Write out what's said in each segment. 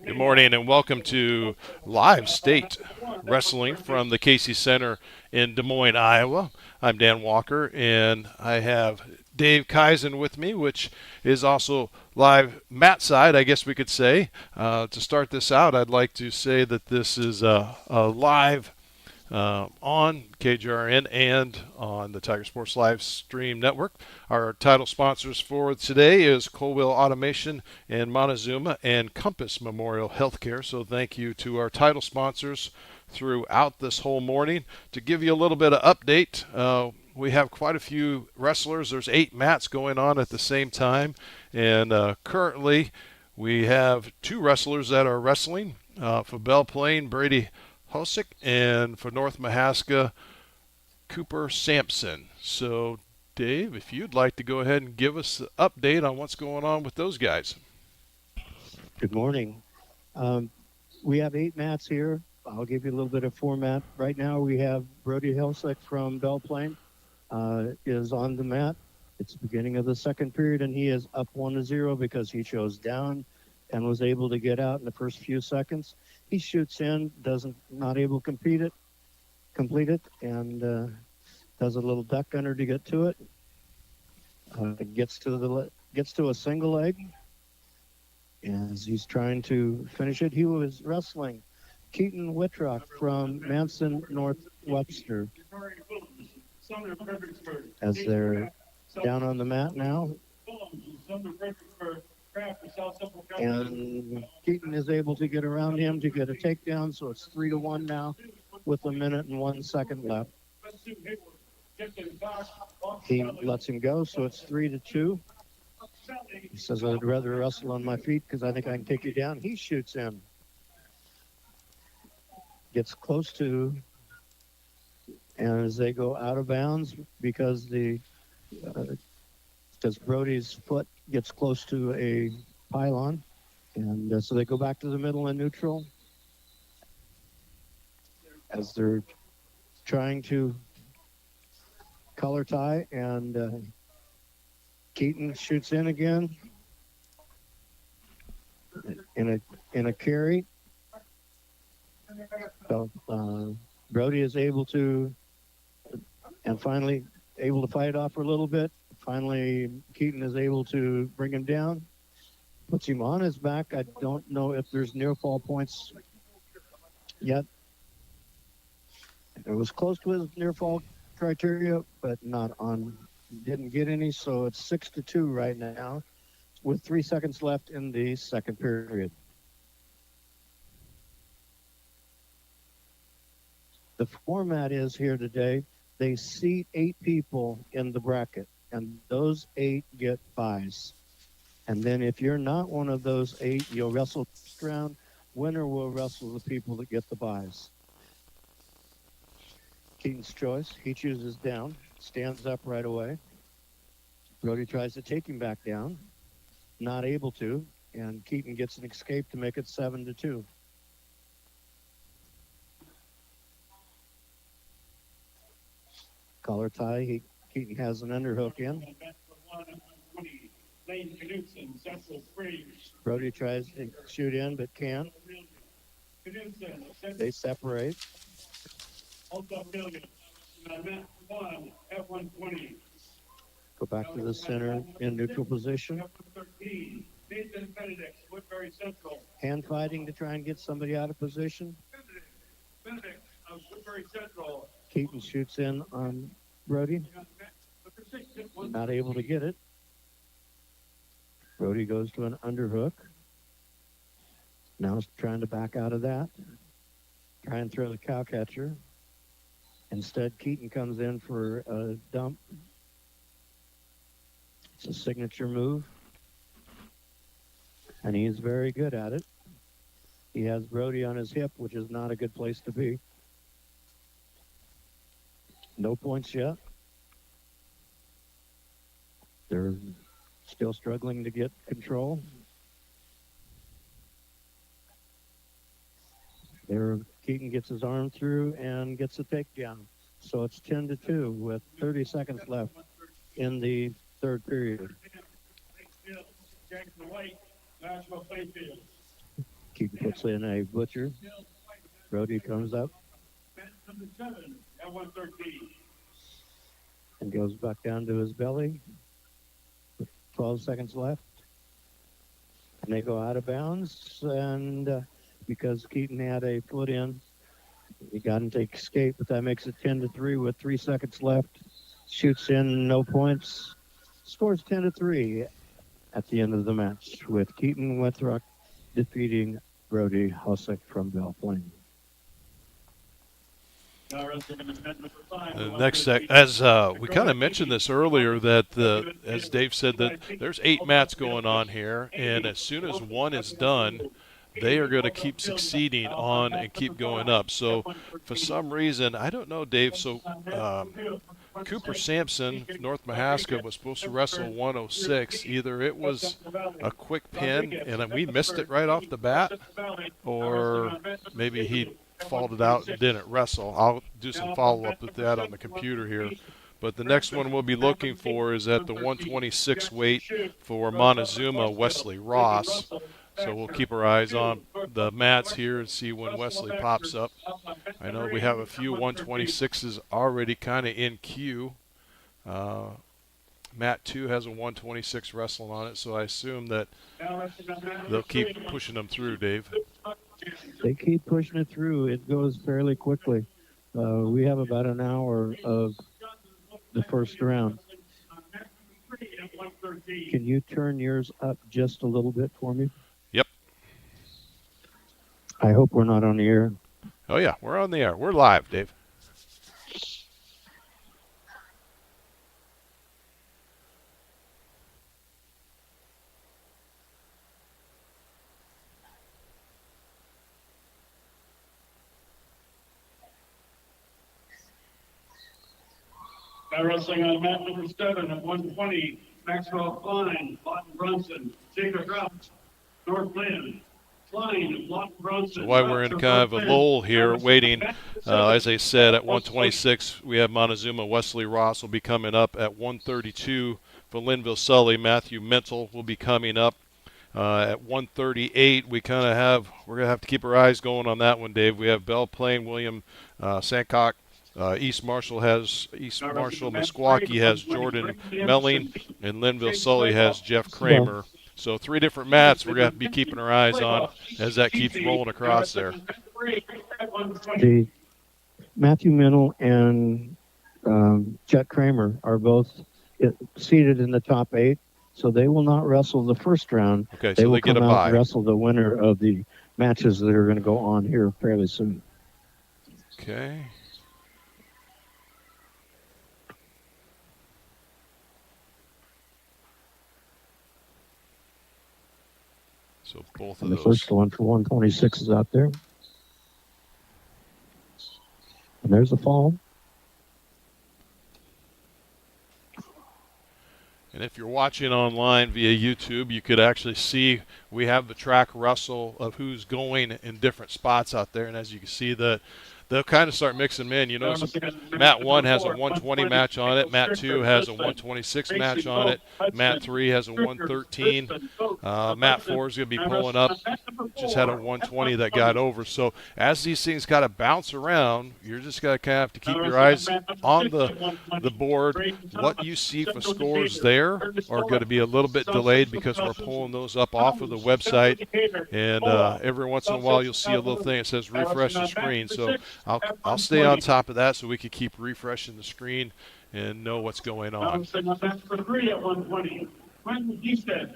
Good morning and welcome to live state wrestling from the Casey Center in Des Moines, Iowa. I'm Dan Walker and I have Dave Kaizen with me, which is also live mat side, I guess we could say. To start this out, I'd like to say that this is a live on KGRN and on the Tiger Sports Live Stream Network. Our title sponsors for today is Colwell Automation and Monazuma and Compass Memorial Healthcare. So thank you to our title sponsors throughout this whole morning. To give you a little bit of update, we have quite a few wrestlers. There's 8 mats going on at the same time, and currently we have 2 wrestlers that are wrestling. For Belle Plaine, Brady Hosick, and for North Mahaska, Cooper Sampson. So, Dave, if you'd like to go ahead and give us an update on what's going on with those guys. Good morning. We have 8 mats here. I'll give you a little bit of format. Right now we have Brody Hosick from Belle Plaine is on the mat. It's the beginning of the second period, and he is up 1-0 because he chose down and was able to get out in the first few seconds. He shoots in, not able to complete it, and does a little duck under to get to it. Gets to a single leg as he's trying to finish it. He was wrestling Keaton Whitrock from Manson North Webster as they're down on the mat now. And Keaton is able to get around him to get a takedown, so it's 3-1 now with 1 minute and 1 second left. He lets him go, so it's 3-2. He says, I'd rather wrestle on my feet because I think I can take you down. He shoots in. Gets close to, and as they go out of bounds because Brody's foot gets close to a pylon, and so they go back to the middle and neutral as they're trying to collar tie, and Keaton shoots in again in a carry. So Brody is able to, and finally able to fight off for a little bit. Finally, Keaton is able to bring him down, puts him on his back. I don't know if there's near fall points yet. It was close to his near fall criteria, but didn't get any. So it's 6-2 right now with 3 seconds left in the second period. The format is here today. They seat 8 people in the bracket, and those 8 get buys. And then if you're not one of those 8, you'll wrestle first round. Winner will wrestle the people that get the buys. Keaton's choice. He chooses down, stands up right away. Brody tries to take him back down, not able to, and Keaton gets an escape to make it 7-2. Collar tie. Keaton has an underhook in. Brody tries to shoot in, but can't. They separate. Go back to the center in neutral position. Hand fighting to try and get somebody out of position. Keaton shoots in on Brody. Not able to get it. Brody goes to an underhook. Now he's trying to back out of that. Try and throw the cow catcher. Instead, Keaton comes in for a dump. It's a signature move. And he's very good at it. He has Brody on his hip, which is not a good place to be. No points yet. They're still struggling to get control. Keaton gets his arm through and gets a takedown. So it's 10-2 with 30 seconds left in the third period. Keaton puts in a butcher. Brody comes up and goes back down to his belly. 12 seconds left. And they go out of bounds. And because Keaton had a foot in, he got him to escape, but that makes it 10-3 with 3 seconds left. Shoots in, no points. Scores 10-3 at the end of the match with Keaton Withrock defeating Brody Husick from Belle Plaine. The next, as we kind of mentioned this earlier, that as Dave said, that there's 8 mats going on here, and as soon as one is done, they are going to keep succeeding on and keep going up. So for some reason, I don't know, Dave, so Cooper Sampson, North Mahaska, was supposed to wrestle 106. Either it was a quick pin and we missed it right off the bat, or maybe he faulted out and didn't wrestle. I'll do some follow-up with that on the computer here. But the next one we'll be looking for is at the 126 weight for Monazuma, Wesley Ross. So we'll keep our eyes on the mats here and see when Wesley pops up. I know we have a few 126s already kind of in queue. Mat 2 has a 126 wrestling on it, so I assume that they'll keep pushing them through, Dave. They keep pushing it through. It goes fairly quickly. We have about an hour of the first round. Can you turn yours up just a little bit for me? Yep. I hope we're not on the air. Oh, yeah, we're on the air. We're live, Dave. Now wrestling on mat number 7 at 120, Maxwell Klein, Lawton Brunson, Jacob Rouse, North Lynn, Klein, Lawton Brunson. So while we're in kind of a lull here, waiting, as I said, at 126, we have Monizuma. Wesley Ross will be coming up at 132 for Linville Sully. Matthew Mental will be coming up at 138. We're going to have to keep our eyes going on that one, Dave. We have Belle Plaine, William Sancock. East Marshall, Meskwaki has Jordan Melling, and Linville Sully has Jeff Kramer. So 3 different mats we're going to have to be keeping our eyes on as that keeps rolling across there. The Matthew Minnell and Chet Kramer are both seated in the top 8, so they will not wrestle the first round. Okay, they so will they get come a out bye. and wrestle the winner of the matches that are going to go on here fairly soon. Okay. So both of And the those. first one for 126 is out there. And there's a fall. And if you're watching online via YouTube, you could actually see we have the track wrestle of who's going in different spots out there. And as you can see, they'll kind of start mixing them in. You know, Mat 1 has a 120 match on it. Mat 2 has a 126 match on it. Mat 3 has a 113. Mat 4 is going to be pulling up. Just had a 120 that got over. So as these things got to bounce around, you're just going to kind of have to keep your eyes on the board. What you see for scores there are going to be a little bit delayed because we're pulling those up off of the website. And every once in a while you'll see a little thing that says refresh the screen. So I'll stay on top of that so we can keep refreshing the screen and know what's going on. For 3 at 120, Quentin Easted,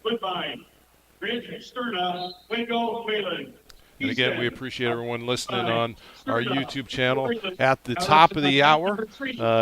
Woodbine, Ridge Sterna, Waco, Wayland. And again, we appreciate everyone listening on our YouTube channel at the top of the hour.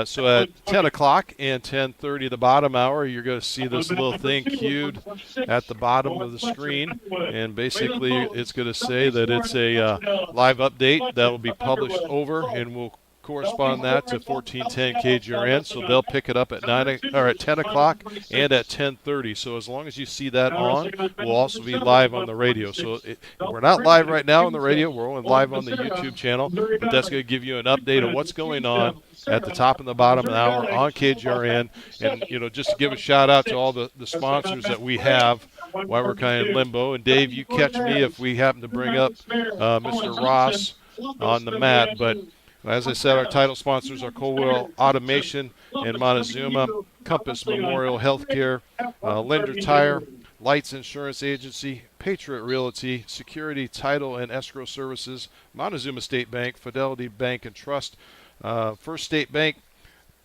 So at 10 o'clock and 10:30, the bottom hour, you're going to see this little thing queued at the bottom of the screen. And basically, it's going to say that it's a live update that will be published over, and we'll correspond that to 1410 KGRN, so they'll pick it up at 10 o'clock and at 10:30. So as long as you see that on, we'll also be live on the radio. So we're not live right now on the radio. We're only live on the YouTube channel, but that's going to give you an update of what's going on at the top and the bottom of the hour on KGRN. And, you know, just to give a shout out to all the sponsors that we have why we're kind of in limbo. And Dave, you catch me if we happen to bring up Mr. Ross on the mat. But as I said, our title sponsors are Colwell Automation and Monazuma, Compass Memorial Healthcare, Linder Tire, Lights Insurance Agency, Patriot Realty, Security, Title, and Escrow Services, Monezuma State Bank, Fidelity Bank and Trust, First State Bank,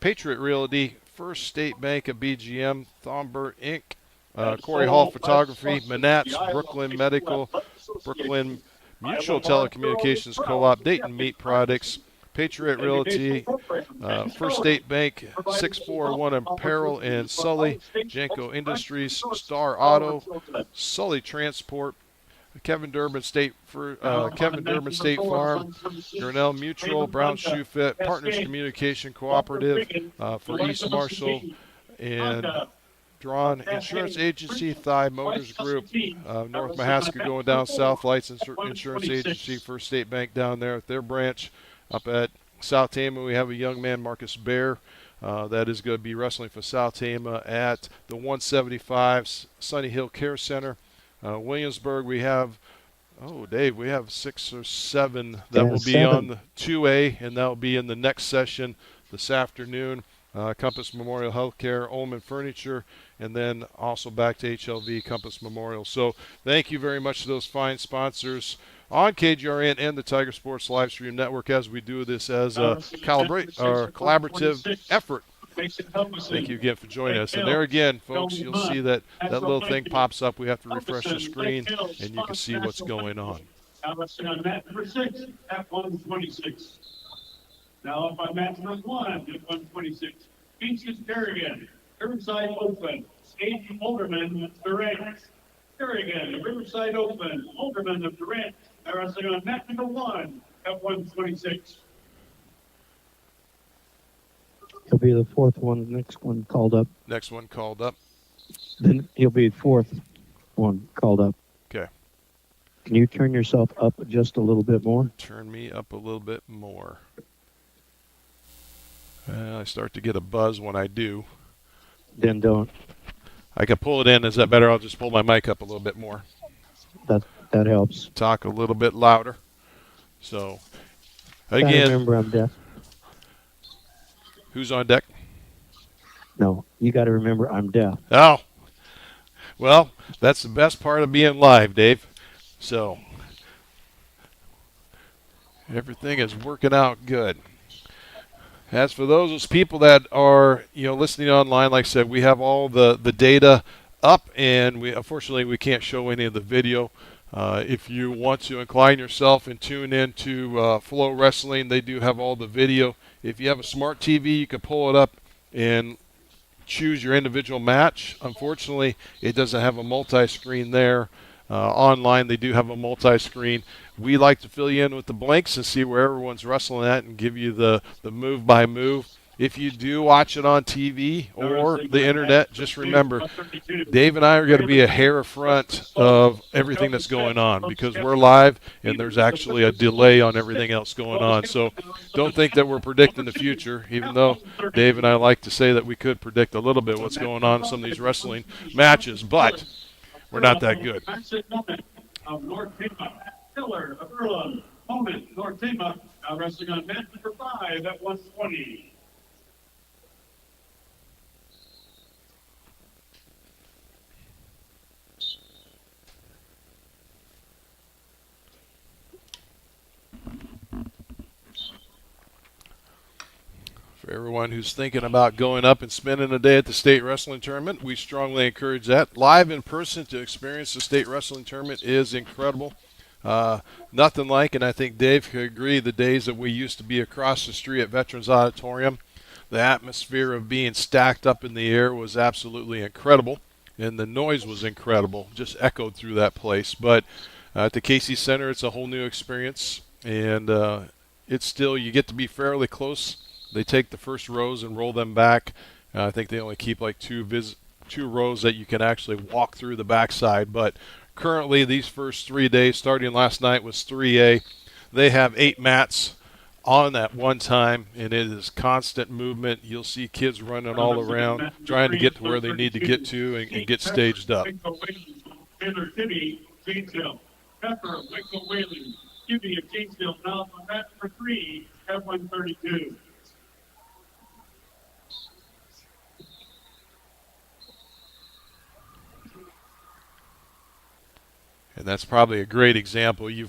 Patriot Realty, First State Bank of BGM, Thomber Inc., Corey Hall Photography, Manats, Brooklyn Medical, Brooklyn Mutual Telecommunications Co-op, Dayton Meat Products, Patriot Realty, First State Bank, 641 Apparel in Sully, Janko Industries, Star Auto, Sully Transport, Kevin Durbin State Farm, Grinnell Mutual, Brown Shoe Fit, Partners Communication Cooperative for East Marshall, and Drawn Insurance Agency, Thigh Motors Group, North Mahaska going down south, Lights Insurance Agency, First State Bank down there at their branch. Up at South Tama, we have a young man, Marcus Bear, that is going to be wrestling for South Tama at the 175 Sunny Hill Care Center. Williamsburg, we have, Dave, we have 6 or 7 that will be 7. on the 2A, and that will be in the next session this afternoon. Compass Memorial Healthcare, Ullman Furniture, and then also back to HLV Compass Memorial. So thank you very much to those fine sponsors on KGRN and the Tiger Sports live stream network as we do this as a collaborative effort. Thank you again for joining us. And there again, folks, you'll see that little thing pops up. We have to refresh the screen, and you can see what's going on. Now wrestling on mat number 6 at 126. Now up on mat number 1 at 126. Peaches Kerrigan, Riverside Open, Aiden Olderman of Durant. Kerrigan, Riverside Open, Olderman of Durant. Now wrestling on mat number 1 at 126. He'll be the 4th one, next one called up. Next one called up. Then he'll be the 4th one called up. Okay. Can you turn yourself up just a little bit more? Turn me up a little bit more. I start to get a buzz when I do. Then don't. I can pull it in. Is that better? I'll just pull my mic up a little bit more. That helps. Talk a little bit louder. So, Gotta again, remember I'm deaf. who's on deck? No, you got to remember I'm deaf. Oh, well, that's the best part of being live, Dave. So, everything is working out good. As for those people that are, listening online, like I said, we have all the data up, and unfortunately we can't show any of the video. If you want to incline yourself and tune in to Flow Wrestling, they do have all the video. If you have a smart TV, you can pull it up and choose your individual match. Unfortunately, it doesn't have a multi-screen there. Online, they do have a multi-screen. We like to fill you in with the blanks and see where everyone's wrestling at and give you the move by move. If you do watch it on TV or the internet, just remember, Dave and I are going to be a hair front of everything that's going on because we're live and there's actually a delay on everything else going on. So don't think that we're predicting the future, even though Dave and I like to say that we could predict a little bit what's going on in some of these wrestling matches, but we're not that good. Killer of Earlham, Moment, North Tama, now wrestling on mat number 5 at 120. For everyone who's thinking about going up and spending a day at the state wrestling tournament, we strongly encourage that. Live in person to experience the state wrestling tournament is incredible. Nothing like, and I think Dave could agree, the days that we used to be across the street at Veterans Auditorium. The atmosphere of being stacked up in the air was absolutely incredible, and the noise was incredible, just echoed through that place. But at the Casey Center, it's a whole new experience, and it's still, you get to be fairly close. They take the first rows and roll them back. I think they only keep like two rows that you can actually walk through the backside. But currently, these first 3 days, starting last night, was 3A. They have 8 mats on at one time, and it is constant movement. You'll see kids running all around, trying to get to where they need to get to and get staged up. Taylor Tibby, Janesville. Pepper, Michael Whalen, Tibby of Janesville. Now up on mat number 3 at 132. And that's probably a great example. You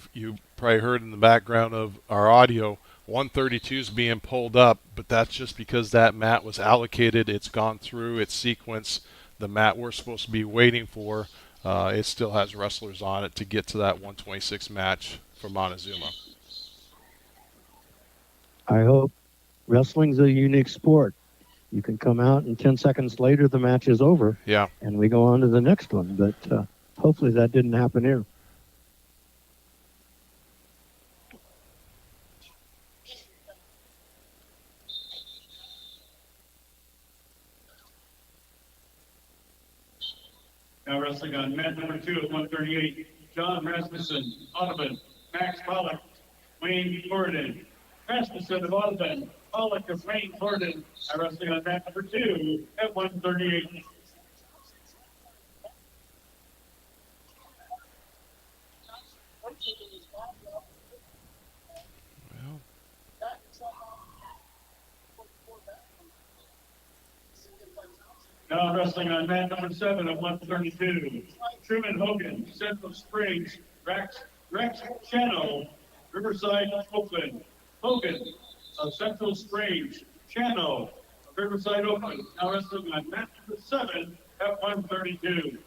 probably heard in the background of our audio, 132 is being pulled up, but that's just because that mat was allocated. It's gone through its sequence. The mat we're supposed to be waiting for, it still has wrestlers on it to get to that 126 match for Monazuma. I hope wrestling's a unique sport. You can come out and 10 seconds later the match is over. Yeah. And we go on to the next one. But hopefully that didn't happen here. Now wrestling on mat number 2 at 138. John Rasmussen, Audubon. Max Pollock, Wayne Gordon. Rasmussen of Audubon. Pollock of Wayne Gordon. Now wrestling on mat number 2 at 138. Well, Now wrestling on mat number 7 at 132. Truman Hogan, Central Springs, Rex Channel, Riverside, Oakland. Hogan of Central Springs, Channel, Riverside, Oakland. Now wrestling on mat number 7 at 132.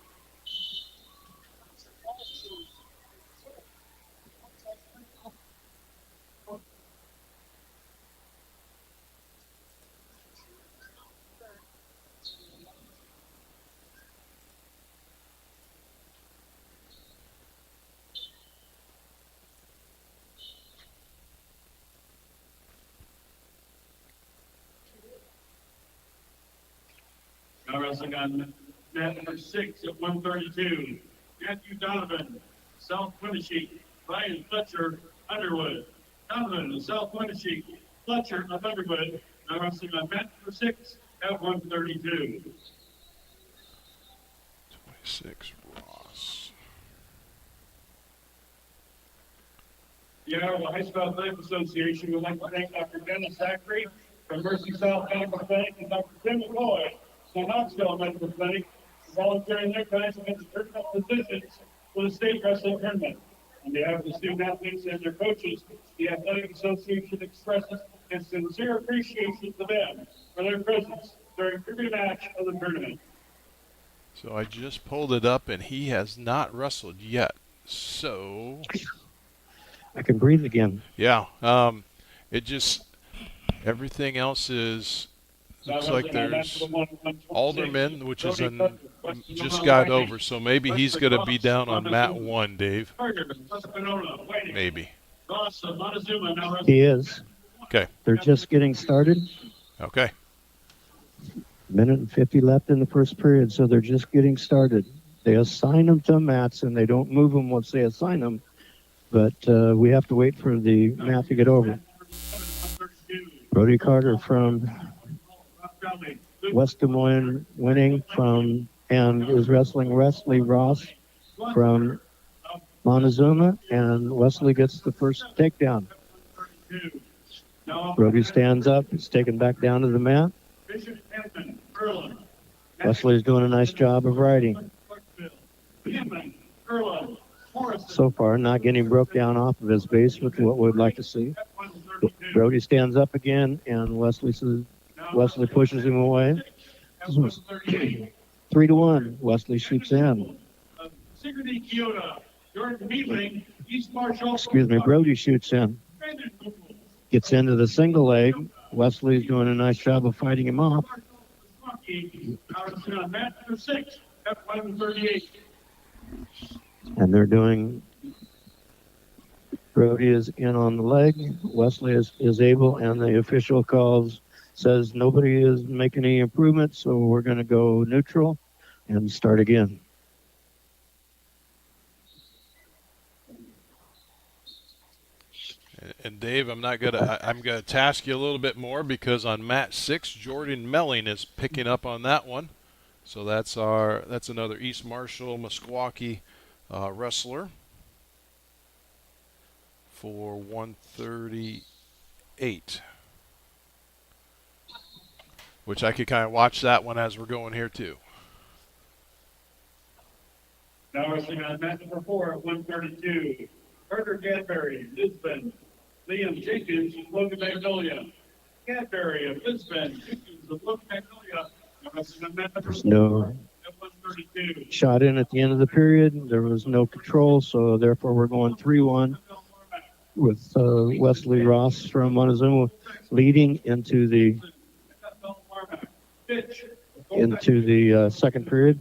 Now wrestling on mat number 6 at 132. Matthew Donovan, South Winneshiek, Ryan Fletcher, Underwood. Donovan of South Winneshiek, Fletcher of Underwood. Now wrestling on mat number 6 at 132. 26 Ross. The Iowa High School Athletic Association would like to thank Dr. Dennis Zachary from Mercy South Medical Clinic and Dr. Tim McCoy from Knoxville Medical Clinic for volunteering their time to the tournament positions for the state wrestling tournament. On behalf of the student athletes and their coaches, the Athletic Association expresses its sincere appreciation to them for their presence during every match of the tournament. So I just pulled it up, and he has not wrestled yet. So, I can breathe again. yeah, it just, everything else is, looks like there's Alderman, which is just got over. So maybe he's going to be down on mat 1, Dave. Maybe. He is. Okay. They're just getting started. Okay. Minute and 50 left in the first period, so they're just getting started. They assign them to mats, and they don't move them once they assign them. But we have to wait for the mat to get over. Brody Carter from West Des Moines winning from, and is wrestling Wesley Ross from Monizuma, and Wesley gets the first takedown. Brody stands up, he's taken back down to the mat. Wesley's doing a nice job of riding. So far, not getting broke down off of his base, which is what we'd like to see. Brody stands up again, and Wesley pushes him away. 3-1. Wesley shoots in. Excuse me, Brody shoots in. Gets into the single leg. Wesley's doing a nice job of fighting him off. And they're doing, Brody is in on the leg. Wesley is able, and the official says nobody is making any improvements, so we're going to go neutral and start again. And Dave, I'm gonna task you a little bit more, because on mat 6, Jordan Melling is picking up on that one. So that's another East Marshall Meskwaki wrestler for 138. Which I could kind of watch that one as we're going here too. Now wrestling on mat number 4 at 132. Carter Cadbury, Lisbon. Liam Jenkins, Logan Magnolia. Cadbury of Lisbon, Jenkins of Logan Magnolia. Now wrestling on mat number 4 No at 132. shot in at the end of the period. There was no control, so therefore we're going 3-1 with Wesley Ross from Monazuma leading into the second period.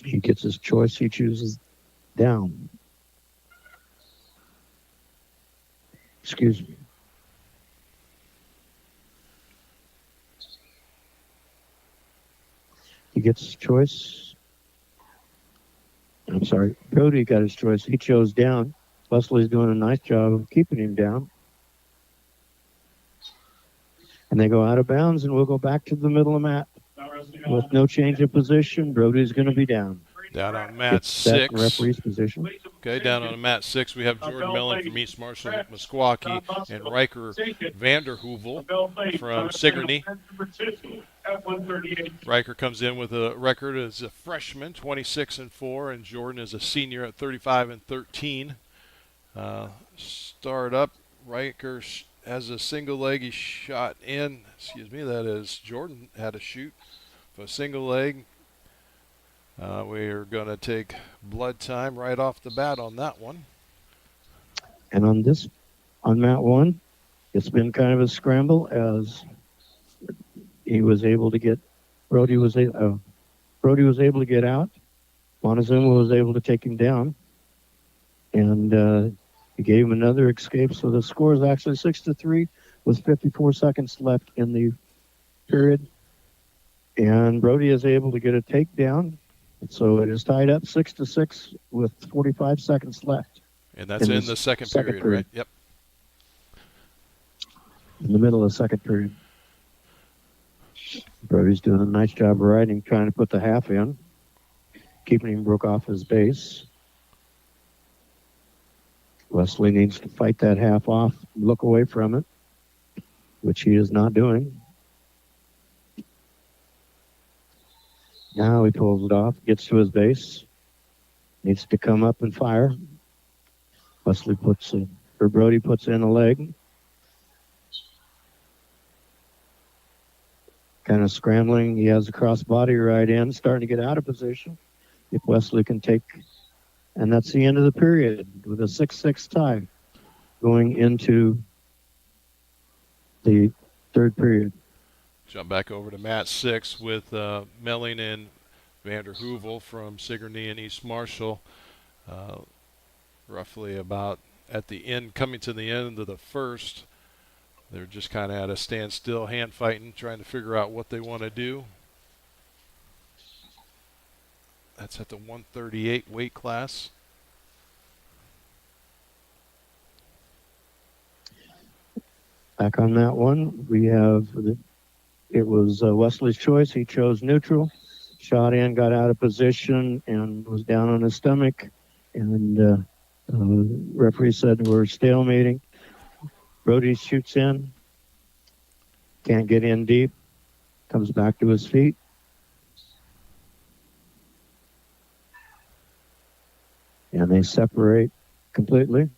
He gets his choice. He chooses down. Excuse me. He gets his choice. I'm sorry. Brody got his choice. He chose down. Wesley's doing a nice job of keeping him down. And they go out of bounds, and we'll go back to the middle of the mat. With no change of position, Brody's going to be down. Down on mat 6. Referee's position. Okay, down on mat 6, we have Jordan Melling from East Marshall, Meskwaki, and Riker Vanderhoevel from Sigourney. Riker comes in with a record as a freshman, 26-4, and Jordan is a senior at 35-13. Start up, Riker has a single leg. He shot in. That is Jordan had a shoot for a single leg. We are going to take blood time right off the bat on that one. And on mat 1, it's been kind of a scramble as he was able to get, Brody was able to get out. Monizuma was able to take him down. And he gave him another escape. So the score is actually 6-3 with 54 seconds left in the period. And Brody is able to get a takedown. So it is tied up 6-6 with 45 seconds left. And that's in the second period, right? Yep. In the middle of the second period. Brody's doing a nice job of riding, trying to put the half in, keeping him broke off his base. Wesley needs to fight that half off, look away from it, which he is not doing. Now he pulls it off, gets to his base, needs to come up and fire. Brody puts in a leg. Kind of scrambling. He has a crossbody right in, starting to get out of position. If Wesley can take, and that's the end of the period with a 6-6 tie going into the third period. Jump back over to mat 6 with Melling and Vanderhoevel from Sigourney and East Marshall. Roughly about at the end, coming to the end of the first. They're just kind of at a standstill, hand fighting, trying to figure out what they want to do. That's at the 138 weight class. Back on that one, we have it was Wesley's choice. He chose neutral, shot in, got out of position, and was down on his stomach. And referee said we're stalemating. Brody shoots in, can't get in deep, comes back to his feet. And they separate completely.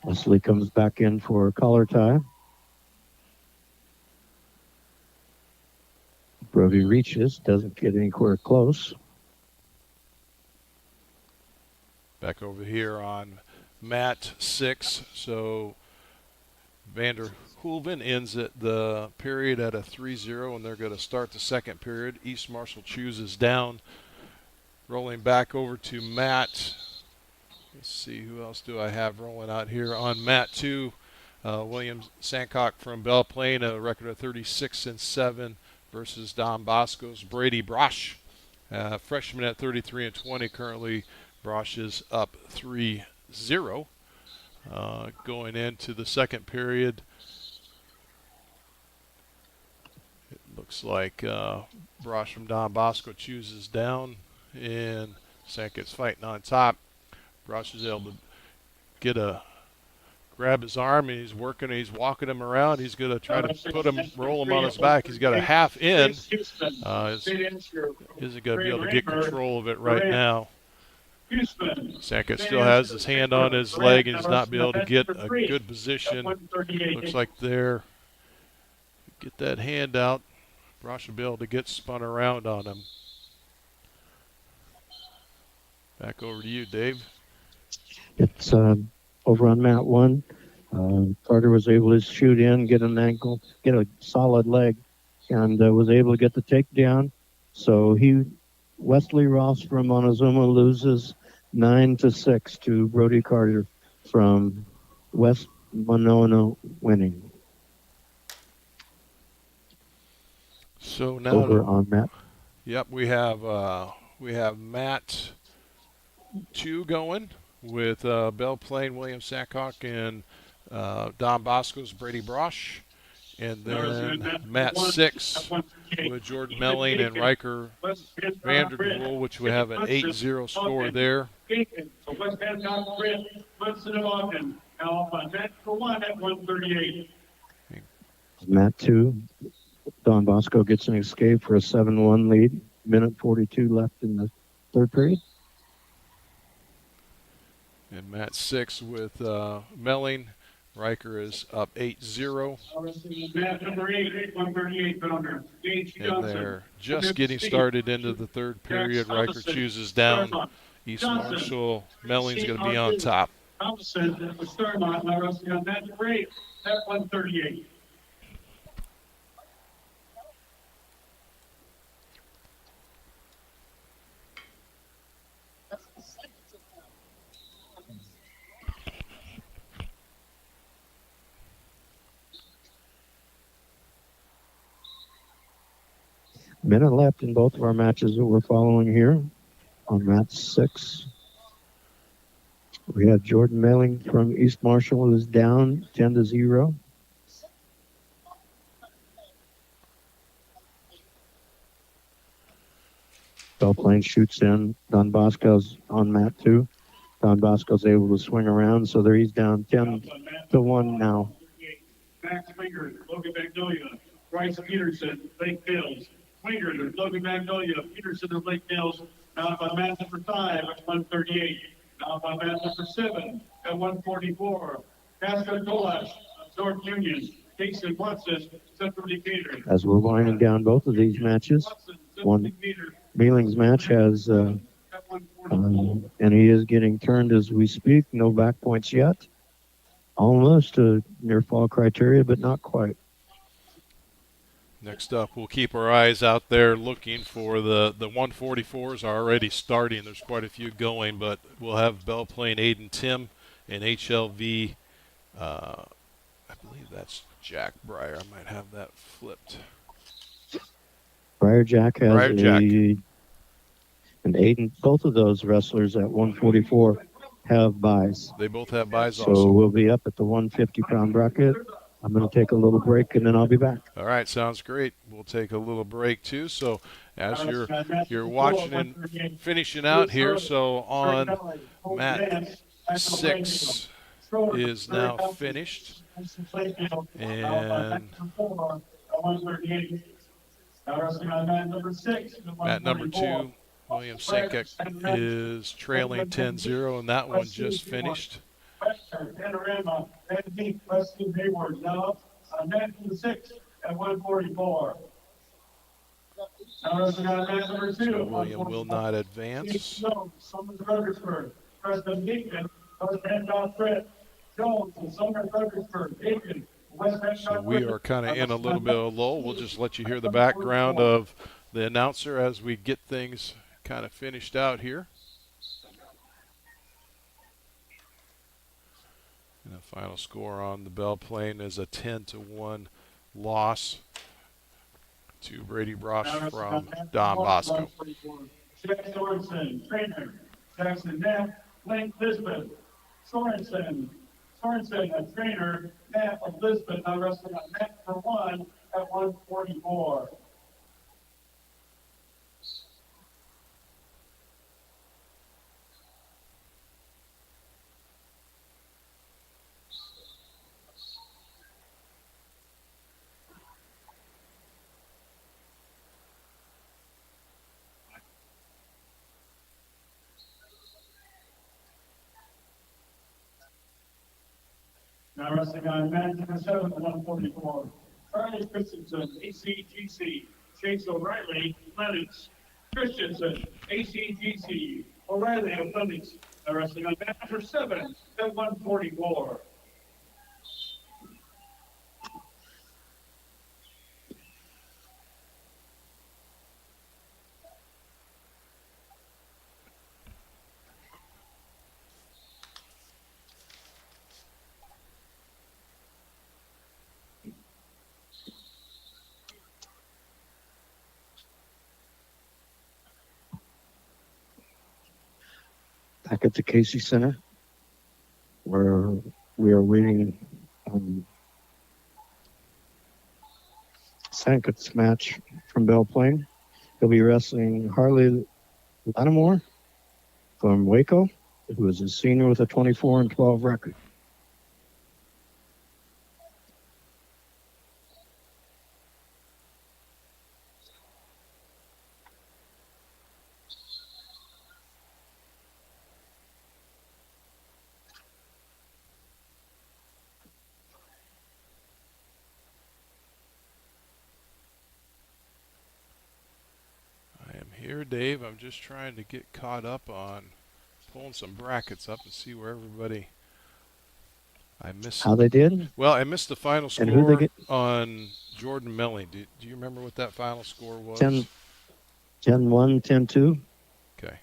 Wesley comes back in for a collar tie. Brody reaches, doesn't get anywhere close. Back over here on mat 6. So Vanderhoeven ends at the period at a 3-0, and they're going to start the second period. East Marshall chooses down. Rolling back over to mat. Let's see, who else do I have rolling out here on mat 2? William Sancock from Belle Plaine, a record of 36-7 versus Don Bosco's Brady Brosh, freshman at 33-20. Currently, Brosh is up 3-0. Going into the second period, it looks like Brosh from Don Bosco chooses down, and Sanket's fighting on top. Brosh is able to grab his arm, and he's walking him around. He's going to try to roll him on his back. He's got a half in. Isn't going to be able to get control of it right now. Sankett still has his hand on his leg and he's not be able to get a good position. Looks like get that hand out. Brosh will be able to get spun around on him. Back over to you, Dave. It's over on mat 1. Carter was able to shoot in, get an ankle, get a solid leg, and was able to get the takedown. So Wesley Ross from Monazuma loses 9-6 to Brody Carter from West Monona winning. So now over on mat. Yep, we have mat 2 going with Belle Plaine, William Sankock, and Don Bosco's Brady Brosh. And then mat 6 with Jordan Melling and Riker Vanderpool, which would have an 8-0 score there. Mat 2, Don Bosco gets an escape for a 7-1 lead. Minute 42 left in the third period. And mat 6 with Melling. Riker is up 8-0. And they're just getting started into the third period. Riker chooses down. East Marshall. Melling's going to be on top. Minute left in both of our matches that we're following here. On mat 6, we have Jordan Melling from East Marshall who's down 10-0. Belle Plaine shoots in. Don Bosco's on mat 2. Don Bosco's able to swing around, so he's down 10-1 now. Max Finger, Logan Magnolia, Bryce Peterson, Lake Hills. Winger, Logan Magnolia, Peterson and Lake Hills, now by mat number 5 at 138. Now by mat number 7 at 144. Casca Golash, North Union, Jason Watson, Central Decatur. As we're winding down both of these matches, one Mealing's match has, and he is getting turned as we speak. No back points yet. Almost near fall criteria, but not quite. Next up, we'll keep our eyes out there looking for the 144s are already starting. There's quite a few going, but we'll have Belle Plaine, Aiden Tim, and HLV. I believe that's Jack Breyer. I might have that flipped. Breyer Jack has Jack. And Aiden, both of those wrestlers at 144 have buys. They both have buys so also. So we'll be up at the 150-pound bracket. I'm going to take a little break, and then I'll be back. All right, sounds great. We'll take a little break, too. So as you're watching and finishing out here, so on mat 6 is now finished. And mat number 2, William Sankock is trailing 10-0, and that one just finished. Panorama, Antique, Weston Hayward, now mat 6 at 144. So William will not advance. Preston Deacon, Randolph Fred, Jones, and Sumner Fredericksburg, Deacon, So we are kind of in a little bit of a lull. We'll just let you hear the background of the announcer as we get things kind of finished out here. And the final score on the Belle Plaine is a 10-1 loss to Brady Brosh from Don Bosco. Jack Sorensen, trainer. Jackson Knapp, Link Lisbon. Sorensen, a trainer. Knapp of Lisbon, now wrestling on mat for 1 at 144. Now wrestling on mat number 7 at 144. Charlie Christensen, ACGC. Chase O'Reilly, Lennox. Christensen, ACGC. O'Reilly of Lennox. Now wrestling on mat number 7 at 144. Back at the Casey Center, where we are waiting Sanket's match from Belle Plaine. He'll be wrestling Harley Lattimore from Waco, who is a senior with a 24-12 record. I am here, Dave. I'm just trying to get caught up on pulling some brackets up and see where everybody. I missed. How they did? Well, I missed the final And who they score get? on Jordan Melling. Do you remember what that final score was? 10-1, 10-2. Okay.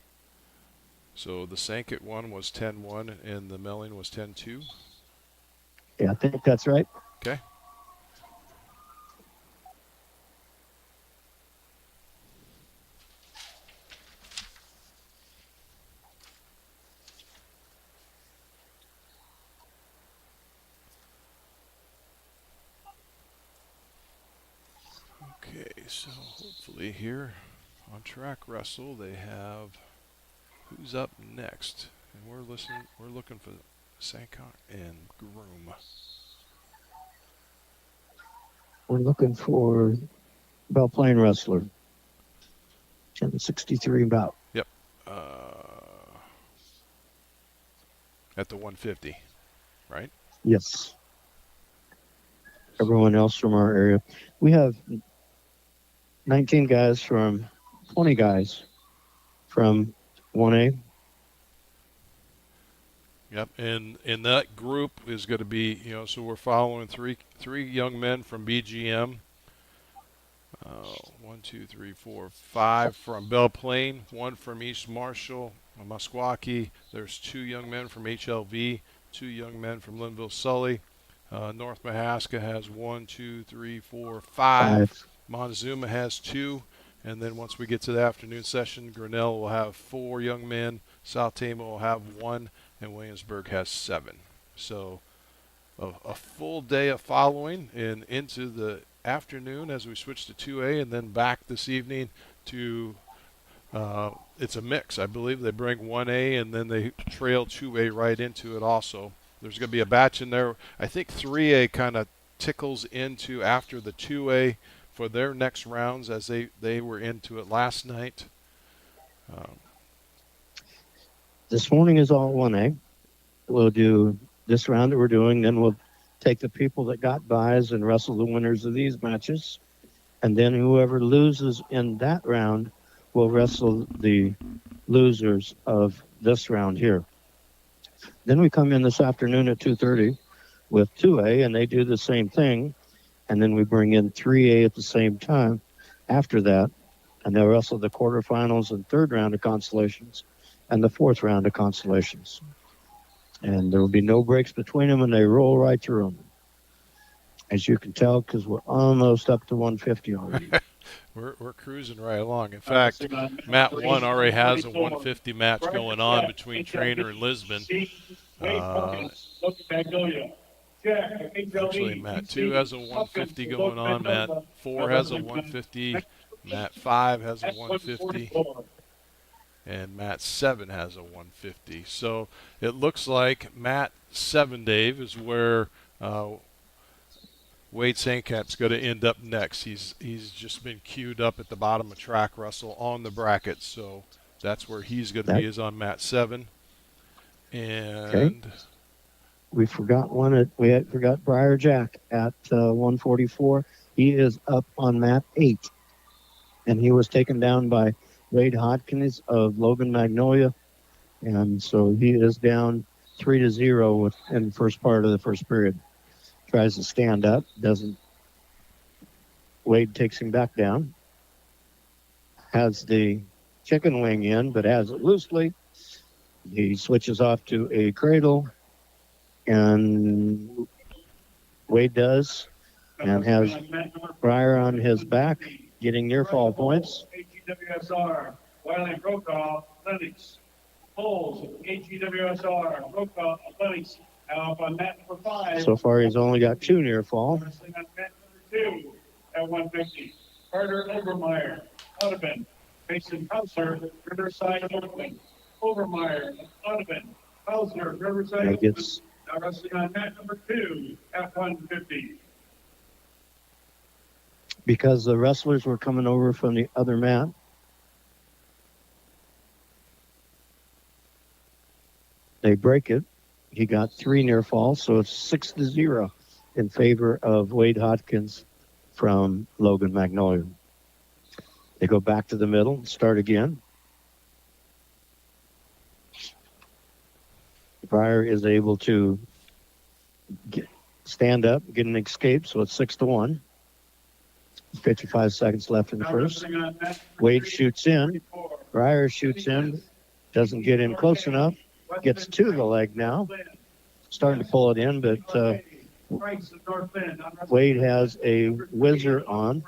So the Sanket one was 10-1 and the Melling was 10-2. Yeah, I think that's right. Okay. Okay, so hopefully here on Track Wrestle they have who's up next, and we're looking for Sankar and Groom. We're looking for Belle Plaine wrestler. 1063 bout. Yep. At the 150, right? Yes. Everyone else from our area. We have 19 guys from 20 guys from 1A. Yep, and that group is going to be, so we're following three young men from BGM. 1, 2, 3, 4, 5 from Belle Plaine, 1 from East Marshall, Meskwaki. There's 2 young men from HLV, 2 young men from Linville Sully. North Mahaska has 1, 2, 3, 4, 5. Monazuma has 2. And then once we get to the afternoon session, Grinnell will have 4 young men. South Tama will have 1. And Williamsburg has 7. So a full day of following and into the afternoon as we switch to 2A and then back this evening to it's a mix. I believe they bring 1A and then they trail 2A right into it also. There's going to be a batch in there. I think 3A kind of tickles into after the 2A for their next rounds as they were into it last night. This morning is all 1A. We'll do this round that we're doing, then we'll take the people that got buys and wrestle the winners of these matches. And then whoever loses in that round will wrestle the losers of this round here. Then we come in this afternoon at 2:30 with 2A, and they do the same thing. And then we bring in 3A at the same time after that, and they'll wrestle the quarterfinals and third round of Consolations and the fourth round of Consolations. And there will be no breaks between them, and they roll right through them. As you can tell, because we're almost up to 150 already. We're cruising right along. In fact, Mat 1 already has a 150 match going on between Trainer and Lisbon. Actually, Mat 2 has a 150 going on. Mat 4 has a 150. Mat 5 has a 150. And Mat 7 has a 150. So it looks like Mat 7, Dave, is where Wade Sankat's going to end up next. He's just been queued up at the bottom of Track Russell on the bracket, so that's where he's going to be, is on Mat 7. And we forgot forgot Briar Jack at 144. He is up on mat 8, and he was taken down by Wade Hodkins of Logan Magnolia, and so he is down 3-0 in the first part of the first period. Tries to stand up, doesn't. Wade takes him back down. Has the chicken wing in, but has it loosely. He switches off to a cradle, and Wade does, and has Briar on his back, getting near fall points. HGWSR, Wiley Brokaw, Athletics. Polls, HGWSR, Brokaw, Athletics. Now up on mat number 5. So far, he's only got 2 near fall. Wrestling on mat number 2 at 150. Carter Obermeyer, Audubon. Mason Hauser, Riverside, Oakland. Obermeyer, Audubon. Hauser, Riverside, That Oakland. gets Now wrestling on mat number 2 at 150. because the wrestlers were coming over from the other mat. They break it. He got 3 near falls, so it's 6-0 in favor of Wade Hodkins from Logan Magnolia. They go back to the middle, start again. Briar is able to stand up, get an escape, so it's 6-1. 55 seconds left in the first. Wade shoots in. Briar shoots in. Doesn't get in close enough. Gets to the leg now. Starting to pull it in, but Wade has a whizzer on.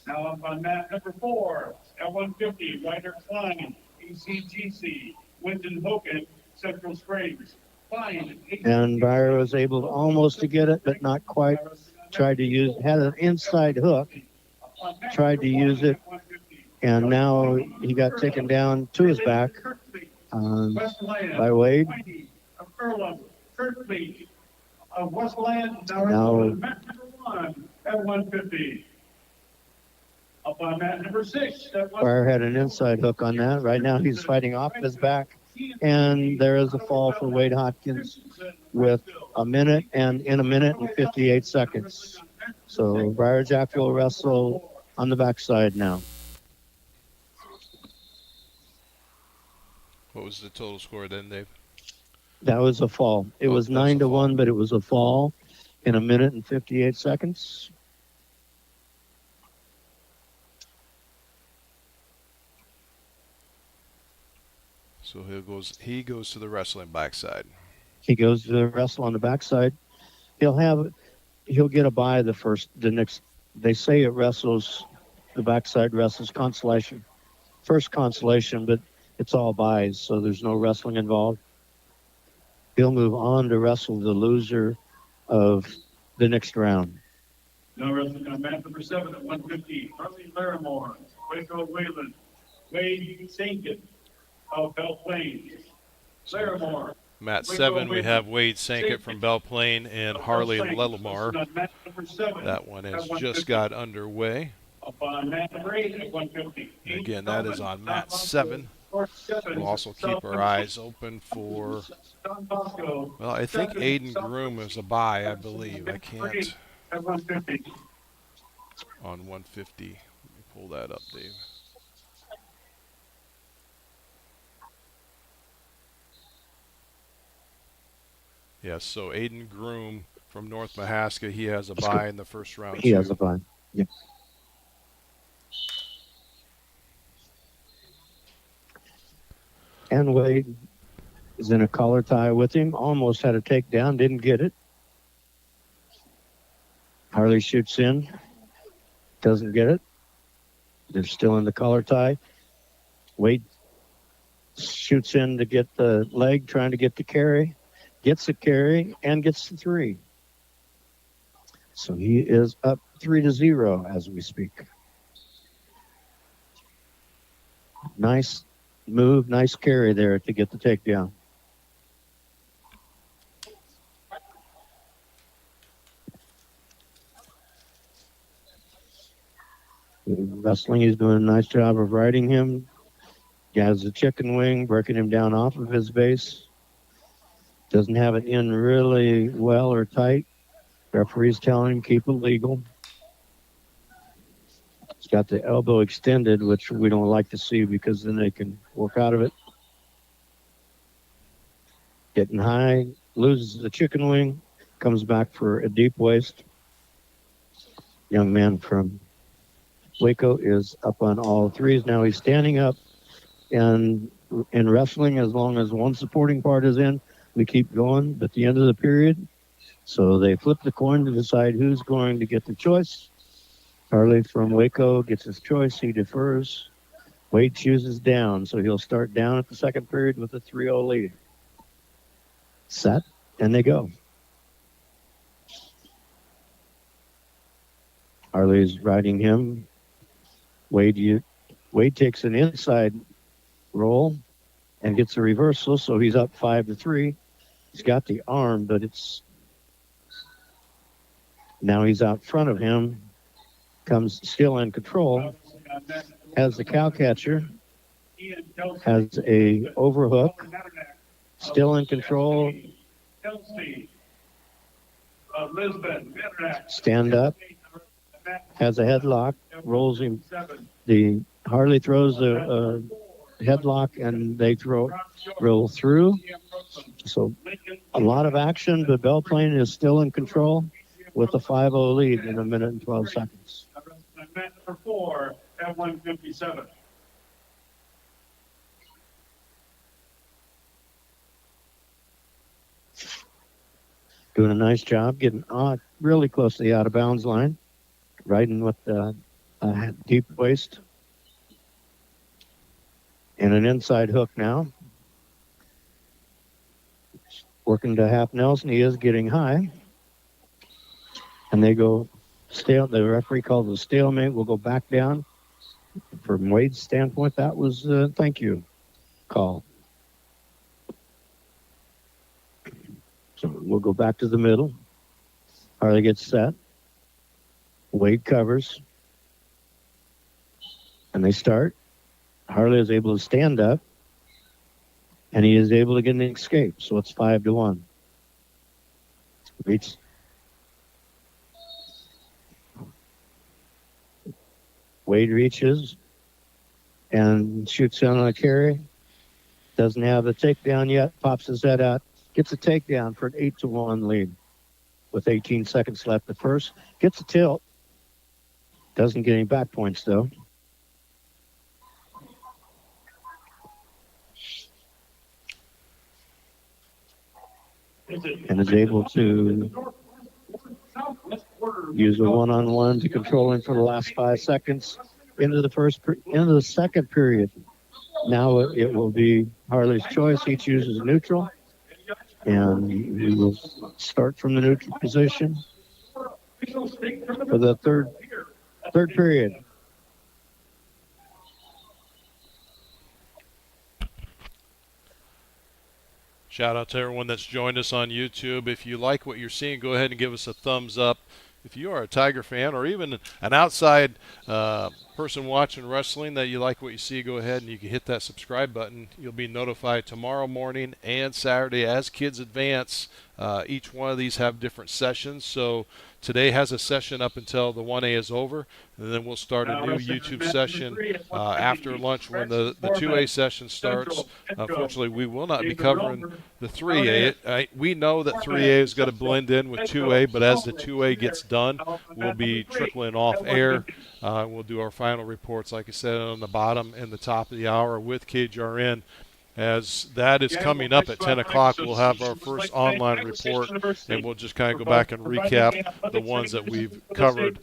Now up on mat number 4 at 150, Ryder Klein, ECGC, Winton Hogan, Central Springs. Klein, And Briar was able almost to get it, but not quite. Had an inside hook, tried to use it, and now he got taken down to his back by Wade. Westland, Now mat number 1 at 150. Up on mat number 6 at Briar had an inside hook on that. Right now he's fighting off his back, and there is a fall for Wade Hodkins with a minute and 58 seconds. So Briar Jack will wrestle on the backside now. What was the total score then, Dave? That was a fall. It was 9-1, but it was a fall in a minute and 58 seconds. So he goes to the wrestling backside. He goes to the wrestle on the backside. He'll get a bye the next. They say the backside wrestles Consolation. First Consolation, but it's all buys, so there's no wrestling involved. He'll move on to wrestle the loser of the next round. Now wrestling on mat number 7 at 150, Harley Larimore, Waco Wayland, Wade Sankin of Belle Plaine. Larimore. Mat 7, we have Wade Sankett from Belle Plaine and Harley Lelamar. That one has just got underway. Up on mat number 8 at 150. And again, that is on mat 7. We'll also keep our eyes open for, well, I think Aiden Groom is a bye, I believe. I can't. At 150. On 150. Let me pull that up, Dave. Yes, so Aiden Groom from North Mahaska, he has a bye in the first round. He has a bye. Yeah. And Wade is in a collar tie with him. Almost had a takedown, didn't get it. Harley shoots in, doesn't get it. They're still in the collar tie. Wade shoots in to get the leg, trying to get the carry. Gets the carry and gets the 3. So he is up 3-0 as we speak. Nice move, nice carry there to get the takedown. Wrestling, he's doing a nice job of riding him. He has the chicken wing, breaking him down off of his base. Doesn't have it in really well or tight. Referee's telling him keep it legal. It's got the elbow extended, which we don't like to see because then they can work out of it. Getting high, loses the chicken wing, comes back for a deep waist. Young man from Waco is up on all threes. Now he's standing up, and in wrestling, as long as one supporting part is in, we keep going at the end of the period. So they flip the coin to decide who's going to get the choice. Harley from Waco gets his choice. He defers. Wade chooses down, so he'll start down at the second period with a 3-0 lead. Set, and they go. Harley's riding him. Wade takes an inside roll and gets a reversal, so he's up 5-3. He's got the arm, but now he's out front of him. Comes still in control. Has the cow catcher. Has a overhook. Still in control. Stand up. Has a headlock. Rolls him. The Harley throws the headlock, and they roll through. So a lot of action, but Belle Plaine is still in control with a 5-0 lead in 1 minute and 12 seconds. For 4 at 157. Doing a nice job, getting really close to the out-of-bounds line. Riding with the deep waist. And an inside hook now. Working to half Nelson. He is getting high. And they go the referee calls a stalemate. We'll go back down. From Wade's standpoint, that was a thank you call. So we'll go back to the middle. Harley gets set. Wade covers. And they start. Harley is able to stand up. And he is able to get an escape. So it's 5-1. Wade reaches and shoots down on a carry. Doesn't have the takedown yet. Pops his head out. Gets a takedown for an 8-1 lead with 18 seconds left at first. Gets a tilt. Doesn't get any back points, though. And is able to use a one-on-one to control him for the last 5 seconds into the second period. Now it will be Harley's choice. He chooses neutral, and we will start from the neutral position for the third period. Shout out to everyone that's joined us on YouTube. If you like what you're seeing, go ahead and give us a thumbs up. If you are a Tiger fan or even an outside person watching wrestling that you like what you see, go ahead and you can hit that subscribe button. You'll be notified tomorrow morning and Saturday as kids advance. Each one of these have different sessions. So today has a session up until the 1A is over, and then we'll start a new YouTube session after lunch when the 2A session starts. Unfortunately, we will not be covering the 3A. We know that 3A is going to blend in with 2A, but as the 2A gets done, we'll be trickling off air. We'll do our final reports, like I said, on the bottom and the top of the hour with KGRN. As that is coming up at 10 o'clock, we'll have our first online report, and we'll just kind of go back and recap the ones that we've covered.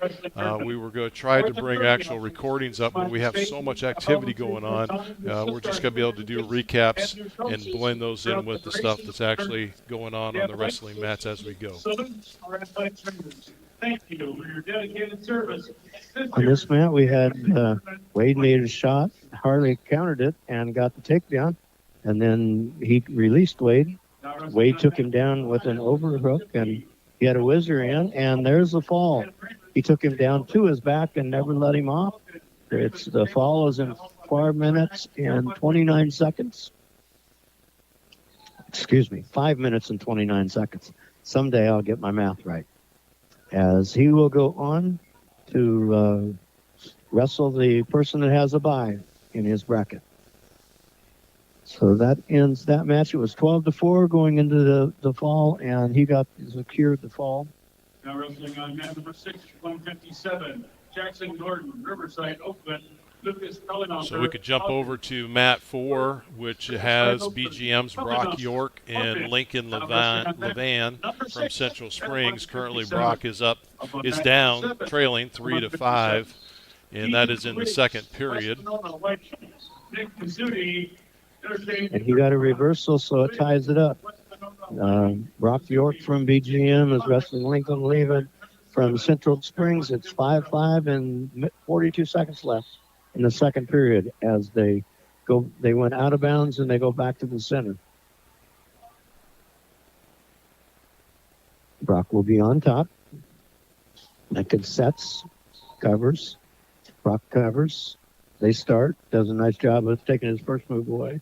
We were going to try to bring actual recordings up, but we have so much activity going on. We're just going to be able to do recaps and blend those in with the stuff that's actually going on the wrestling mats as we go. Thank you for your dedicated service. On this mat, we had Wade made a shot. Harley countered it and got the takedown. And then he released Wade. Wade took him down with an overhook, and he had a whizzer in, and there's the fall. He took him down to his back and never let him off. The fall is in 4 minutes and 29 seconds. 5 minutes and 29 seconds. Someday I'll get my math right. As he will go on to wrestle the person that has a bye in his bracket. So that ends that match. It was 12-4 going into the fall, and he secured the fall. Now wrestling on mat number 6, 157, Jackson Gordon, Riverside, Oakland, Lucas Pellinoffer. So we could jump over to mat 4, which has BGM's Brock York and Lincoln Levan from Central Springs. Currently, Brock is down, trailing 3-5, and that is in the second period. And he got a reversal, so it ties it up. Brock York from BGM is wrestling Lincoln Levan from Central Springs. It's 5-5 and 42 seconds left in the second period as they went out of bounds and they go back to the center. Brock will be on top. Lincoln sets, covers. Brock covers. They start. Does a nice job of taking his first move away.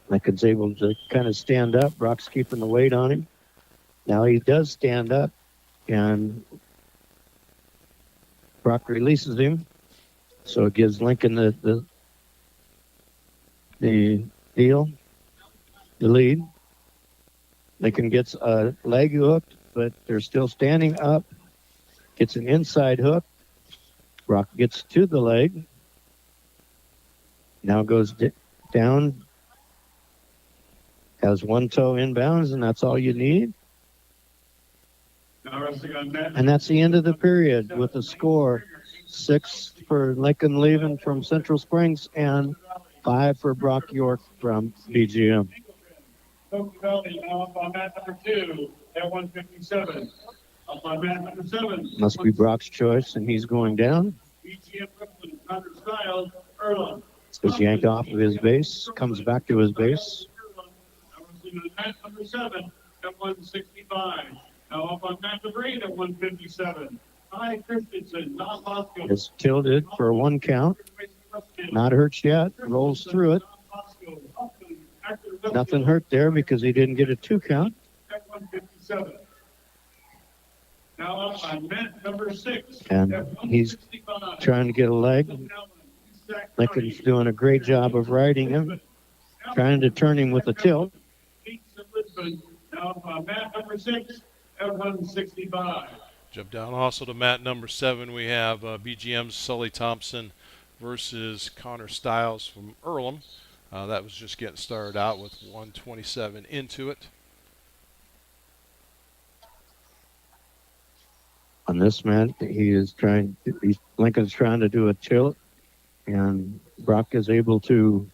Lincoln's able to kind of stand up. Brock's keeping the weight on him. Now he does stand up, and Brock releases him. So it gives Lincoln the deal, the lead. Lincoln gets a leg hooked, but they're still standing up. Gets an inside hook. Brock gets to the leg. Now goes down. Has one toe inbounds, and that's all you need. And that's the end of the period with the score 6 for Lincoln Levan from Central Springs and 5 for Brock York from BGM. Now up on mat number 2 at 157. Up on mat number 7. Must be Brock's choice, and he's going down. BGM Brooklyn, Hunter Styles, Erlin. Is yanked off of his base, comes back to his base. Mat number 7 at 165. Now up on mat number 8 at 157. Hi, Christensen, Mahaska. Is tilted for 1 count. Not hurt yet. Rolls through it. Nothing hurt there because he didn't get a 2 count. At 157. Now up on mat number 6. And he's trying to get a leg. Lincoln's doing a great job of riding him, trying to turn him with a tilt. Now up on mat number 6 at 165. Jump down also to mat number 7. We have BGM's Sully Thompson versus Connor Stiles from Earlham. That was just getting started out with 127 into it. On this mat, Lincoln's trying to do a tilt, and Brock is able to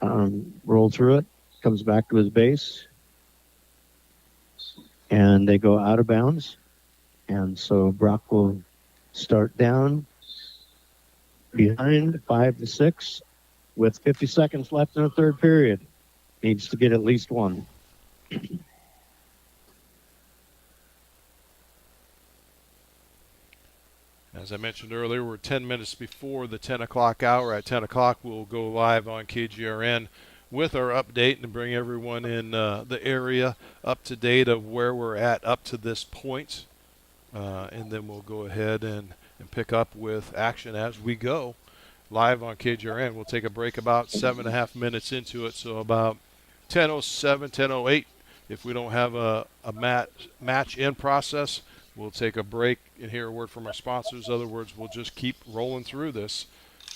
roll through it, comes back to his base, and they go out of bounds. And so Brock will start down behind 5-6 with 50 seconds left in the third period. Needs to get at least 1. As I mentioned earlier, we're 10 minutes before the 10 o'clock hour. At 10 o'clock, we'll go live on KGRN with our update and bring everyone in the area up to date of where we're at up to this point. And then we'll go ahead and pick up with action as we go live on KGRN. We'll take a break about 7.5 minutes into it, so about 10:07, 10:08. If we don't have a match in process, we'll take a break and hear a word from our sponsors. In other words, we'll just keep rolling through this.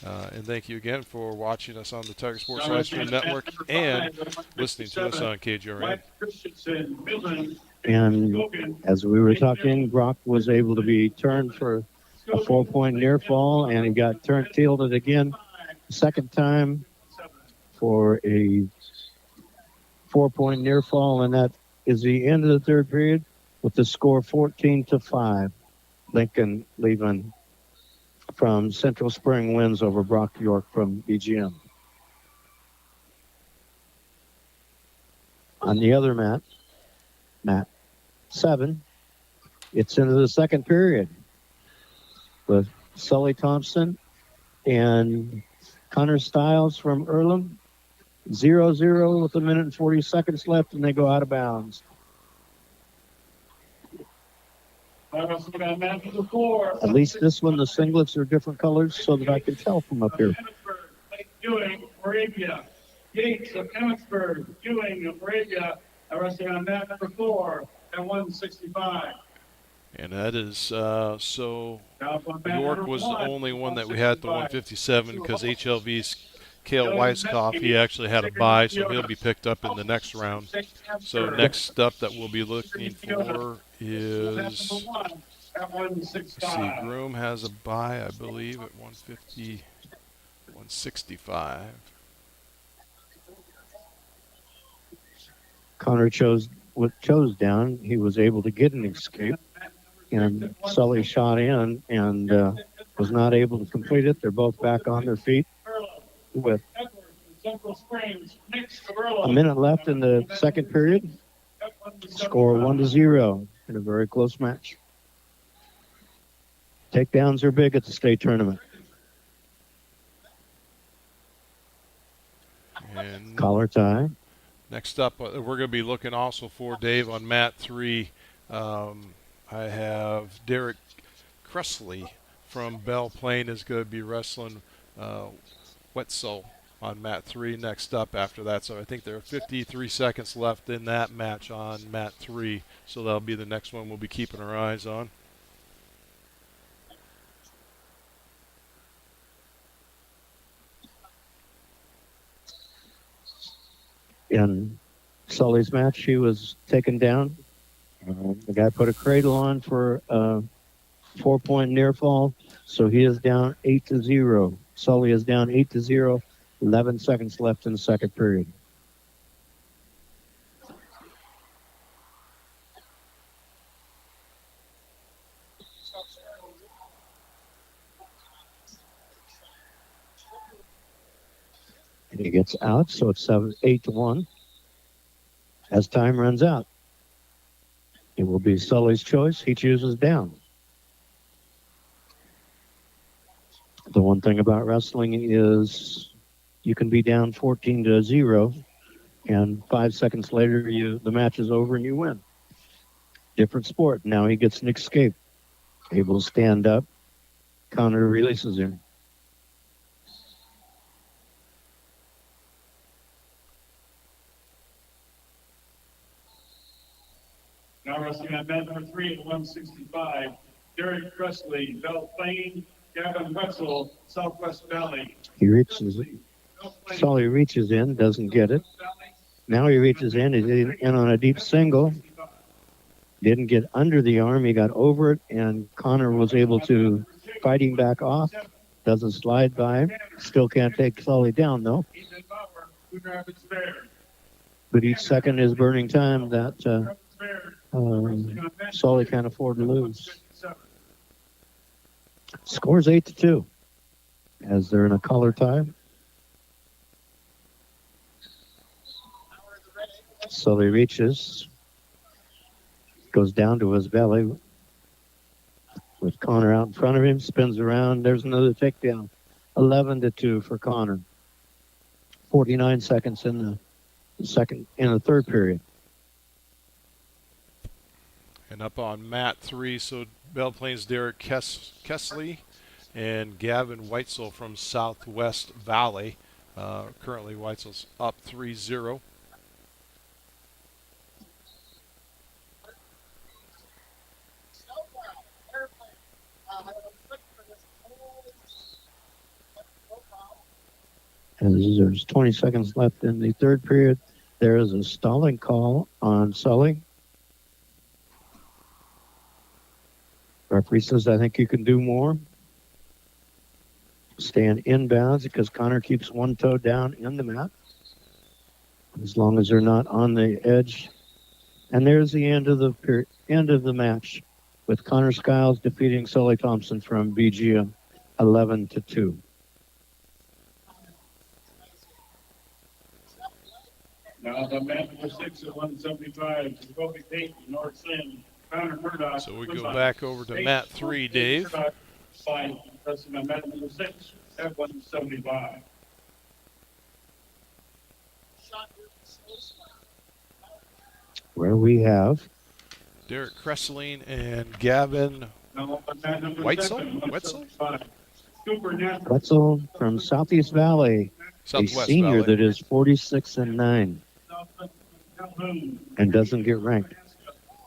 And thank you again for watching us on the Tiger Sports Live Stream Network and listening to us on KGRN. And as we were talking, Brock was able to be turned for a 4-point near fall, and he got tilted again the second time for a 4-point near fall, and that is the end of the third period with the score 14-5. Lincoln Levan from Central Spring wins over Brock York from BGM. On the other mat 7, it's into the second period with Sully Thompson and Connor Stiles from Earlham, 0-0 with 1:40 seconds left, and they go out of bounds. At least this one, the singlets are different colors so that I can tell from up here. Ewing, Arabia. Yates of Emmitsburg, Ewing of Arabia, resting on mat number 4 at 165. And that is so York was the only one that we had at the 157 because HLV's Cale Weiskopf, he actually had a bye, so he'll be picked up in the next round. So next up that we'll be looking for is, let's see, Groom has a bye, I believe, at 150, 165. Connor chose down. He was able to get an escape, and Sully shot in and was not able to complete it. They're both back on their feet with a minute left in the second period. Score 1-0 in a very close match. Takedowns are big at the state tournament. And collar tie. Next up, we're going to be looking also for Dave on mat 3. I have Derek Cressley from Belle Plaine is going to be wrestling Wetzel on mat 3 next up after that. So I think there are 53 seconds left in that match on mat 3. So that'll be the next one we'll be keeping our eyes on. In Sully's match, he was taken down. The guy put a cradle on for a 4-point near fall, so he is down 8-0. Sully is down 8-0. 11 seconds left in the second period. And he gets out, so it's 8-1. As time runs out, it will be Sully's choice. He chooses down. The one thing about wrestling is you can be down 14-0, and 5 seconds later, the match is over and you win. Different sport. Now he gets an escape. Able to stand up. Connor releases him. Now wrestling on mat number 3 at 165, Derek Cressley, Belle Plaine, Gavin Wetzel, Southwest Valley. He reaches it. Sully reaches in, doesn't get it. Now he reaches in, he's in on a deep single. Didn't get under the arm, he got over it, and Connor was able to fight him back off. Doesn't slide by him. Still can't take Sully down, though. But each second is burning time that Sully can't afford to lose. Scores 8-2 as they're in a collar tie. Sully reaches, goes down to his belly with Connor out in front of him, spins around. There's another takedown. 11-2 for Connor. 49 seconds in the third period. And up on mat 3, so Belle Plaine's Derek Kessley and Gavin Weitzel from Southwest Valley. Currently, Weitzel's up 3-0. As there's 20 seconds left in the third period, there is a stalling call on Sully. Referee says, I think you can do more. Stand inbounds because Connor keeps one toe down in the mat. As long as they're not on the edge. And there's the end of the match with Connor Skiles defeating Sully Thompson from BGM 11-2. Now the mat number 6 at 175, Jacoby Payton, North Sin, Connor Murdoch. So we go back over to mat 3, Dave. Wrestling on mat number 6 at 175. where we have Derek Kressling and Gavin Now up on mat number Weitzel? 175. Super Natural. Wetzel from Southeast Valley, a Southwest senior Valley. that is 46-9 Calhoun. and doesn't get ranked.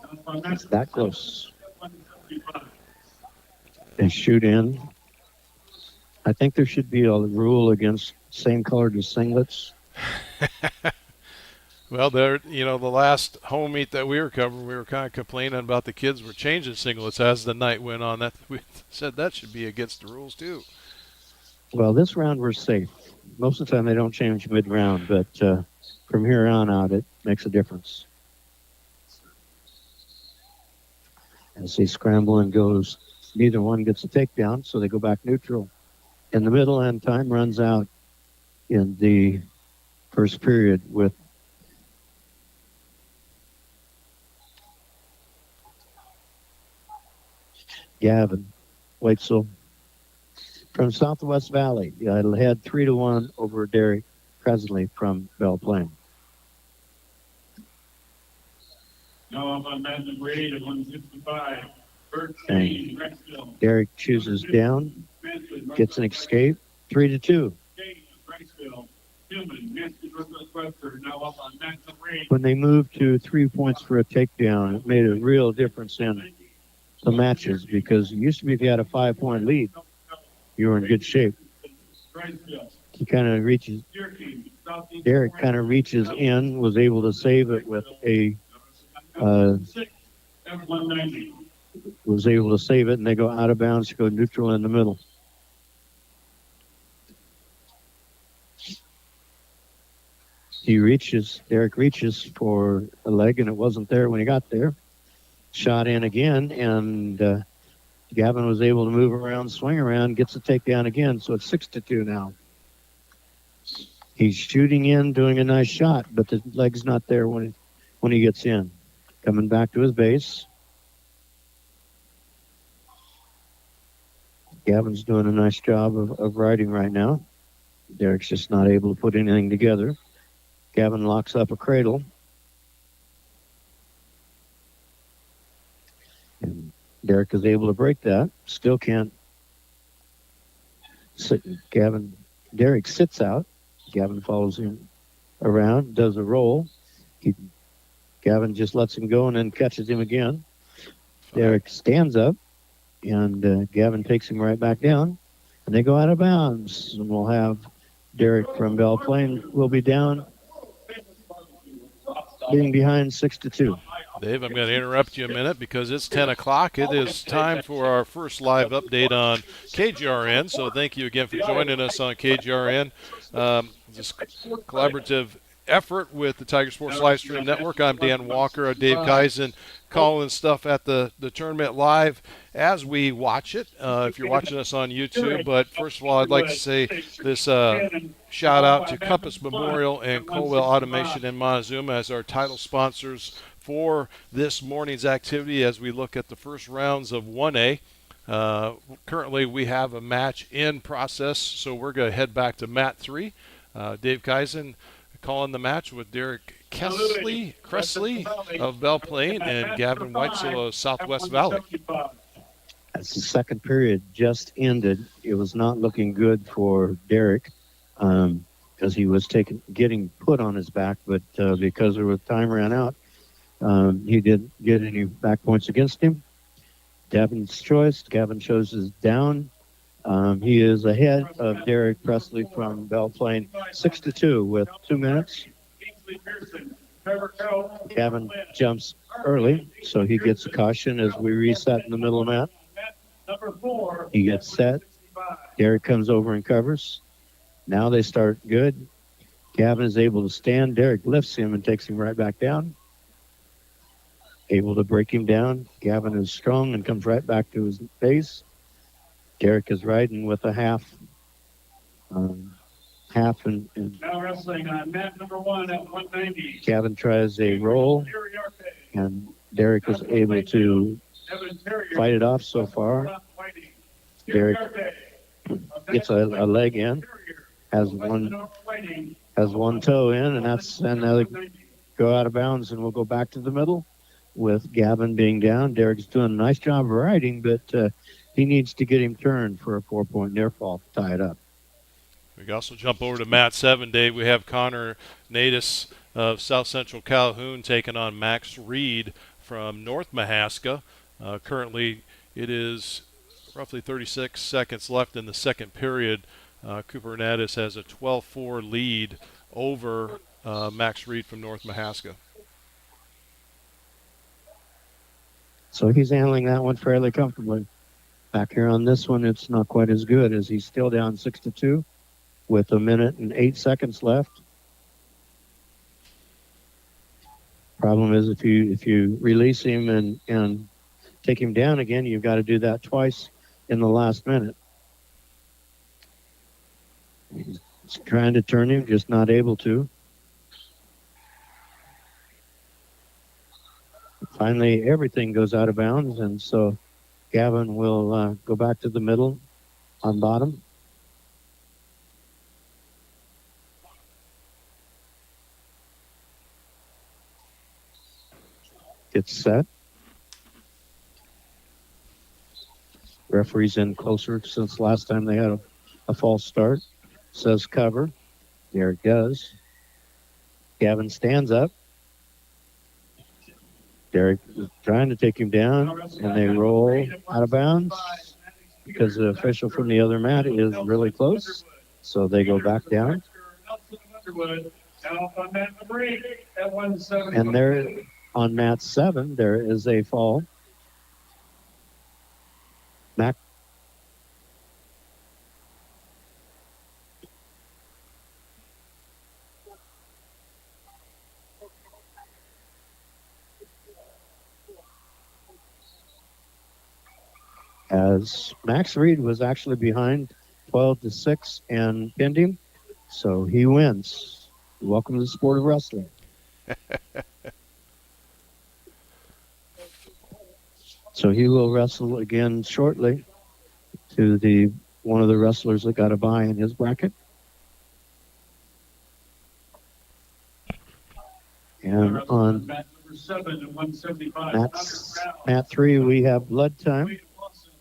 Now up on mat It's that close. 175. They shoot in. I think there should be a rule against same colored singlets. Well, the last home meet that we were covering, we were kind of complaining about the kids were changing singlets as the night went on. That we said that should be against the rules too. Well, this round we're safe. Most of the time they don't change mid-round, but from here on out it makes a difference. As they scramble and goes, neither one gets a takedown, so they go back neutral. In the middle, and time runs out in the first period with Gavin Weitzel from Southwest Valley. Had 3-1 over Derek Presley from Belle Plaine. Now up on mat number 8 at 165. Bert Shane, Rexville. Derek chooses down, gets an escape, 3-2. Shane, Rexville. Tillman, Mansfield, Northwest Webster. Now up on mat number 8. When they moved to 3 points for a takedown, it made a real difference in the matches because it used to be if you had a 5-point lead, you were in good shape. He kind of reaches, Derek kind of reaches in, was able to save it with a, was able to save it, and they go out of bounds, go neutral in the middle. Derek reaches for a leg, and it wasn't there when he got there. Shot in again, and Gavin was able to move around, swing around, gets the takedown again, so it's 6-2 now. He's shooting in, doing a nice shot, but the leg's not there when he gets in. Coming back to his base. Gavin's doing a nice job of riding right now. Derek's just not able to put anything together. Gavin locks up a cradle. And Derek is able to break that. Still can't. Derek sits out. Gavin follows him around, does a roll. Gavin just lets him go and then catches him again. Derek stands up, and Gavin takes him right back down. And they go out of bounds. And we'll have Derek from Belle Plaine will be down, being behind 6-2. Dave, I'm going to interrupt you a minute because it's 10 o'clock. It is time for our first live update on KGRN. So thank you again for joining us on KGRN. This collaborative effort with the Tiger Sports Livestream Network. I'm Dan Walker, Dave Kaizen, calling stuff at the tournament live as we watch it, if you're watching us on YouTube. But first of all, I'd like to say this shout out to Compass Memorial and Colwell Automation in Monazuma as our title sponsors for this morning's activity as we look at the first rounds of 1A. Currently, we have a match in process, so we're going to head back to mat 3. Dave Kaizen calling the match with Derek Kressley of Belle Plaine and Gavin Weitzel of Southwest Valley. As the second period just ended, it was not looking good for Derek because he was getting put on his back, but because time ran out, he didn't get any back points against him. Gavin's choice. Gavin chooses down. He is ahead of Derek Presley from Belle Plaine, 6-2 with 2 minutes. Gavin jumps early, so he gets a caution as we reset in the middle of the mat. He gets set. Derek comes over and covers. Now they start good. Gavin is able to stand. Derek lifts him and takes him right back down. Able to break him down. Gavin is strong and comes right back to his base. Derek is riding with a half and now wrestling on mat number 1 at 190. Gavin tries a roll, and Derek is able to fight it off so far. Derek gets a leg in, has one toe in, and that's another go out of bounds, and we'll go back to the middle with Gavin being down. Derek's doing a nice job of riding, but he needs to get him turned for a 4-point near fall to tie it up. We can also jump over to Mat 7, Dave. We have Connor Natus of South Central Calhoun taking on Max Reed from North Mahaska. Currently, it is roughly 36 seconds left in the second period. Cooper Natus has a 12-4 lead over Max Reed from North Mahaska. So he's handling that one fairly comfortably. Back here on this one, it's not quite as good as he's still down 6-2 with 1 minute and 8 seconds left. Problem is if you release him and take him down again, you've got to do that twice in the last minute. He's trying to turn him, just not able to. Finally, everything goes out of bounds, and so Gavin will go back to the middle on bottom. Gets set. Referee's in closer since last time they had a false start. Says cover. There it goes. Gavin stands up. Derek is trying to take him down, and they roll out of bounds because the official from the other mat is really close. So they go back down. And there, on mat 7, there is a fall. Mac. As Max Reed was actually behind 12-6 and pinned him, so he wins. Welcome to the sport of wrestling. So he will wrestle again shortly to one of the wrestlers that got a bye in his bracket. And on mat 3, we have blood time.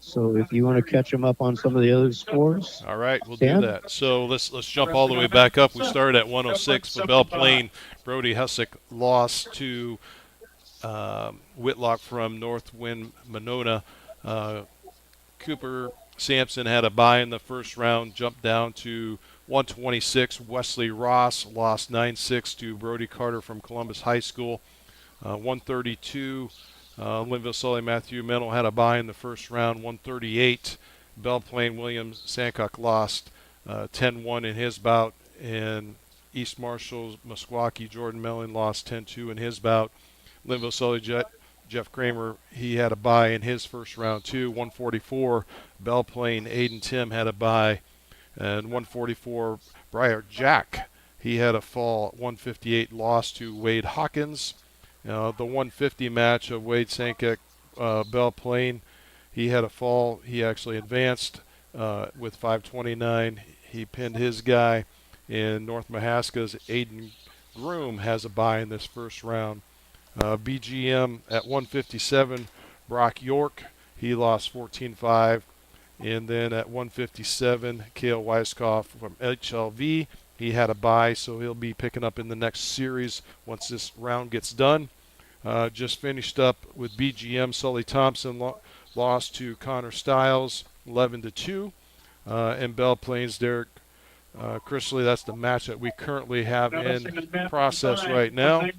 So if you want to catch them up on some of the other scores. All right, we'll do that. So let's jump all the way back up. We started at 106 for Belle Plaine. Brody Hussick lost to Whitlock from Northwind Monona. Cooper Sampson had a bye in the first round, jumped down to 126. Wesley Ross lost 9-6 to Brody Carter from Columbus High School. 132. Linville Sully Matthew Mennel had a bye in the first round, 138. Belle Plaine Williams Sankock lost 10-1 in his bout. And East Marshall's Meskwaki Jordan Mellon lost 10-2 in his bout. Linville Sully Jeff Kramer, he had a bye in his first round too, 144. Belle Plaine Aiden Tim had a bye. And 144 Briar Jack, he had a fall, 158 loss to Wade Hawkins. The 150 match of Wade Sankek, Belle Plaine, he had a fall. He actually advanced with 529. He pinned his guy. In North Mahaska's Aiden Groom has a bye in this first round. BGM at 157, Brock York, he lost 14-5. And then at 157, Cale Weiskopf from HLV, he had a bye, so he'll be picking up in the next series once this round gets done. Just finished up with BGM. Sully Thompson lost to Connor Stiles, 11-2. And Belle Plaine's Derek Chrisley, that's the match that we currently have in process right now.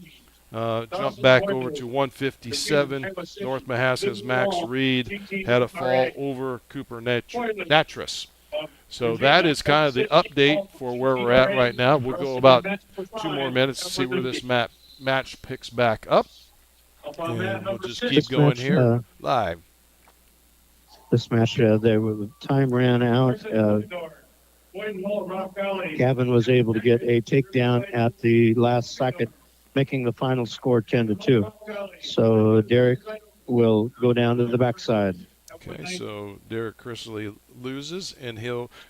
Jump back over to 157. North Mahaska's Max Reed had a fall over Cooper Natras. So that is kind of the update for where we're at right now. We'll go about 2 more minutes to see where this match picks back up. And we'll just keep going here live. This match, the time ran out. Gavin was able to get a takedown at the last second, making the final score 10-2. So Derek will go down to the backside. Okay, so Derek Chrisley loses, and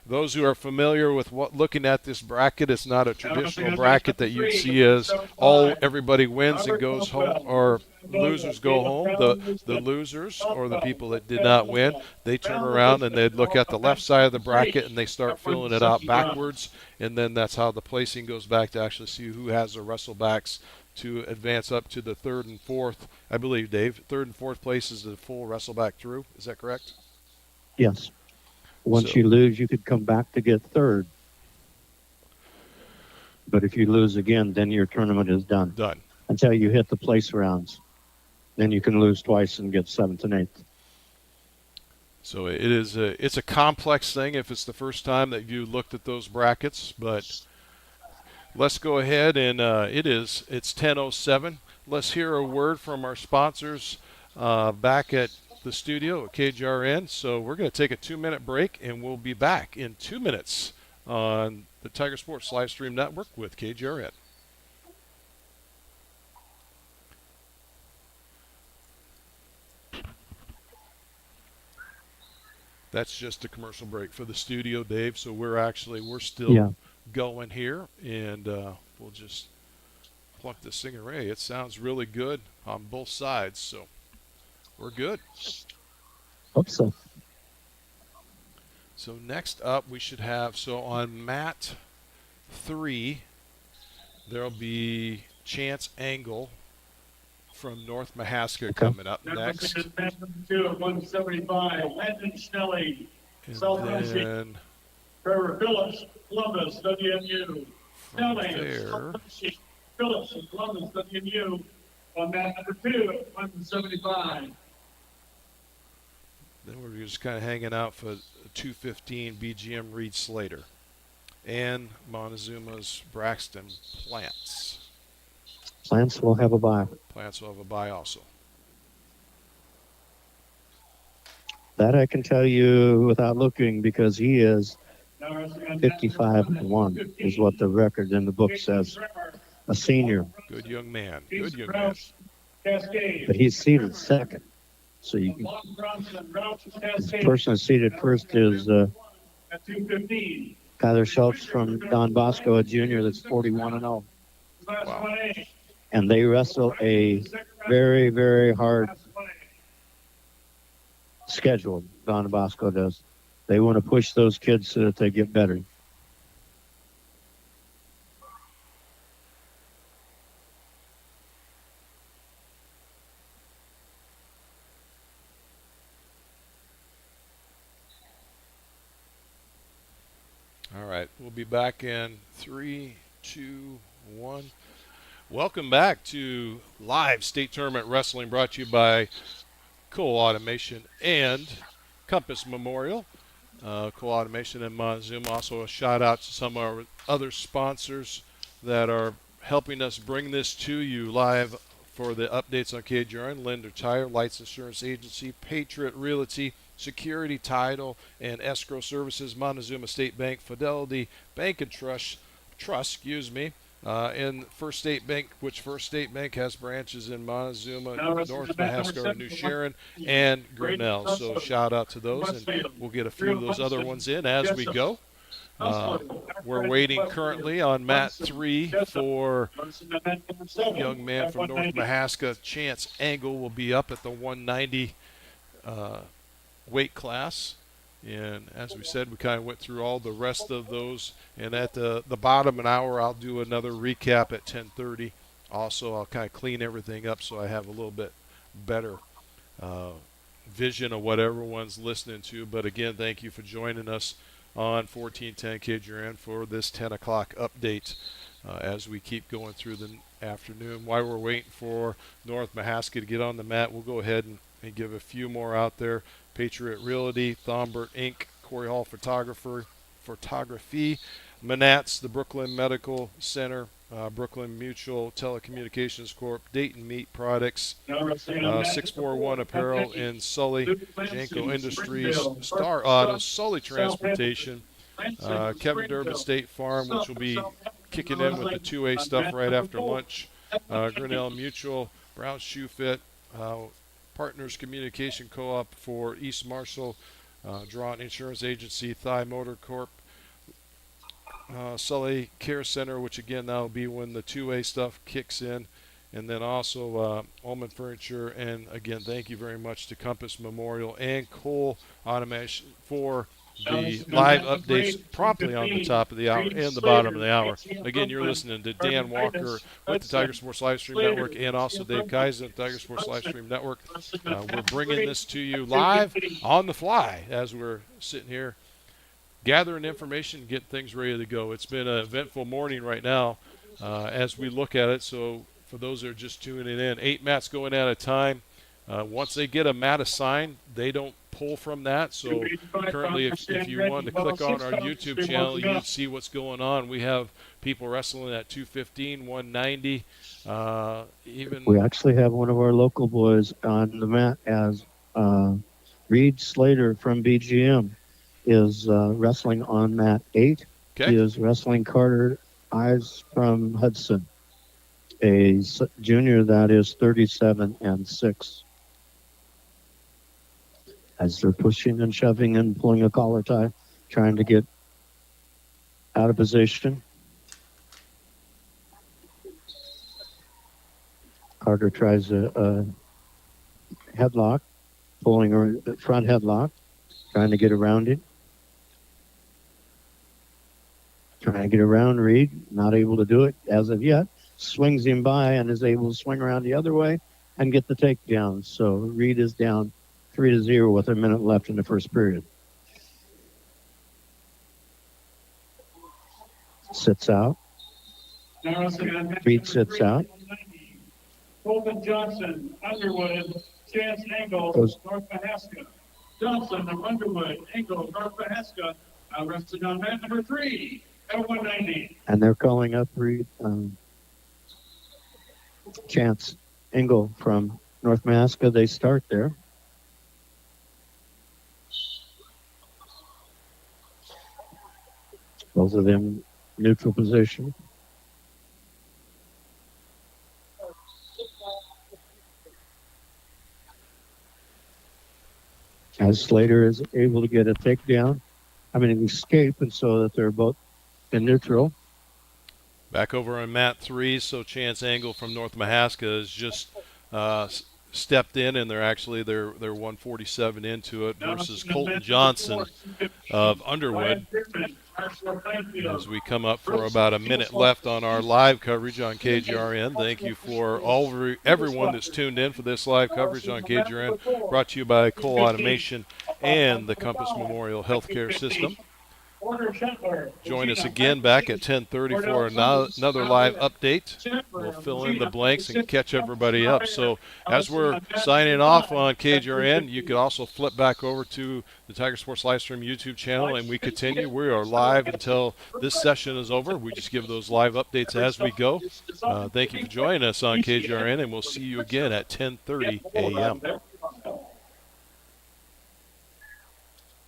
those who are familiar with looking at this bracket, it's not a traditional bracket that you'd see as everybody wins and goes home, or losers go home. The losers, or the people that did not win, they turn around and they'd look at the left side of the bracket and they start filling it out backwards, and then that's how the placing goes back to actually see who has the wrestlebacks to advance up to the third and fourth. I believe, Dave, third and fourth place is the full wrestleback through. Is that correct? Yes. Once So- you lose, you could come back to get third. But if you lose again, then your tournament is done Done. until you hit the place rounds. Then you can lose twice and get seventh and eighth. So it's a complex thing if it's the first time that you looked at those brackets, but let's go ahead and it's 10:07. Let's hear a word from our sponsors back at the studio at KGRN. So we're going to take a 2-minute break, and we'll be back in 2 minutes on the Tiger Sports Live Stream Network with KGRN. That's just a commercial break for the studio, Dave. So we're still going here, and we'll just plunk this thing away. It sounds really good on both sides, so we're good. Hope so. So next up, we should have, on mat 3, there'll be Chance Angle from North Mahaska coming up next. Match number 2 at 175, Landon Snelling, South Country. And Trevor Phillips, Columbus, WMU. from Snelling, there, South Country, Phillips, Columbus, WMU. On match number 2 at 175. then we're just kind of hanging out for 215 BGM Reed Slater and Monazuma's Braxton Plants. Plants will have a bye. Plants will have a bye also. That I can tell you without looking, because he is 55-1 is what the record in the book says. A senior, Good young man. Good young man. but he's seated second. So you can, the person that's seated first is At 215. Kyler Schultz from Don Bosco, a junior that's 41-0. Class Wow. 1A. And they wrestle a very, very hard schedule. Don Bosco does. They want to push those kids so that they get better. All right, we'll be back in 3, 2, 1. Welcome back to live state tournament wrestling, brought to you by Co-Automation and Compass Memorial. Co-Automation and Monizuma. Also a shout out to some of our other sponsors that are helping us bring this to you live for the updates on KGRN. Linder Tire, Lights Insurance Agency, Patriot Realty, Security Title and Escrow Services, Monazuma State Bank, Fidelity Bank and Trust, and First State Bank, which First State Bank has branches in Montezuma, North Mahaska, New Sharon, and Grinnell. So shout out to those, and we'll get a few of those other ones in as we go. We're waiting currently on mat 3 for young man from North Mahaska. Chance Angle will be up at the 190 weight class. And as we said, we kind of went through all the rest of those. And at the bottom of an hour, I'll do another recap at 10:30. Also, I'll kind of clean everything up so I have a little bit better vision of what everyone's listening to. But again, thank you for joining us on 1410 KGRN for this 10 o'clock update as we keep going through the afternoon. While we're waiting for North Mahaska to get on the mat, we'll go ahead and give a few more out there. Patriot Realty, Thombert Inc., Corey Hall Photography, Manats, the Brooklyn Medical Center, Brooklyn Mutual Telecommunications Corp., Dayton Meat Products, 641 Apparel in Sully, Janko Industries, Star Auto, Sully Transportation, Kevin Durbin State Farm, which will be kicking in with the 2A stuff right after lunch, Grinnell Mutual, Brown Shoe Fit, Partners Communication Co-op for East Marshall, Drawn Insurance Agency, Thigh Motor Corp, Sully Care Center, which again that'll be when the 2A stuff kicks in, and then also Ullman Furniture, and again thank you very much to Compass Memorial and Cole Automation for the live updates promptly on the top of the hour and the bottom of the hour. Again, you're listening to Dan Walker with the Tiger Sports Livestream Network and also Dave Kaiser at the Tiger Sports Livestream Network. We're bringing this to you live on the fly as we're sitting here gathering information, getting things ready to go. It's been an eventful morning right now as we look at it. So for those that are just tuning in, 8 mats going at a time. Once they get a mat assigned, they don't pull from that. So currently, if you wanted to click on our YouTube channel, you'd see what's going on. We have people wrestling at 215, 190, even. We actually have one of our local boys on the mat as Reed Slater from BGM is wrestling on mat 8. Okay. He is wrestling Carter Eyes from Hudson, a junior that is 37-6. As they're pushing and shoving and pulling a collar tie, trying to get out of position. Carter tries a headlock, pulling her front headlock, trying to get around it. Trying to get around Reed, not able to do it as of yet. Swings him by and is able to swing around the other way and get the takedown. So Reed is down 3-0 with a minute left in the first period. Sits out. Reed sits out. Colton Johnson, Underwood, Chance Angle, North Mahaska. Johnson of Underwood, Angle, North Mahaska, wrestling on mat number 3 at 190. And they're calling up Reed, Chance Engel from North Mahaska. They start there. Both of them neutral position. As Slater is able to get a takedown, an escape, and so that they're both in neutral. Back over on mat 3, so Chance Angle from North Mahaska has just stepped in, and they're 147 into it versus Colton Johnson of Underwood. As we come up for about a minute left on our live coverage on KGRN. Thank you for everyone that's tuned in for this live coverage on KGRN, brought to you by Cole Automation and the Compass Memorial Healthcare System. Join us again back at 10:30 for another live update. We'll fill in the blanks and catch everybody up. So as we're signing off on KGRN, you could also flip back over to the Tiger Sports Livestream YouTube channel, and we continue. We are live until this session is over. We just give those live updates as we go. Thank you for joining us on KGRN, and we'll see you again at 10:30 a.m.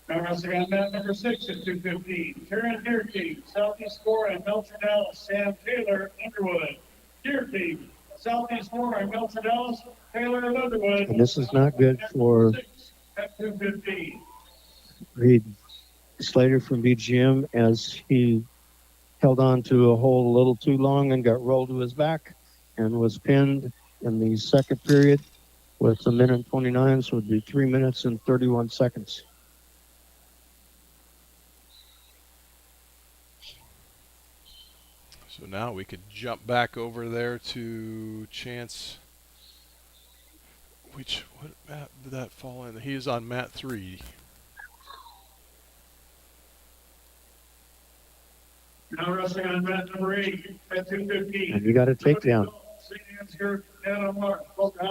Now wrestling on mat number 6 at 215. Karen Deer King, Southeast 4 and Melcher Dallas. Sam Taylor, Underwood. Deer King, Southeast 4 and Melcher Dallas. Taylor and Underwood. And this is not good for at 215. Reed Slater from BGM as he held on to a hold a little too long and got rolled to his back and was pinned in the second period with a minute 29, so it would be 3 minutes and 31 seconds. So now we could jump back over there to Chance. What mat did that fall in? He is on mat 3. Now wrestling on mat number 8 at 215. And you got a takedown.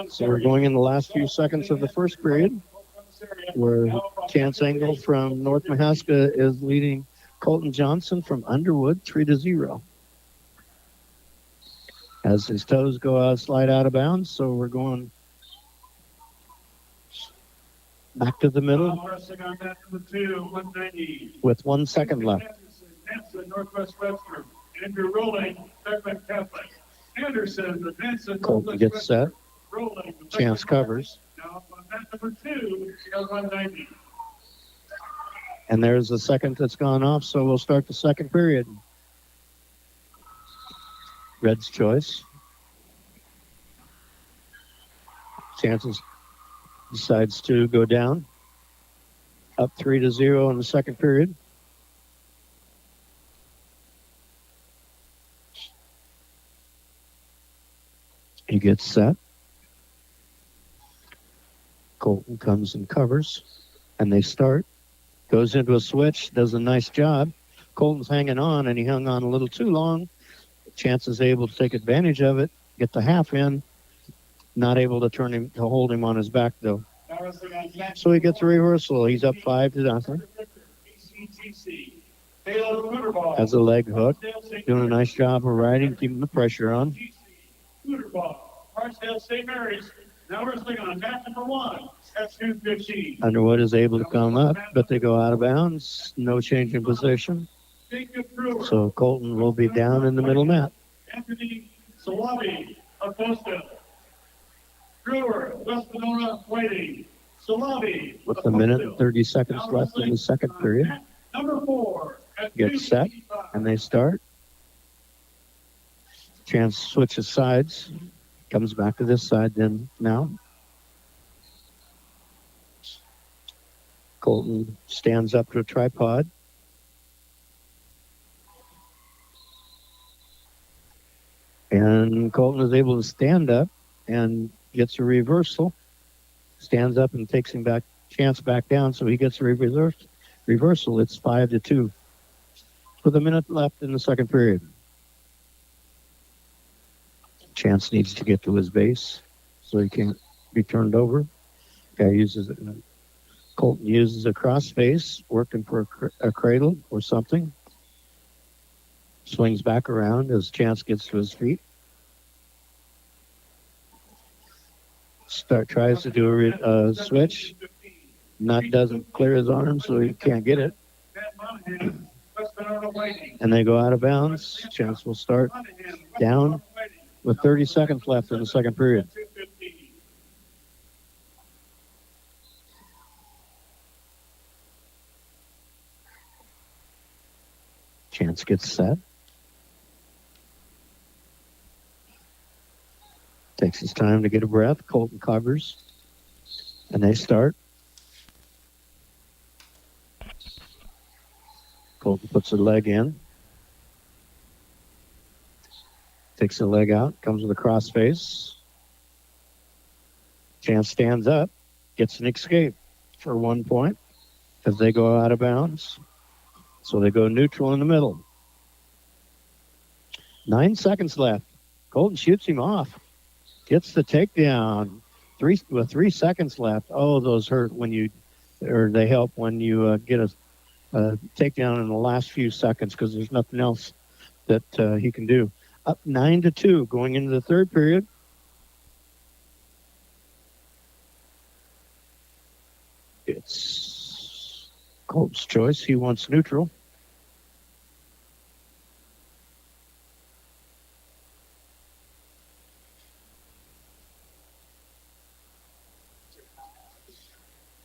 So we're going in the last few seconds of the first period, where Chance Angle from North Mahaska is leading Colton Johnson from Underwood 3-0. As his toes go slide out of bounds, so we're going back to the middle with 1 second left. Northwest Webster, Andrew Rolling, Beckman Catholic. Anderson, the Benson, Colton gets set. Chance covers. Now up on number 2 at 190. And there's the second that's gone off, so we'll start the second period. Red's choice. Chances decides to go down. Up 3-0 in the second period. He gets set. Colton comes and covers, and they start. Goes into a switch, does a nice job. Colton's hanging on, and he hung on a little too long. Chance is able to take advantage of it, get the half in. Not able to hold him on his back, though. So he gets a reversal. He's up 5-0. Has a leg hook. Doing a nice job of riding, keeping the pressure on. Now wrestling on mat number 1 at 215. Underwood is able to come up, but they go out of bounds. No change in position. So Colton will be down in the middle mat. Anthony Salavi of Costa. Brewer, West Monona waiting. Salavi. With a minute and 30 seconds left in the second period. Number 4 at Gets set, and they start. Chance switches sides. Comes back to this side then now. Colton stands up to a tripod. And Colton is able to stand up and gets a reversal. Stands up and takes him back, Chance back down, so he gets a reversal. It's 5-2 with a minute left in the second period. Chance needs to get to his base so he can't be turned over. Colton uses a cross face, working for a cradle or something. Swings back around as Chance gets to his feet. Tries to do a switch. Doesn't clear his arm, so he can't get it. And they go out of bounds. Chance will start down with 30 seconds left in the second period. Chance gets set. Takes his time to get a breath. Colton covers. And they start. Colton puts a leg in. Takes the leg out, comes with a cross face. Chance stands up, gets an escape for 1 point as they go out of bounds. So they go neutral in the middle. 9 seconds left. Colton shoots him off. Gets the takedown. With 3 seconds left. Oh, those hurt they help when you get a takedown in the last few seconds because there's nothing else that he can do. Up 9-2 going into the third period. It's Colton's choice. He wants neutral.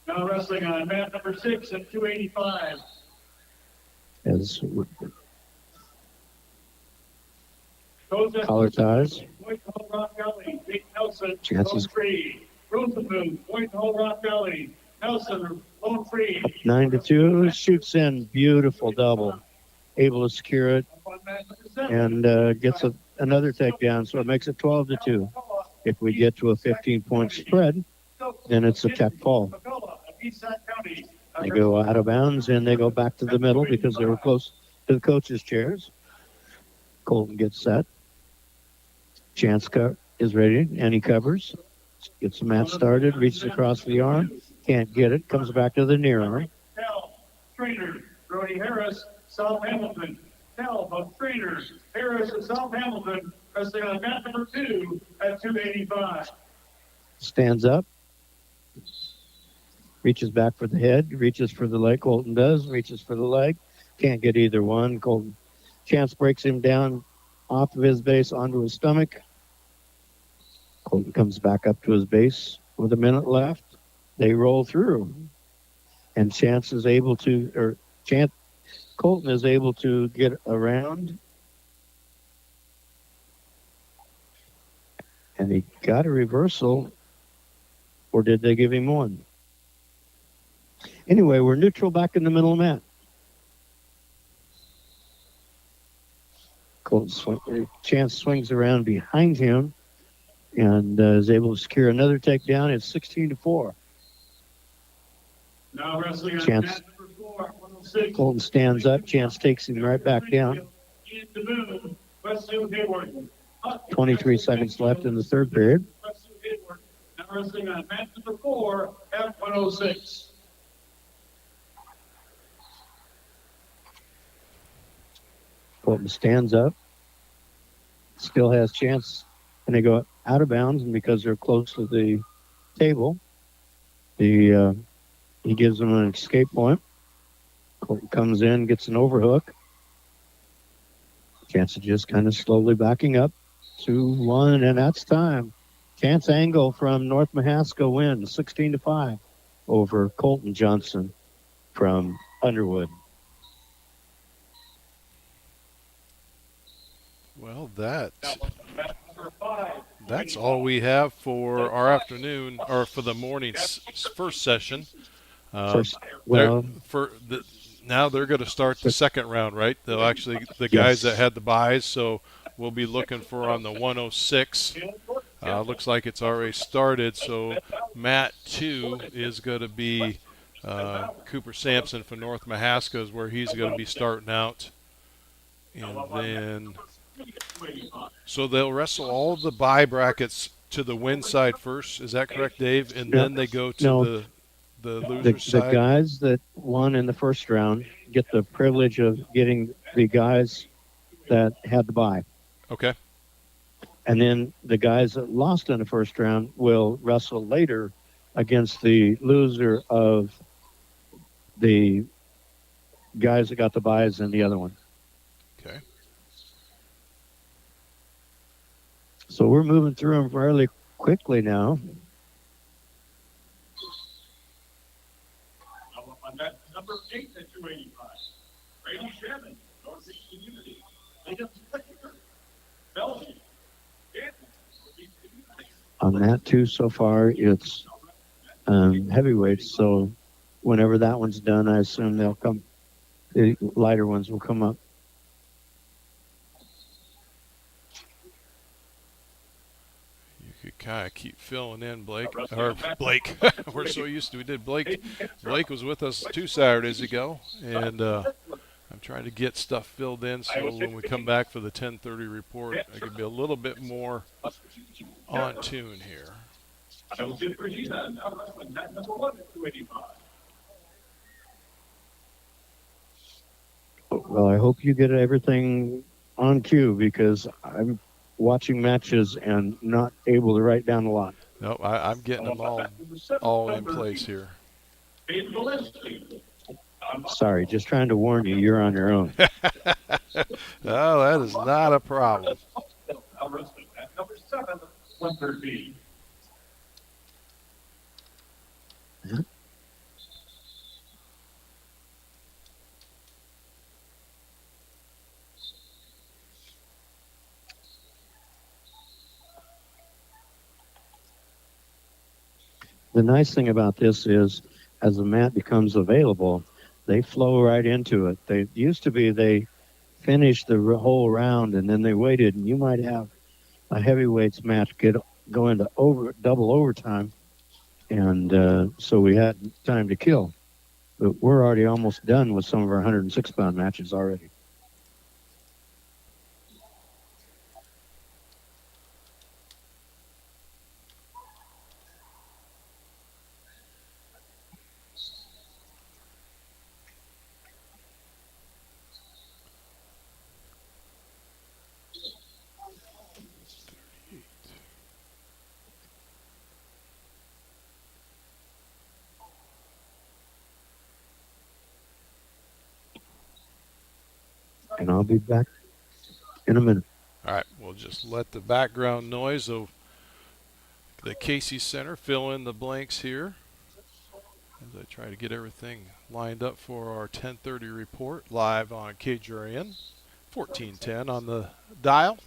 Now wrestling on mat number 6 at 285. As collar ties. Chances. 9-2, shoots in, beautiful double. Able to secure it and gets another takedown, so it makes it 12-2. If we get to a 15-point spread, then it's a tech fall. They go out of bounds and they go back to the middle because they were close to the coaches' chairs. Colton gets set. Chance is ready, and he covers. Gets the match started, reaches across the arm, can't get it, comes back to the near arm. Trainer, Brody Harris, South Hamilton. Trainer, Harris and South Hamilton, wrestling on mat number 2 at 285. Stands up. Reaches back for the head, reaches for the leg. Colton does, reaches for the leg. Can't get either one. Colton. Chance breaks him down off of his base onto his stomach. Colton comes back up to his base with a minute left. they roll through, and Chance is able to, or Chance Colton is able to get around, and he got a reversal, or did they give him one? Anyway, we're neutral back in the middle of the mat. Chance swings around behind him and is able to secure another takedown. It's 16-4. Now wrestling on Chance. mat number 4, 106. Colton stands up. Chance takes him right back down. In the moon, Wesley Hayward. 23 seconds left in the third period. Wesley Hayward. Now wrestling on mat number 4 at 106. Colton stands up. Still has Chance, and they go out of bounds, and because they're close to the table, he gives them an escape point. Colton comes in, gets an overhook. Chance is just kind of slowly backing up. 2-1, and that's time. Chance Angle from North Mahaska wins 16-5 over Colton Johnson from Underwood. Well, that's all we have for our afternoon, or for the morning first session. Now they're going to start the second round, right? They'll actually, the guys that had the buys, so we'll be looking for on the 106. Looks like it's already started, so mat 2 is going to be Cooper Sampson from North Mahaska is where he's going to be starting out. And then, so they'll wrestle all of the buy brackets to the win side first. Is that correct, Dave? And then they go to the loser side? The guys that won in the first round get the privilege of getting the guys that had the buy. Okay. And then the guys that lost in the first round will wrestle later against the loser of the guys that got the buys in the other one. Okay. So we're moving through them fairly quickly now. On that number 8 at 285, Brady Sherman, Northeast Community, Lincoln Spector, Belgium, On that too, so far it's heavyweights. So whenever that one's done, I assume they'll come. The lighter ones will come up. You could kind of keep filling in, Blake. Or Blake. We're so used to we did Blake. Blake was with us 2 Saturdays ago, and I'm trying to get stuff filled in so when we come back for the 10:30 report, I can be a little bit more on tune here. I will get Regina, now wrestling mat number 1 at 285. Well, I hope you get everything on cue because I'm watching matches and not able to write down a lot. No, I'm getting them all in place here. Sorry, just trying to warn you, you're on your own. Oh, that is not a problem. Number 7, 113. The nice thing about this is, as the mat becomes available, they flow right into it. They used to be they finished the whole round and then they waited, and you might have a heavyweights match go into double overtime, and so we had time to kill. But we're already almost done with some of our 106-pound matches already. And I'll be back in a minute. All right, we'll just let the background noise of the Casey Center fill in the blanks here. as I try to get everything lined up for our 10:30 report live on KGRN 1410 on the dial.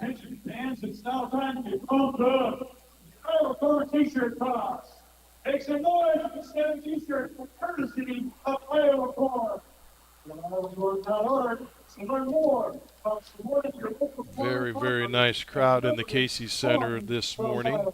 Attention fans, it's now time to come to Iowa T-shirt toss. Make some noise for the 7 T-shirt for courtesy of Iowa Corps. Very, very nice crowd in the Casey Center this morning.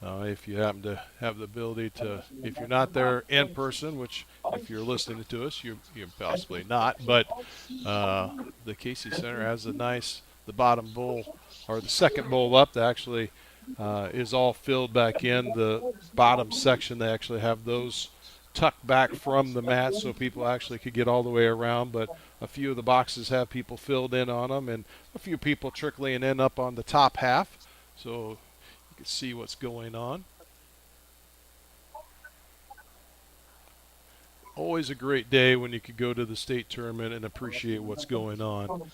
If you happen to have the ability to, if you're not there in person, which if you're listening to us, you're possibly not, but the Casey Center has a nice, the bottom bowl, or the second bowl up, that actually is all filled back in. The bottom section, they actually have those tucked back from the mat so people actually could get all the way around, but a few of the boxes have people filled in on them and a few people trickling in up on the top half so you can see what's going on. Always a great day when you could go to the state tournament and appreciate what's going on.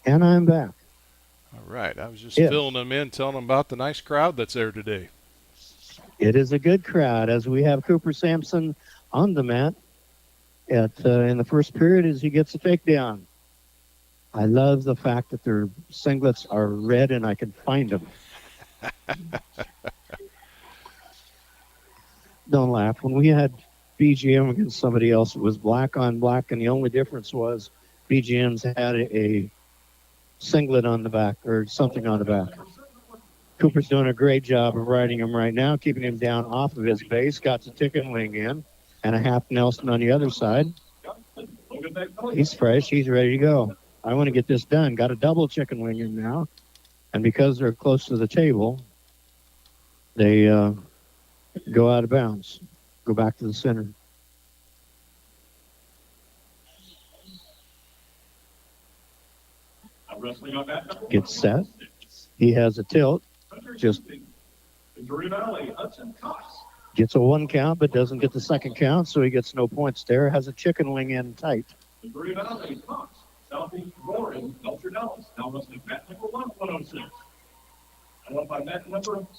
And I'm back. All right, I was just filling them in, telling them about the nice crowd that's there today. It is a good crowd as we have Cooper Sampson on the mat in the first period as he gets a takedown. I love the fact that their singlets are red and I can find them. Don't laugh. When we had BGM against somebody else, it was black on black, and the only difference was BGM's had a singlet on the back or something on the back. Cooper's doing a great job of riding him right now, keeping him down off of his base. Got the chicken wing in and a half Nelson on the other side. He's fresh. He's ready to go. I want to get this done. Got a double chicken wing in now. And because they're close to the table, they go out of bounds, go back to the center. Gets set. He has a tilt. Just gets a 1 count, but doesn't get the second count, so he gets no points there. Has a chicken wing in tight.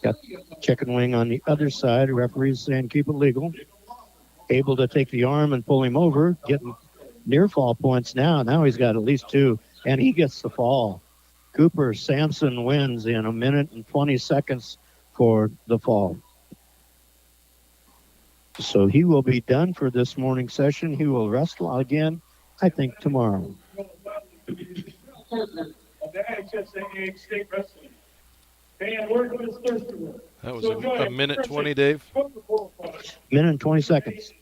Got chicken wing on the other side. Referees saying keep it legal. Able to take the arm and pull him over. Getting near fall points now. Now he's got at least 2, and he gets the fall. Cooper Sampson wins in 1 minute and 20 seconds for the fall. So he will be done for this morning session. He will wrestle again, I think, tomorrow. Of the IHSAA State Wrestling. And where goes Thursday? That was a minute 20, Dave. Minute and 20 seconds.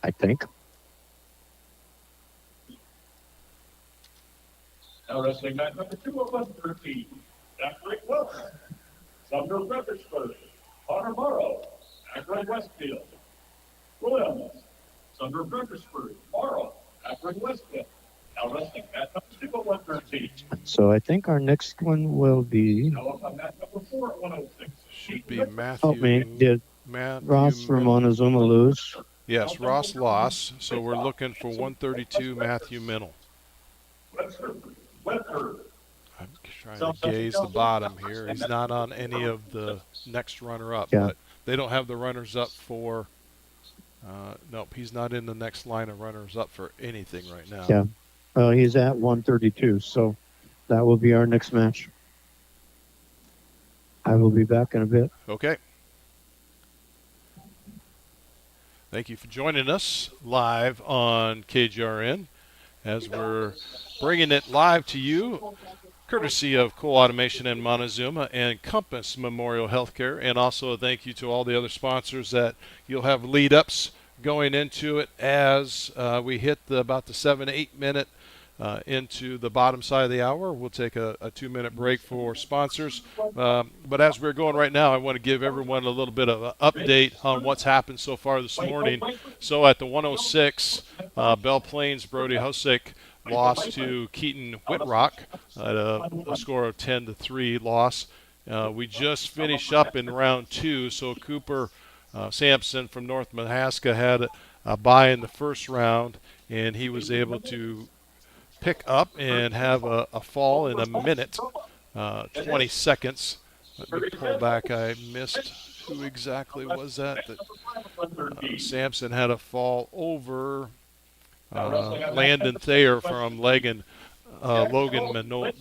I think. Now wrestling match number 211-13. Zachary Wilson, Sandok Fredericksburg, Connor Morrow, Akron Westfield. Williams, Sandok Fredericksburg, Morrow, Akron Westfield. Now wrestling match number 201-13. So I think our next one will be. Now up on match number 4 at 106. Should be Matthew. Help me. Did Ross from Monazuma lose? Yes, Ross lost. So we're looking for 132 Matthew Minnell. I'm trying to gaze the bottom here. He's not on any of the next runner-up, but they don't have the runners-up for. Nope, he's not in the next line of runners-up for anything right now. Yeah, he's at 132, so that will be our next match. I will be back in a bit. Okay. Thank you for joining us live on KGRN as we're bringing it live to you, courtesy of Cool Automation and Monizuma and Compass Memorial Healthcare, and also a thank you to all the other sponsors that you'll have lead-ups going into it as we hit about the 7-8 minute into the bottom side of the hour. We'll take a 2-minute break for sponsors. But as we're going right now, I want to give everyone a little bit of an update on what's happened so far this morning. So at the 106, Belle Plains, Brody Hosick lost to Keaton Whitrock at a score of 10-3 loss. We just finished up in round 2, so Cooper Sampson from North Mahaska had a bye in the first round, and he was able to pick up and have a fall in a minute, 20 seconds. Let me pull back. I missed who exactly was that. Sampson had a fall over Landon Thayer from Logan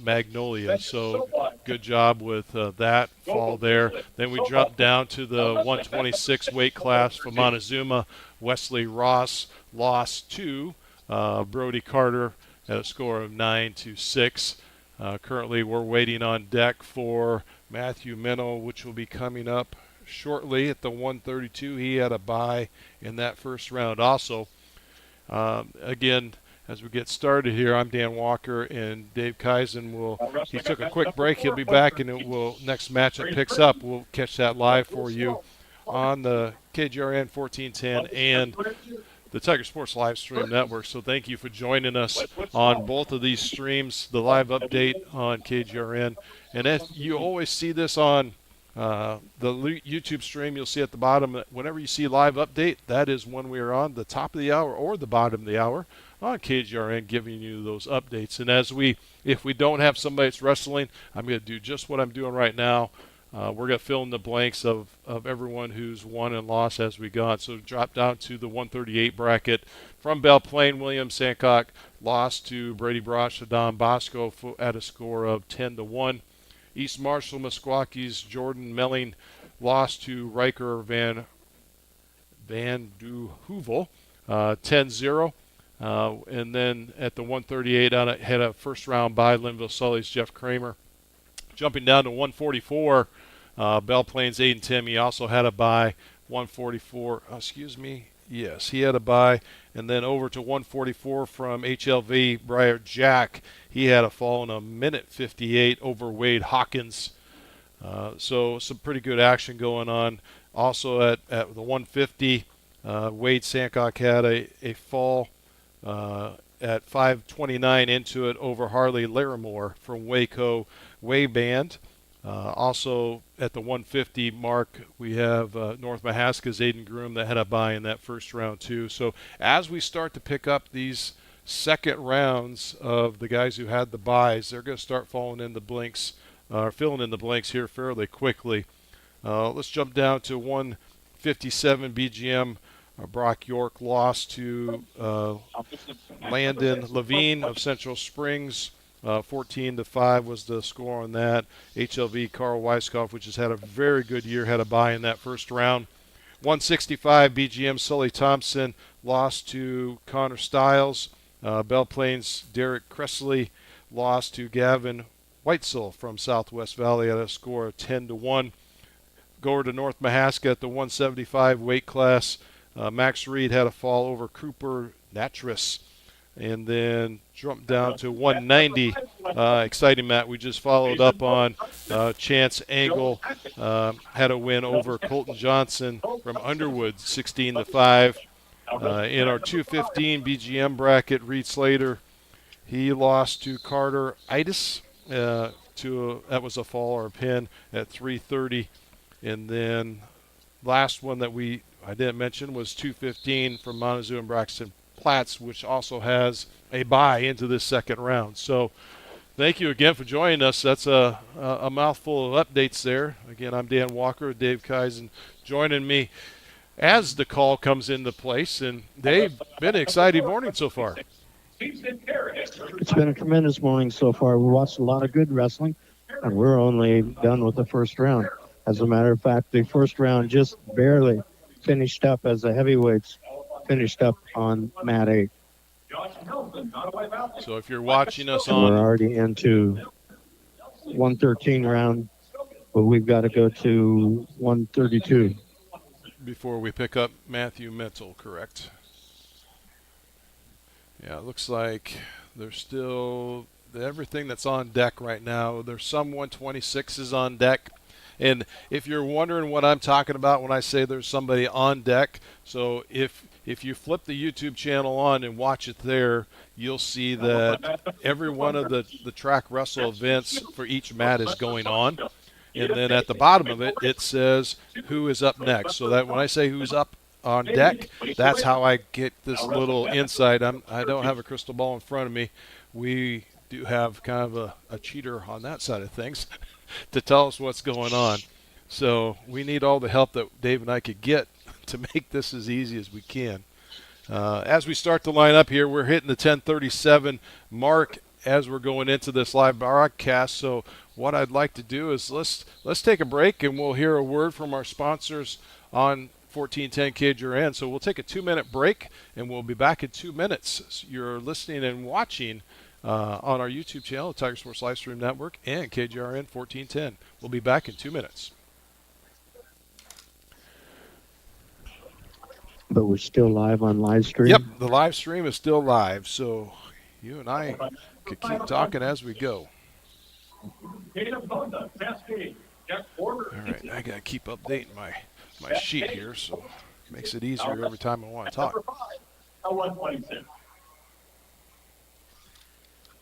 Magnolia. So good job with that fall there. Then we dropped down to the 126 weight class for Monazuma. Wesley Ross lost to Brody Carter at a score of 9-6. Currently, we're waiting on deck for Matthew Mennel, which will be coming up shortly at the 132. He had a bye in that first round also. Again, as we get started here, I'm Dan Walker, and Dave Kaizen he took a quick break. He'll be back, and next match it picks up. We'll catch that live for you on the KGRN 1410 and the Tiger Sports Live Stream Network. So thank you for joining us on both of these streams, the live update on KGRN. And as you always see this on the YouTube stream, you'll see at the bottom, whenever you see live update, that is when we are on the top of the hour or the bottom of the hour on KGRN, giving you those updates. And if we don't have somebody that's wrestling, I'm going to do just what I'm doing right now. We're going to fill in the blanks of everyone who's won and lost as we go on. So drop down to the 138 bracket. From Belle Plaine, William Sancock lost to Brady Brosh, Don Bosco at a score of 10-1. East Marshall, Mesquaki's Jordan Melling lost to Riker Van Du Heuvel, 10-0. And then at the 138, had a first round by Linville Sully's Jeff Kramer. Jumping down to 144, Belle Plaine's Aiden Tim. He also had a bye. 144, yes, he had a bye. And then over to 144 from HLV, Briar Jack. He had a fall in a minute 58 over Wade Hawkins. So some pretty good action going on. Also at the 150, Wade Sancock had a fall at 5:29 into it over Harley Larimore from Waco Way Band. Also at the 150 mark, we have North Mahaska's Aiden Groom that had a bye in that first round too. So as we start to pick up these second rounds of the guys who had the byes, they're going to start filling in the blanks here fairly quickly. Let's jump down to 157 BGM. Brock York lost to Landon Levine of Central Springs. 14-5 was the score on that. HLV Carl Weiskopf, which has had a very good year, had a bye in that first round. 165 BGM Sully Thompson lost to Connor Stiles. Belle Plaine's Derek Cressley lost to Gavin Whitesell from Southwest Valley at a score of 10-1. Go over to North Mahaska at the 175 weight class. Max Reed had a fall over Cooper Natris. And then jumped down to 190. Exciting, Matt. We just followed up on Chance Angle. Had a win over Colton Johnson from Underwood, 16-5. In our 215 BGM bracket, Reed Slater, he lost to Carter Itis. That was a fall or a pin at 3:30. And then last one that I didn't mention was 215 from Monazuma and Braxton Platts, which also has a bye into this second round. So thank you again for joining us. That's a mouthful of updates there. Again, I'm Dan Walker, Dave Kaizen joining me as the call comes into place. And Dave, been an exciting morning so far. It's been a tremendous morning so far. We watched a lot of good wrestling, and we're only done with the first round. As a matter of fact, the first round just barely finished up as the heavyweights finished up on mat 8. So if you're watching us we're already into 113 round, but we've got to go to 132 before we pick up Matthew Mental, correct? Yeah, it looks like there's still everything that's on deck right now. There's some 126s on deck, And if you're wondering what I'm talking about when I say there's somebody on deck, so if you flip the YouTube channel on and watch it there, you'll see that every one of the track wrestle events for each mat is going on. And then at the bottom of it, it says who is up next. So that when I say who's up on deck, that's how I get this little insight. I don't have a crystal ball in front of me. We do have kind of a cheater on that side of things to tell us what's going on. So we need all the help that Dave and I could get to make this as easy as we can. As we start to line up here, we're hitting the 10:37 mark as we're going into this live broadcast. So what I'd like to do is let's take a break, and we'll hear a word from our sponsors on 1410 KGRN. So we'll take a 2-minute break, and we'll be back in 2 minutes. So you're listening and watching on our YouTube channel, Tiger Sports Livestream Network, and KGRN 1410. We'll be back in 2 minutes. But we're still live on live stream? Yep, the live stream is still live, so you and I could keep talking as we go. All right, I got to keep updating my sheet here, so it makes it easier every time I want to talk.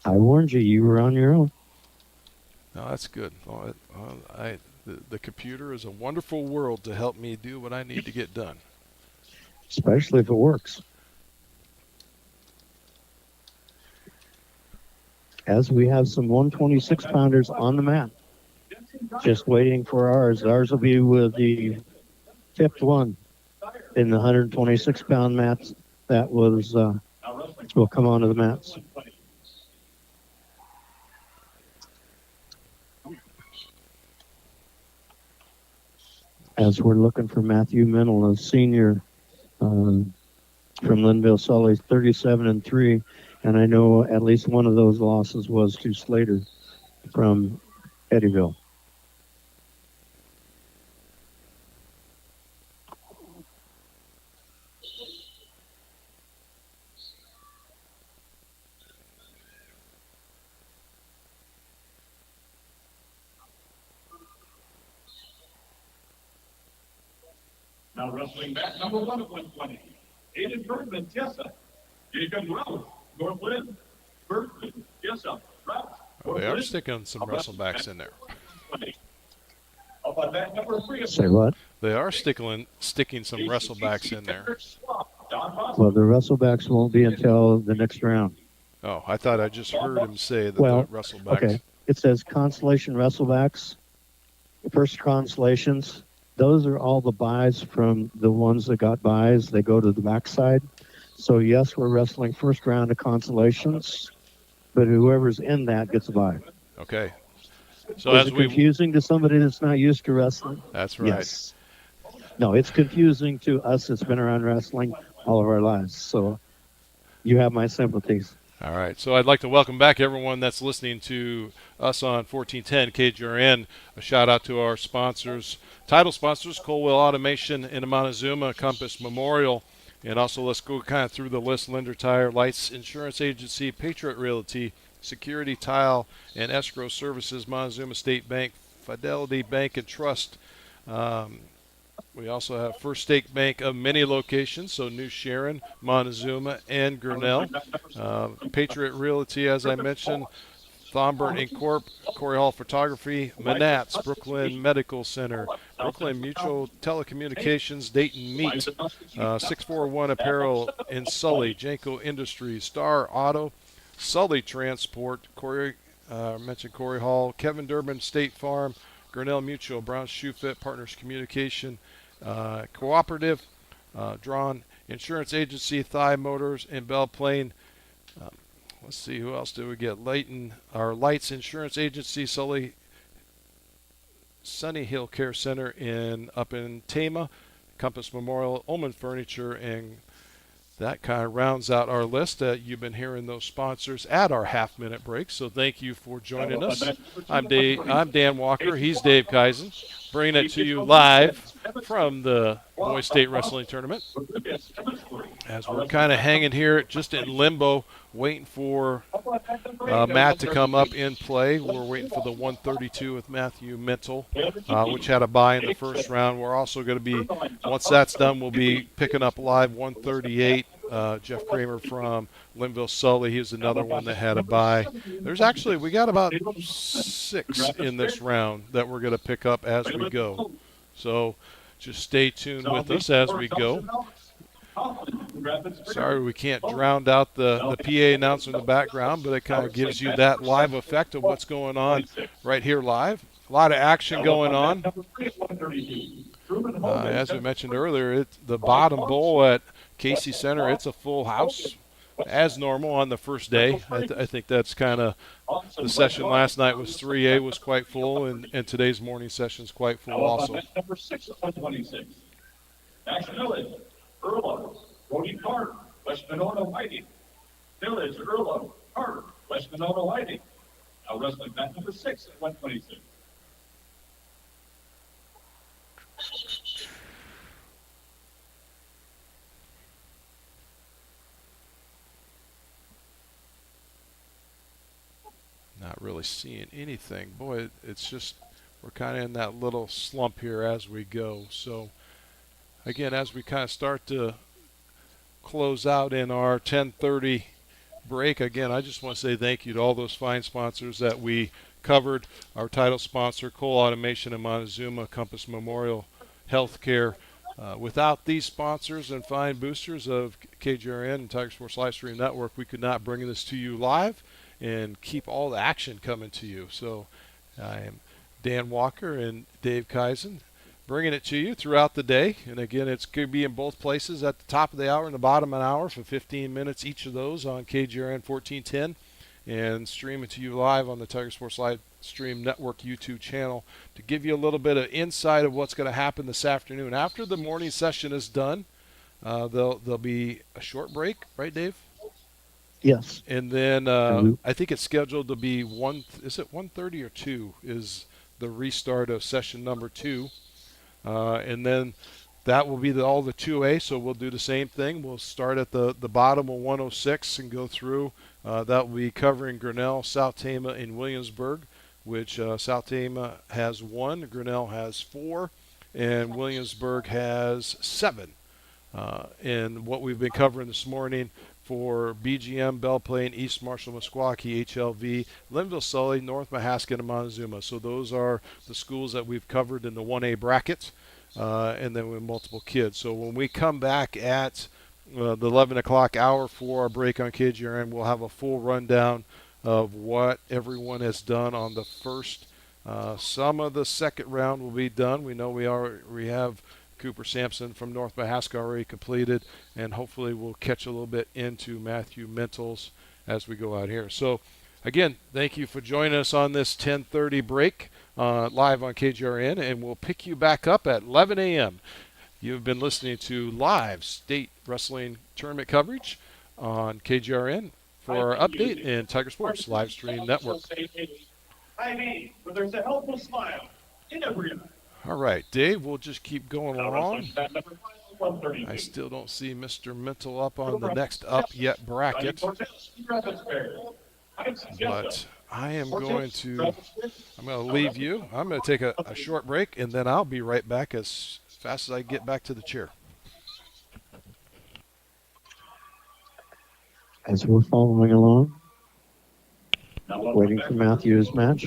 I warned you, you were on your own. No, that's good. The computer is a wonderful world to help me do what I need to get done. Especially if it works. As we have some 126-pounders on the mat. Just waiting for ours. Ours will be with the 5th one in the 126-pound mats. That was, will come onto the mats. As we're looking for Matthew Mennel, a senior from Linville Sully, 37-3, and I know at least one of those losses was to Slater from Eddyville. Now wrestling back, number 1 at 120. Aiden Bergman, Jessa. Jacob Rose, Northland. Bergman, Jessa, Rouse. Oh, they are sticking some wrestlebacks in there. Up on back number 3. Say what? They are sticking some wrestlebacks in there. Well, the wrestlebacks won't be until the next round. Oh, I thought I just heard him say that Well, the wrestlebacks. Okay. It says Consolation wrestlebacks. First Consolations. Those are all the buys from the ones that got buys. They go to the backside. So, yes, we're wrestling first round of Consolations, but whoever's in that gets a buy. Okay. So Is it confusing to somebody that's not used to wrestling? That's right. Yes. No, it's confusing to us that's been around wrestling all of our lives. So you have my sympathies. All right. So I'd like to welcome back everyone that's listening to us on 1410 KGRN. A shout out to our sponsors, title sponsors, Colwell Automation in Monazuma, Compass Memorial. And also let's go kind of through the list: Linder Tire, Lights Insurance Agency, Patriot Realty, Security Tile and Escrow Services, Monazuma State Bank, Fidelity Bank and Trust. We also have First State Bank of many locations, so New Sharon, Monizuma, and Grinnell. Patriot Realty, as I mentioned, Thomburn and Corp, Corey Hall Photography, Manats, Brooklyn Medical Center, Brooklyn Mutual Telecommunications, Dayton Meat, 641 Apparel in Sully, Janko Industries, Star Auto, Sully Transport, Corey, mentioned Corey Hall, Kevin Durbin State Farm, Grinnell Mutual, Brown Shoe Fit, Partners Communication, Cooperative, Drawn Insurance Agency, Thigh Motors, and Belle Plaine. Let's see, who else did we get? Lights Insurance Agency, Sully, Sunny Hill Care Center up in Tama, Compass Memorial, Ullman Furniture, and that kind of rounds out our list. You've been hearing those sponsors at our half-minute break, so thank you for joining us. I'm Dan Walker. He's Dave Kaizen. bringing it to you live from the Boys State Wrestling Tournament. As we're kind of hanging here just in limbo, waiting for Matt to come up in play. We're waiting for the 132 with Matthew Mental, which had a bye in the first round. We're also going to be, once that's done, we'll be picking up live 138. Jeff Kramer from Linville Sully. He was another one that had a bye. There's actually, we got about 6 in this round that we're going to pick up as we go. So just stay tuned with us as we go. Sorry we can't drown out the PA announcer in the background, but it kind of gives you that live effect of what's going on right here live. A lot of action going on. As we mentioned earlier, it's the bottom bowl at Casey Center. It's a full house as normal on the first day. I think that's kind of the session last night was 3A was quite full, and today's morning session is quite full also. Number 6 at 126. Next Village, Erlo, Cody Carter, West Monona Whiting. Village, Erlo, Carter, West Monona Whiting. Now wrestling match number 6 at 126. Not really seeing anything. Boy, it's just we're kind of in that little slump here as we go. So again, as we kind of start to close out in our 10:30 break, again, I just want to say thank you to all those fine sponsors that we covered. Our title sponsor, Cole Automation and Monazuma, Compass Memorial Healthcare. Without these sponsors and fine boosters of KGRN and Tiger Sports Livestream Network, we could not bring this to you live and keep all the action coming to you. So I am Dan Walker and Dave Kaizen bringing it to you throughout the day. And again, it's going to be in both places at the top of the hour and the bottom of the hour for 15 minutes each of those on KGRN 1410 and streaming to you live on the Tiger Sports Live Stream Network YouTube channel to give you a little bit of insight of what's going to happen this afternoon. After the morning session is done, there'll be a short break, right, Dave? Yes. And then I think it's scheduled to be 1:30 or 2 is the restart of session number 2. And then that will be all the 2A, so we'll do the same thing. We'll start at the bottom of 106 and go through. That will be covering Grinnell, South Tama, and Williamsburg, which South Tama has 1, Grinnell has 4, and Williamsburg has 7. And what we've been covering this morning for BGM, Belle Plaine, East Marshall, Meskwaki, HLV, Linville Sully, North Mahaska, and Monazuma. So those are the schools that we've covered in the 1A bracket, and then with multiple kids. So when we come back at the 11 o'clock hour for our break on KGRN, we'll have a full rundown of what everyone has done on the first. Some of the second round will be done. We know we have Cooper Sampson from North Mahaska already completed, and hopefully we'll catch a little bit into Matthew Mentals as we go out here. So again, thank you for joining us on this 10:30 break live on KGRN, and we'll pick you back up at 11 a.m. You've been listening to live state wrestling tournament coverage on KGRN for our update in Tiger Sports Live Stream Network. I mean, but there's a helpful smile in every eye. All right, Dave, we'll just keep going along. I still don't see Mr. Mental up on the next up yet bracket. But I am going to leave you. I'm going to take a short break, and then I'll be right back as fast as I get back to the chair. As we're following along, waiting for Matthew's match.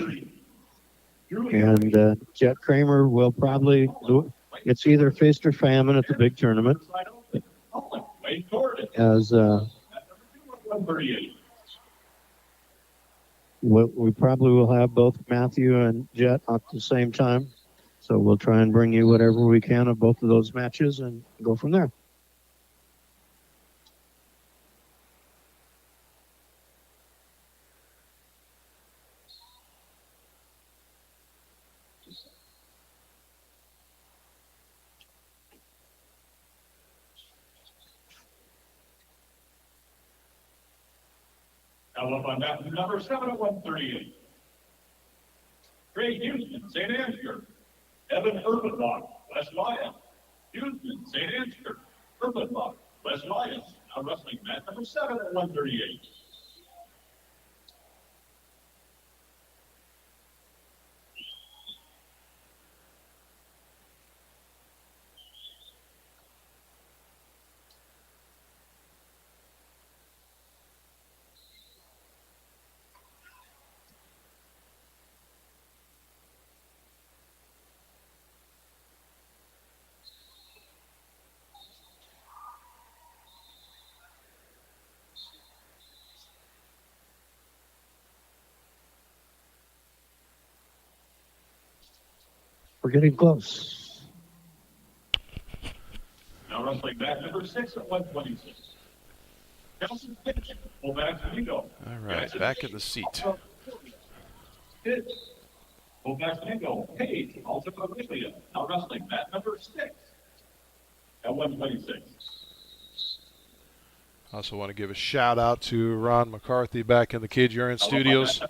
And Jet Kramer will probably do it's either feast or famine at the big tournament. As we probably will have both Matthew and Jet at the same time. So we'll try and bring you whatever we can of both of those matches and go from there. Now up on that, number 7 at 138. Ray Houston, St. Ansgar. Evan Urbanbach, West Lyon. Houston, St. Ansgar, Urbanbach, West Lyons. Now wrestling match number 7 at 138. We're getting close. Now wrestling match number 6 at 126. Nelson Pitch, pull back to Nico. All right, back in the seat. Pitch, pull back to Nico. Page, Ultima Amelia. Now wrestling match number 6 at 126. I also want to give a shout out to Ron McCarthy back in the KGRN studios,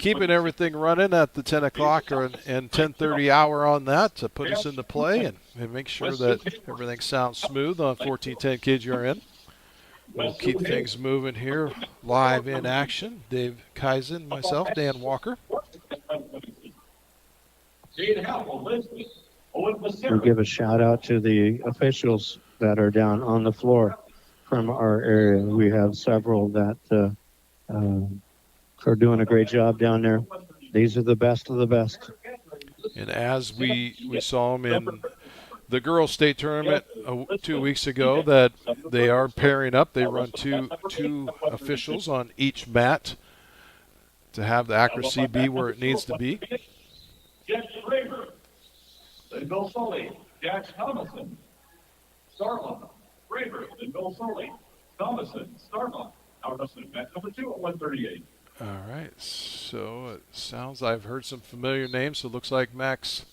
keeping everything running at the 10 o'clock and 10:30 hour on that to put us into play and make sure that everything sounds smooth on 1410 KGRN. We'll keep things moving here, live in action. Dave Kaizen, myself, Dan Walker. We'll give a shout out to the officials that are down on the floor from our area. We have several that are doing a great job down there. These are the best of the best. And as we saw them in the girls' state tournament 2 weeks ago, that they are pairing up. They run two officials on each mat to have the accuracy be where it needs to be. Jeff Raver, Bill Sully, Jack Thomason, Starla, Raver, Bill Sully, Thomason, Starla. Now wrestling match number 2 at 138. All right, so it sounds I've heard some familiar names. So it looks like Mental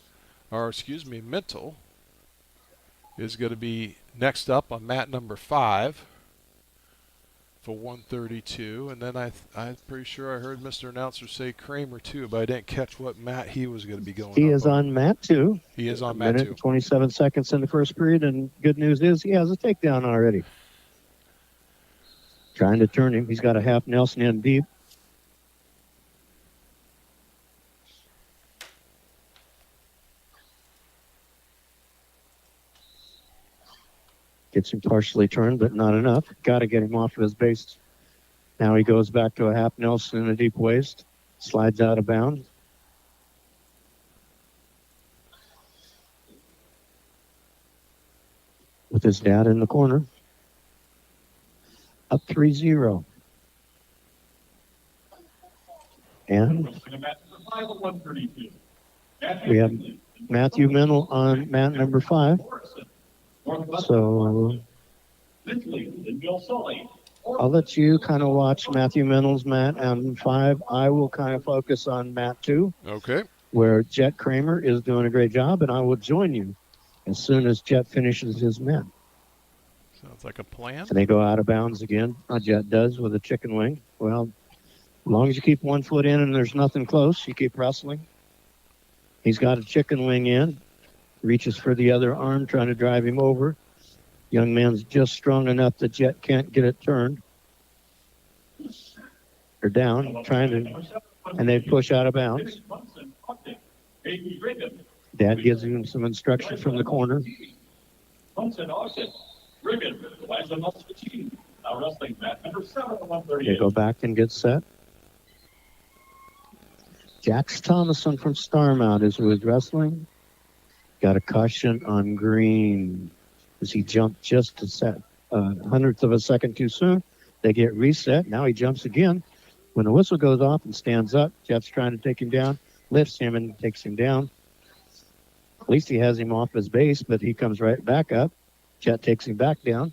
is going to be next up on mat number 5 for 132. And then I'm pretty sure I heard Mr. Announcer say Kramer too, but I didn't catch what mat he was going to be going. He is on mat 2. He is on mat 2. Minute and 27 seconds in the first period, and good news is he has a takedown already. Trying to turn him. He's got a half Nelson in deep. Gets him partially turned, but not enough. Got to get him off of his base. Now he goes back to a half Nelson in a deep waist. Slides out of bounds. With his dad in the corner. Up 3-0. And we have Matthew Mennel on mat number 5. So I'll let you kind of watch Matthew Mennel's mat and 5. I will kind of focus on mat 2. Okay. Where Jet Kramer is doing a great job, and I will join you as soon as Jet finishes his mat. Sounds like a plan. And they go out of bounds again. Jet does with a chicken wing. Well, as long as you keep one foot in and there's nothing close, you keep wrestling. He's got a chicken wing in. Reaches for the other arm, trying to drive him over. Young man's just strong enough that Jet can't get it turned. They're down, trying to, and they push out of bounds. Dad gives him some instruction from the corner. They go back and get set. Jax Thomason from Starmount is who is wrestling. Got a caution on green as he jumped just a hundredth of a second too soon. They get reset. Now he jumps again. When the whistle goes off and stands up, Jeff's trying to take him down, lifts him and takes him down. At least he has him off his base, but he comes right back up. Jet takes him back down.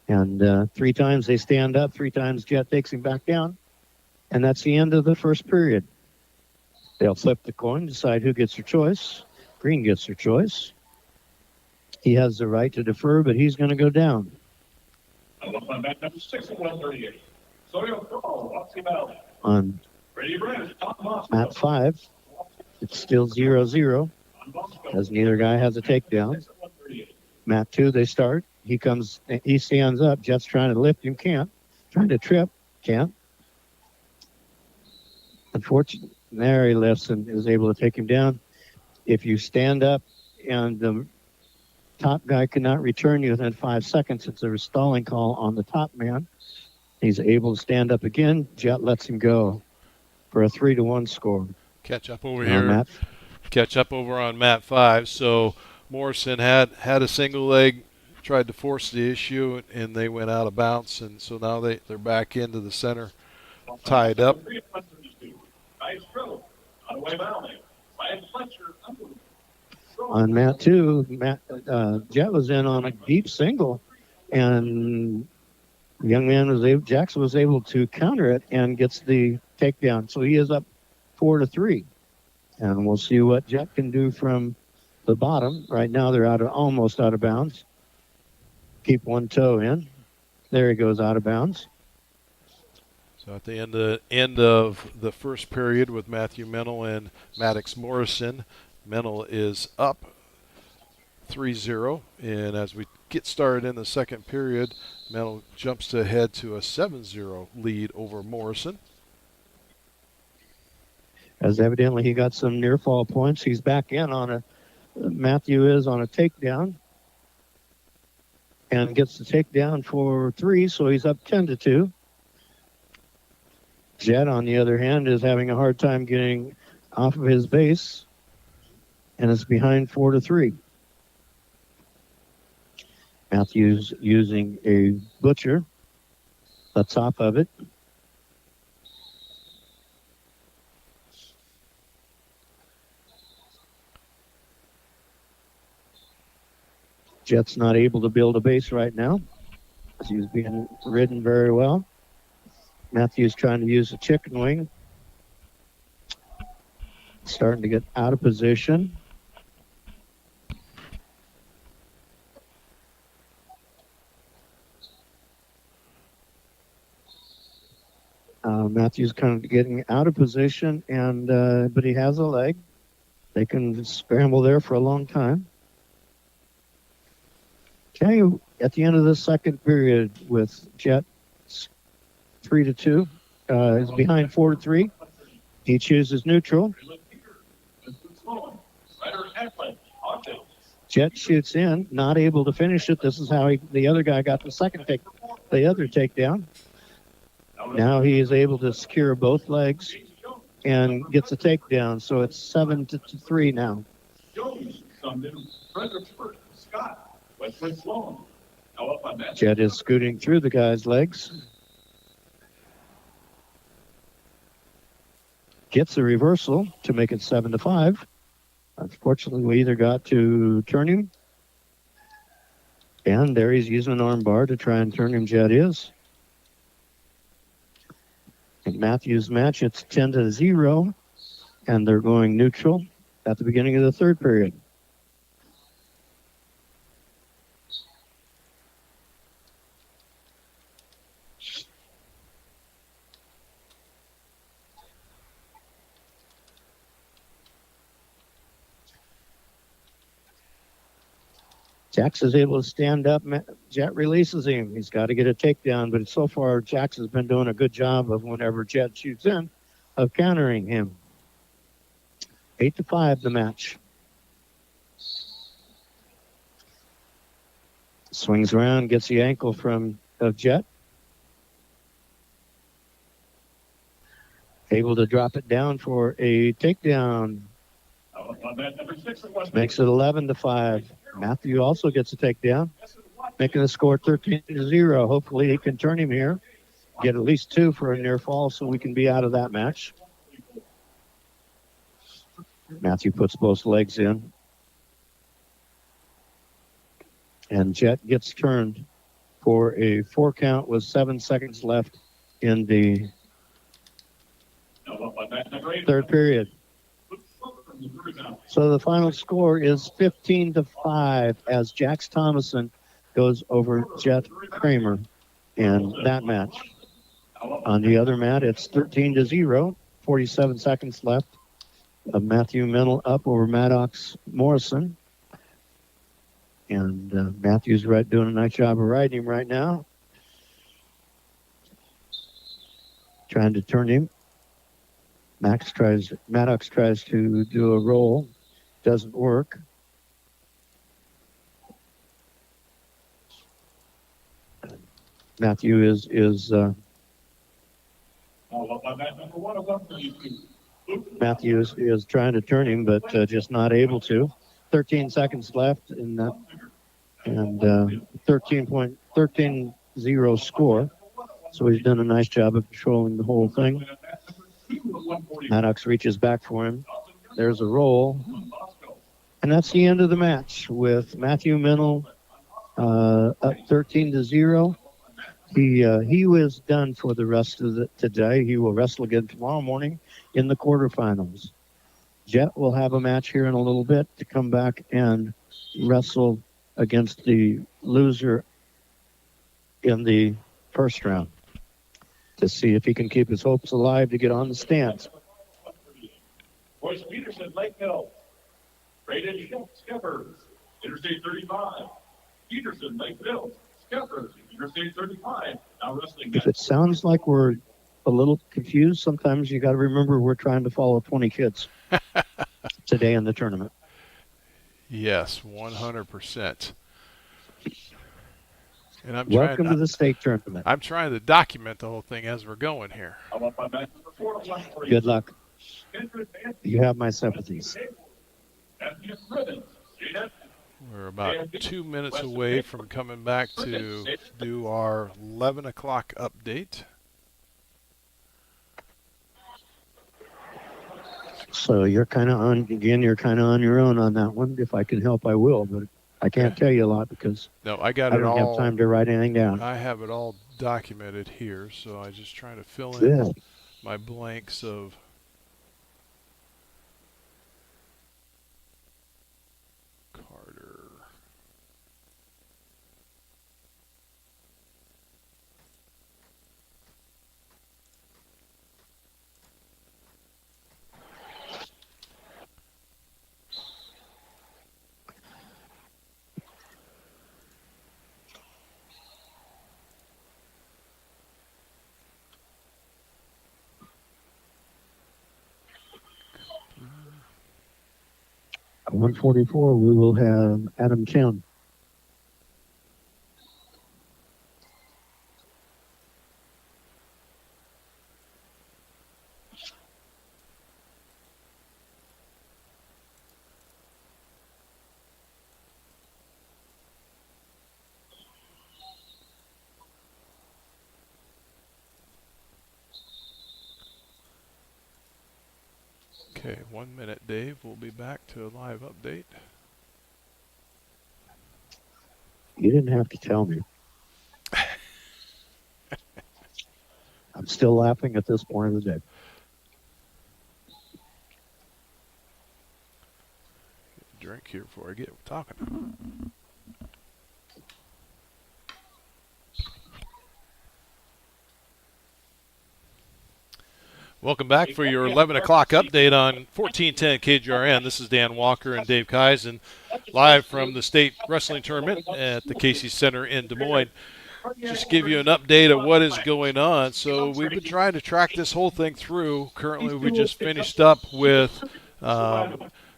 And 3 times they stand up, 3 times Jet takes him back down. And that's the end of the first period. They'll flip the coin, decide who gets their choice. Green gets their choice. He has the right to defer, but he's going to go down. On mat number 6 at 138. Sawyer Pro, Roxy Valley. On Brady Brand, Tom Moss. mat 5, It's still 0-0 as neither guy has a takedown. Mat 2, they start. He stands up. Jet's trying to lift him, can't. Trying to trip, can't. Unfortunately, there he lifts and is able to take him down. If you stand up and the top guy cannot return you within 5 seconds, it's a stalling call on the top man. He's able to stand up again. Jet lets him go for a 3-1 score. Catch up over Now, here. Matt, Catch up over on mat 5. So Morrison had a single leg, tried to force the issue, and they went out of bounds. And so now they're back into the center, tied up. on mat 2, Jet was in on a deep single, and the young man Jackson was able to counter it and gets the takedown. So he is up 4-3. And we'll see what Jet can do from the bottom. Right now they're almost out of bounds. Keep one toe in. There he goes out of bounds. So at the end of the first period with Matthew Mennel and Maddox Morrison, Mennel is up 3-0. And as we get started in the second period, Mennel jumps ahead to a 7-0 lead over Morrison. As evidently he got some near fall points. He's back in on Matthew is on a takedown. And gets the takedown for 3, so he's up 10-2. Jet, on the other hand, is having a hard time getting off of his base. And is behind 4-3. Matthew's using a butcher. The top of it. Jet's not able to build a base right now. He's being ridden very well. Matthew's trying to use a chicken wing. Starting to get out of position. Matthew's kind of getting out of position, and but he has a leg. They can scramble there for a long time. Okay, at the end of the second period with Jet 3-2, is behind 4-3. He chooses neutral. Jet shoots in, not able to finish it. This is how the other guy got the other takedown. Now he is able to secure both legs and gets a takedown. So it's 7-3 now. Jet is scooting through the guy's legs. Gets a reversal to make it 7-5. Unfortunately, we either got to turn him, and there he's using an arm bar to try and turn him. Jet is. In Matthew's match, it's 10-0, and they're going neutral at the beginning of the third period. Jax is able to stand up. Jet releases him. He's got to get a takedown, but so far Jax has been doing a good job of whenever Jet shoots in, of countering him. 8-5 the match. Swings around, gets the ankle of Jet. Able to drop it down for a takedown. Makes it 11-5. Matthew also gets a takedown, making the score 13-0. Hopefully he can turn him here, get at least 2 for a near fall so we can be out of that match. Matthew puts both legs in. And Jet gets turned for a 4 count with 7 seconds left in the third period. So the final score is 15-5 as Jax Thomason goes over Jet Kramer in that match. On the other mat, it's 13-0, 47 seconds left Matthew Mennel up over Maddox Morrison. And Matthew's doing a nice job of riding him right now. Trying to turn him. Maddox tries to do a roll. Doesn't work. Matthew is Matthew is trying to turn him, but just not able to. 13 seconds left in that, and 13.13-0 score. So he's done a nice job of controlling the whole thing. Maddox reaches back for him. There's a roll. And that's the end of the match with Matthew Mennel up 13-0. He was done for the rest of today. He will wrestle again tomorrow morning in the quarterfinals. Jet will have a match here in a little bit to come back and wrestle against the loser in the first round to see if he can keep his hopes alive to get on the stands. Royce Peterson, Lakeville. Braden Skipper, Interstate 35. Peterson, Lakeville. Skipper, Interstate 35. Now wrestling. If it sounds like we're a little confused, sometimes you got to remember we're trying to follow 20 kids today in the tournament. Yes, 100%. And Welcome to the state tournament. I'm trying to document the whole thing as we're going here. Good luck. You have my sympathies. We're about 2 minutes away from coming back to do our 11 o'clock update. So you're kind of on your own on that one. If I can help, I will, but I can't tell you a lot because I don't have time to write anything down. I have it all documented here, so I'm just trying to fill in my blanks of Carter. At 144, we will have Adam Chen. Okay, 1 minute, Dave. We'll be back to a live update. You didn't have to tell me. I'm still laughing at this point of the day. Drink here before I get talking. Welcome back for your 11 o'clock update on 1410 KGRN. This is Dan Walker and Dave Kaizen, live from the state wrestling tournament at the Casey Center in Des Moines. Just give you an update of what is going on. So we've been trying to track this whole thing through. Currently, we just finished up with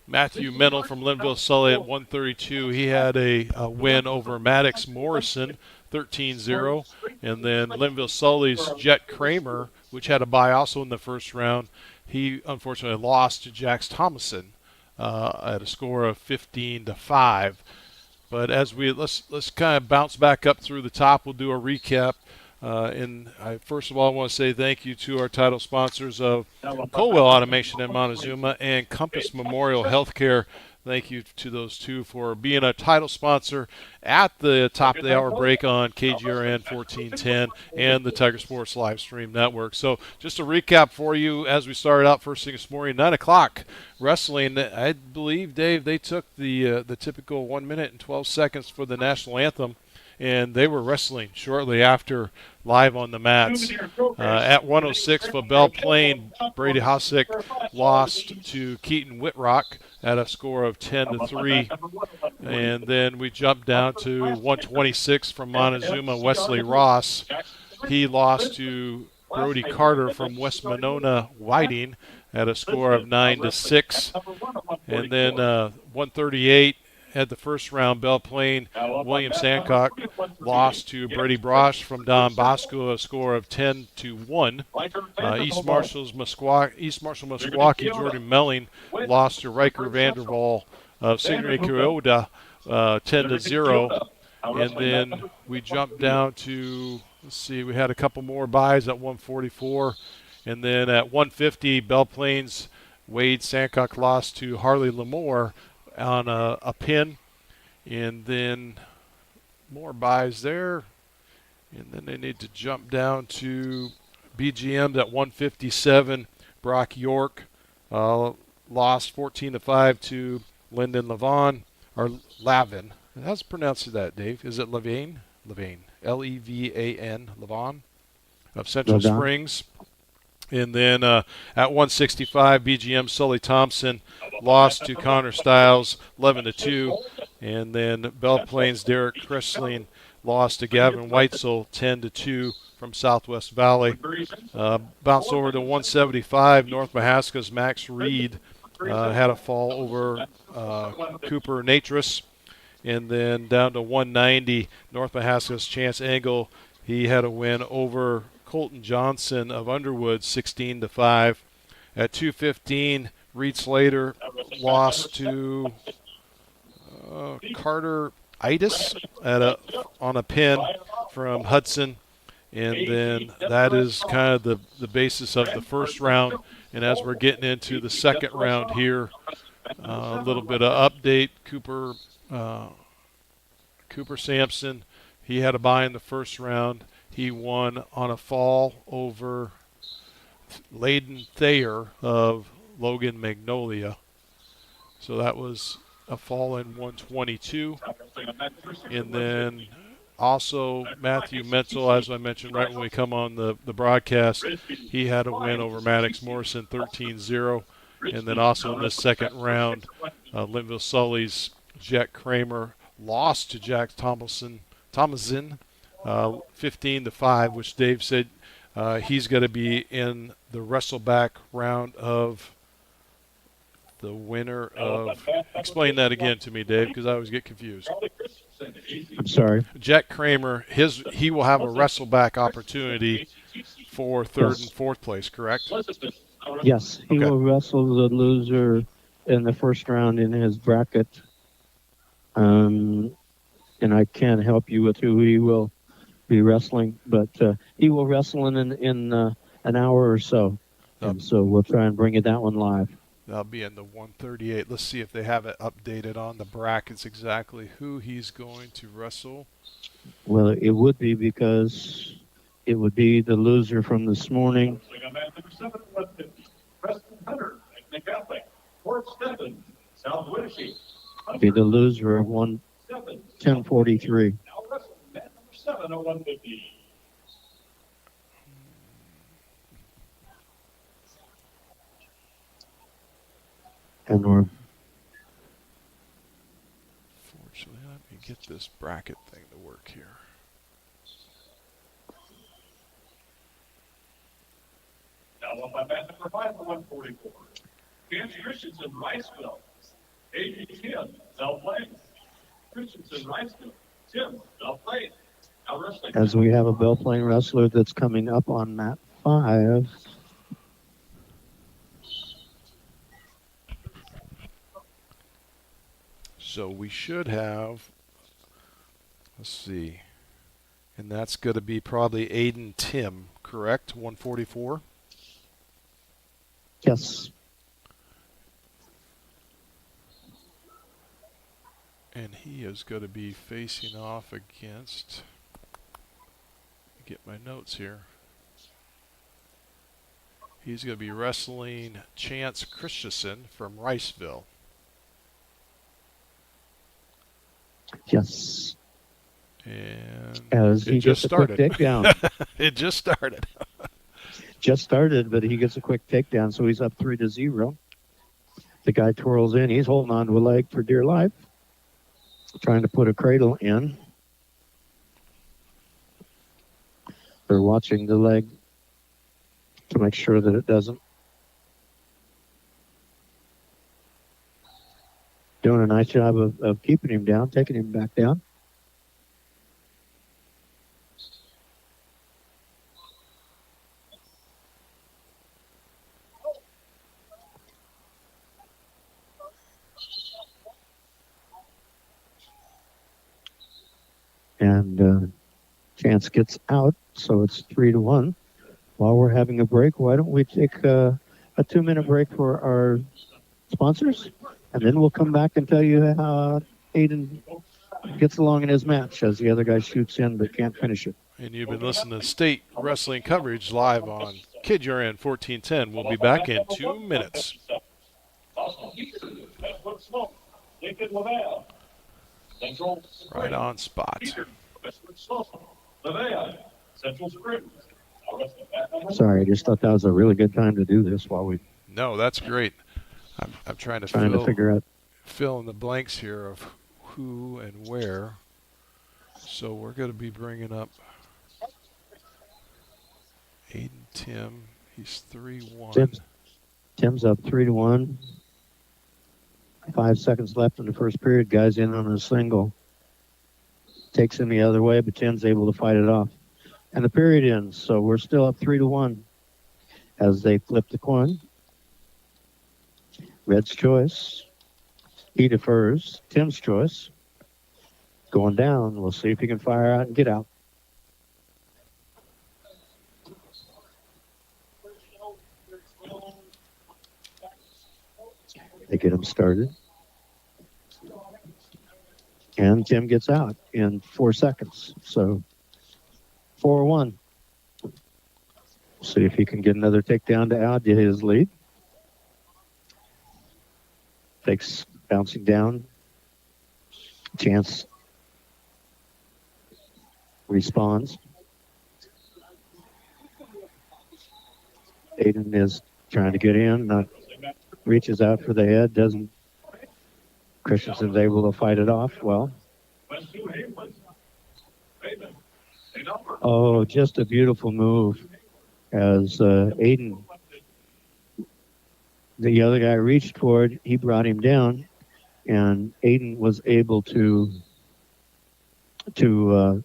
Matthew Mennel from Linville Sully at 132. He had a win over Maddox Morrison, 13-0. And then Linville Sully's Jet Kramer, which had a bye also in the first round, he unfortunately lost to Jax Thomason at a score of 15-5. But as let's kind of bounce back up through the top, we'll do a recap. First of all, I want to say thank you to our title sponsors of Colwell Automation in Monazuma and Compass Memorial Healthcare. Thank you to those two for being a title sponsor at the top of the hour break on KGRN 1410 and the Tiger Sports live stream network. So just a recap for you as we started out first thing this morning, 9 o'clock wrestling. I believe, Dave, they took the typical 1 minute and 12 seconds for the national anthem. and they were wrestling shortly after live on the mats. At 106 for Belle Plaine, Brady Hosick lost to Keaton Whitrock at a score of 10-3. And then we jumped down to 126 from Monazuma, Wesley Ross. He lost to Brody Carter from West Monona Whiting at a score of 9-6. And then 138 at the first round, Belle Plaine, William Sancock lost to Brady Brosh from Don Bosco, a score of 10-1. East Marshall Meskwaki, Jordan Melling lost to Riker Vanderval of Sigrid Kyoto 10-0. And then we jumped down to, let's see, we had a couple more buys at 144. And then at 150, Belle Plaine's Wade Sancock lost to Harley Lamore on a pin. And then more buys there. And then they need to jump down to BGM's at 157. Brock York lost 14-5 to Lyndon Lavon, or Lavin. How's pronounced that, Dave? Is it Levain? Levain. Levan. Lavon of Central Springs. And then at 165, BGM Sully Thompson lost to Connor Stiles 11-2. And then Belle Plaine's Derek Kressling lost to Gavin Weitzel 10-2 from Southwest Valley. Bounced over to 175. North Mahaska's Max Reed had a fall over Cooper Natris. And then down to 190, North Mahaska's Chance Engel. He had a win over Colton Johnson of Underwood 16-5. At 215, Reed Slater lost to Carter Itis on a pin from Hudson. And then that is kind of the basis of the first round. And as we're getting into the second round here, a little bit of update. Cooper Sampson, he had a bye in the first round. He won on a fall over Layden Thayer of Logan Magnolia. So that was a fall in 122. And then also Matthew Menzel, as I mentioned right when we come on the broadcast, he had a win over Maddox Morrison 13-0. And then also in this second round, Linville Sully's Jack Kramer lost to Jack Thomason 15-5, which Dave said he's going to be in the wrestleback round of the winner of. Explain that again to me, Dave, because I always get confused. I'm sorry. Jack Kramer, he will have a wrestleback opportunity for third and fourth place, correct? Yes, he will wrestle the loser in the first round in his bracket. And I can't help you with who he will be wrestling, but he will wrestle in an hour or so. And so we'll try and bring you that one live. That'll be in the 138. Let's see if they have it updated on the brackets exactly who he's going to wrestle. Well, it would be because it would be the loser from this morning. Be the loser of 1043. And we're. Fortunately, let me get this bracket thing to work here. Now on my mat number 5 for 144. James Christensen, Riceville. A.J. Tim, Belle Plaine. Christensen, Riceville. Tim, Belle Plaine. Now wrestling. As we have a Belle Plaine wrestler that's coming up on mat 5. So we should have, let's see, and that's going to be probably Aiden Tim, correct? 144? Yes. And he is going to be facing off against, get my notes here. He's going to be wrestling Chance Christensen from Riceville. Yes. And As it he just gets a quick started. takedown. It just started. Just started, but he gets a quick takedown, so he's up 3-0. The guy twirls in. He's holding on to a leg for dear life, trying to put a cradle in. They're watching the leg to make sure that it doesn't. Doing a nice job of keeping him down, taking him back down. And Chance gets out, so it's 3-1. While we're having a break, why don't we take a 2-minute break for our sponsors, and then we'll come back and tell you how Aiden gets along in his match as the other guy shoots in but can't finish it. And you've been listening to state wrestling coverage live on KGRN 1410. We'll be back in 2 minutes. Right on spot. Sorry, I just thought that was a really good time to do this while we No, that's great. I'm trying to figure out. fill in the blanks here of who and where. So we're going to be bringing up Aiden Tim. He's 3-1. Tim's up 3-1. 5 seconds left in the first period. Guy's in on a single. Takes him the other way, but Tim's able to fight it off. And the period ends, so we're still up 3-1 as they flip the coin. Red's choice. He defers. Tim's choice. Going down. We'll see if he can fire out and get out. They get him started. And Tim gets out in 4 seconds. So 4-1. See if he can get another takedown to add to his lead. Takes bouncing down. Chance responds. Aiden is trying to get in, reaches out for the head, doesn't. Christensen's able to fight it off well. Oh, just a beautiful move as Aiden, the other guy reached forward, he brought him down, and Aiden was able to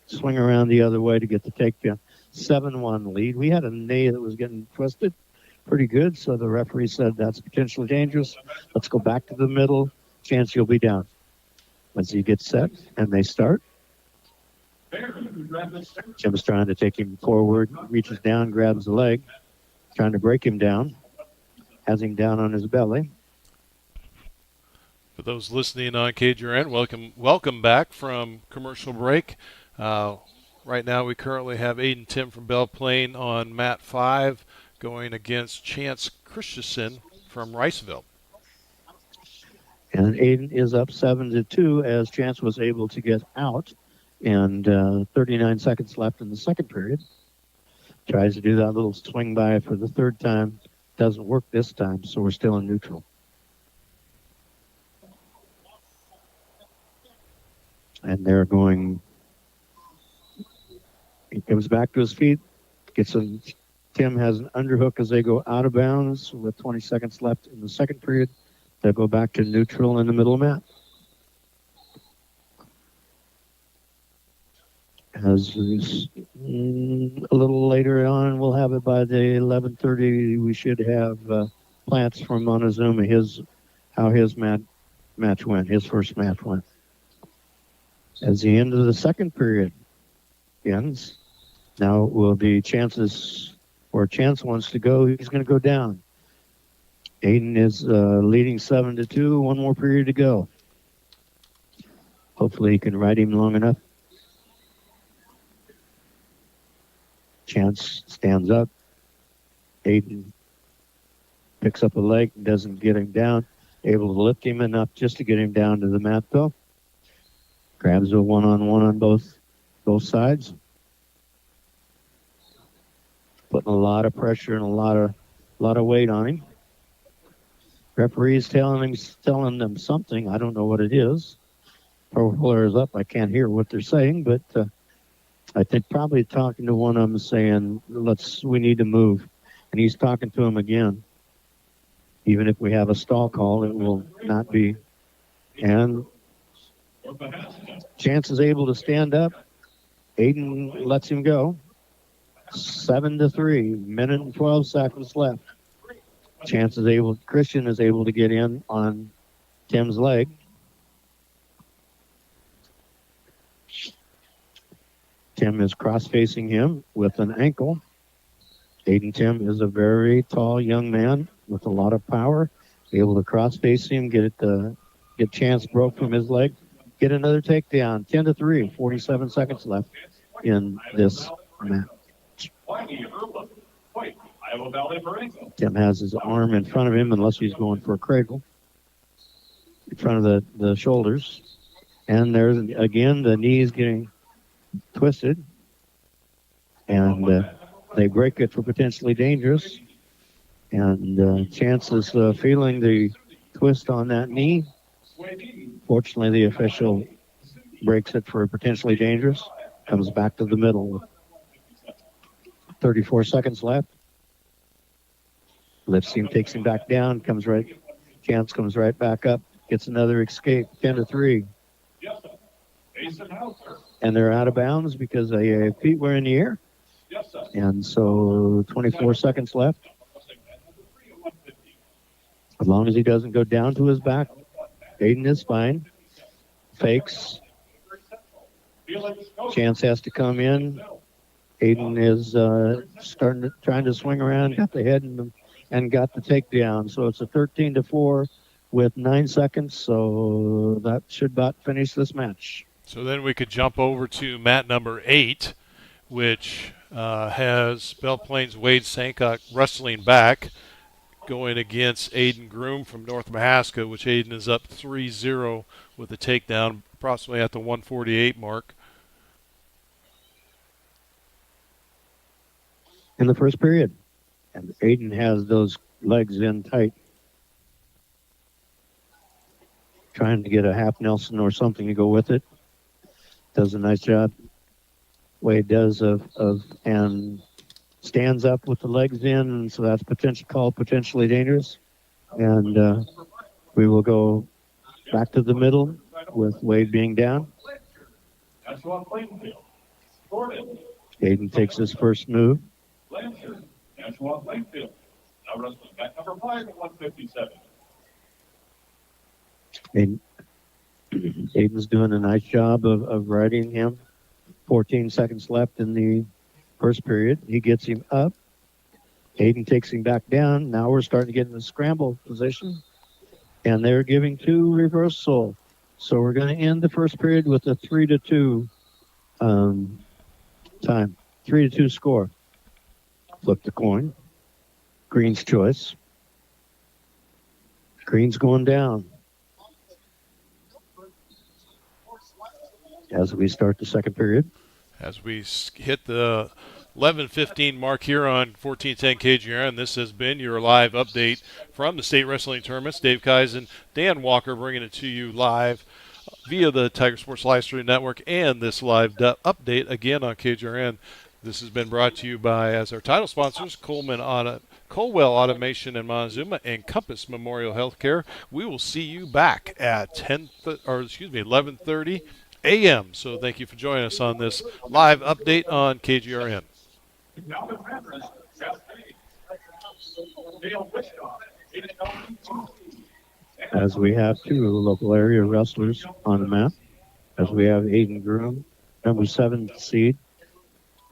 swing around the other way to get the takedown. 7-1 lead. We had a knee that was getting twisted pretty good, so the referee said that's potentially dangerous. Let's go back to the middle. Chance you'll be down. Once he gets set and they start. Jim's trying to take him forward, reaches down, grabs the leg, trying to break him down, has him down on his belly. For those listening on KGRN, welcome back from commercial break. Right now we currently have Aiden Tim from Belle Plaine on mat 5 going against Chance Christensen from Riceville. And Aiden is up 7-2 as Chance was able to get out, and 39 seconds left in the second period. Tries to do that little swing by for the third time. Doesn't work this time, so we're still in neutral. And they're going. He comes back to his feet. Tim has an underhook as they go out of bounds with 20 seconds left in the second period. They'll go back to neutral in the middle mat. As a little later on, we'll have it by the 11:30. We should have Plants from Monazuma, how his match went, his first match went. As the end of the second period ends, now will be chances where Chance wants to go. He's going to go down. Aiden is leading 7-2. One more period to go. Hopefully he can ride him long enough. Chance stands up. Aiden picks up a leg, doesn't get him down. Able to lift him enough just to get him down to the mat, though. Grabs a one-on-one on both both sides. Putting a lot of pressure and a lot of weight on him. Referee's telling them something. I don't know what it is. Purple flares up. I can't hear what they're saying, but I think probably talking to one of them saying, we need to move. And he's talking to him again. Even if we have a stall call, it will not be. And Chance is able to stand up. Aiden lets him go. 7-3, minute and 12 seconds left. Christian is able to get in on Tim's leg. Tim is cross-facing him with an ankle. Aiden Tim is a very tall young man with a lot of power. Able to cross-face him, get Chance broke from his leg. Get another takedown. 10-3, 47 seconds left in this match. Tim has his arm in front of him unless he's going for a cradle. In front of the shoulders. And there's, again, the knees getting twisted. And they break it for potentially dangerous. And Chance is feeling the twist on that knee. Fortunately, the official breaks it for potentially dangerous. Comes back to the middle. 34 seconds left. Lifts him, takes him back down, Chance comes right back up, gets another escape, 10-3. And they're out of bounds because their feet were in the air. And so 24 seconds left. As long as he doesn't go down to his back, Aiden is fine. Fakes. Chance has to come in. Aiden is trying to swing around, got the head and got the takedown. So it's a 13-4 with 9 seconds. So that should about finish this match. So then we could jump over to mat number 8, which has Belle Plains Wade Sandok wrestling back, going against Aiden Groom from North Mahaska, which Aiden is up 3-0 with a takedown, approximately at the 148 mark. In the first period. And Aiden has those legs in tight. Trying to get a half Nelson or something to go with it. Does a nice job. Wade does and stands up with the legs in, and so that's called potentially dangerous. And we will go back to the middle with Wade being down. Aiden takes his first move. And Aiden's doing a nice job of riding him. 14 seconds left in the first period. He gets him up. Aiden takes him back down. Now we're starting to get in the scramble position. And they're giving 2 reversal. So we're going to end the first period with a 3-2 time. 3-2 score. Flip the coin. Green's choice. Green's going down. As we start the second period. As we hit the 11:15 mark here on 1410 KGRN, this has been your live update from the state wrestling tournaments. Dave Kaizen, Dan Walker bringing it to you live via the Tiger Sports Live Stream Network and this live update again on KGRN. This has been brought to you by, as our title sponsors, Colwell Automation and Monazuma and Compass Memorial Healthcare. We will see you back at 11:30 a.m. So thank you for joining us on this live update on KGRN. As we have 2 local area wrestlers on the map, as we have Aiden Groom, number 7 seed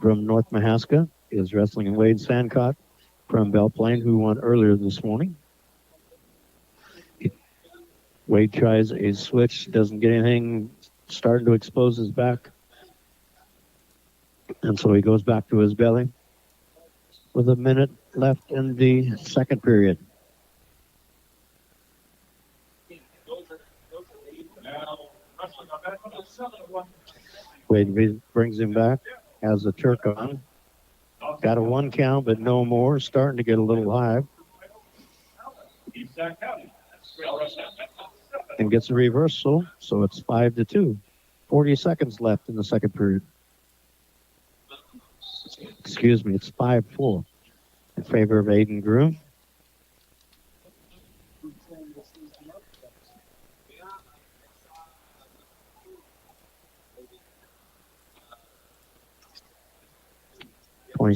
from North Mahaska, is wrestling in Wade Sandok from Belle Plaine, who won earlier this morning. Wade tries a switch, doesn't get anything, starting to expose his back. And so he goes back to his belly with a minute left in the second period. Wade brings him back, has a Turk on. Got a 1 count, but no more. Starting to get a little high. And gets a reversal, so it's 5-2. 40 seconds left in the second period. Excuse me, it's 5-4 in favor of Aiden Groom.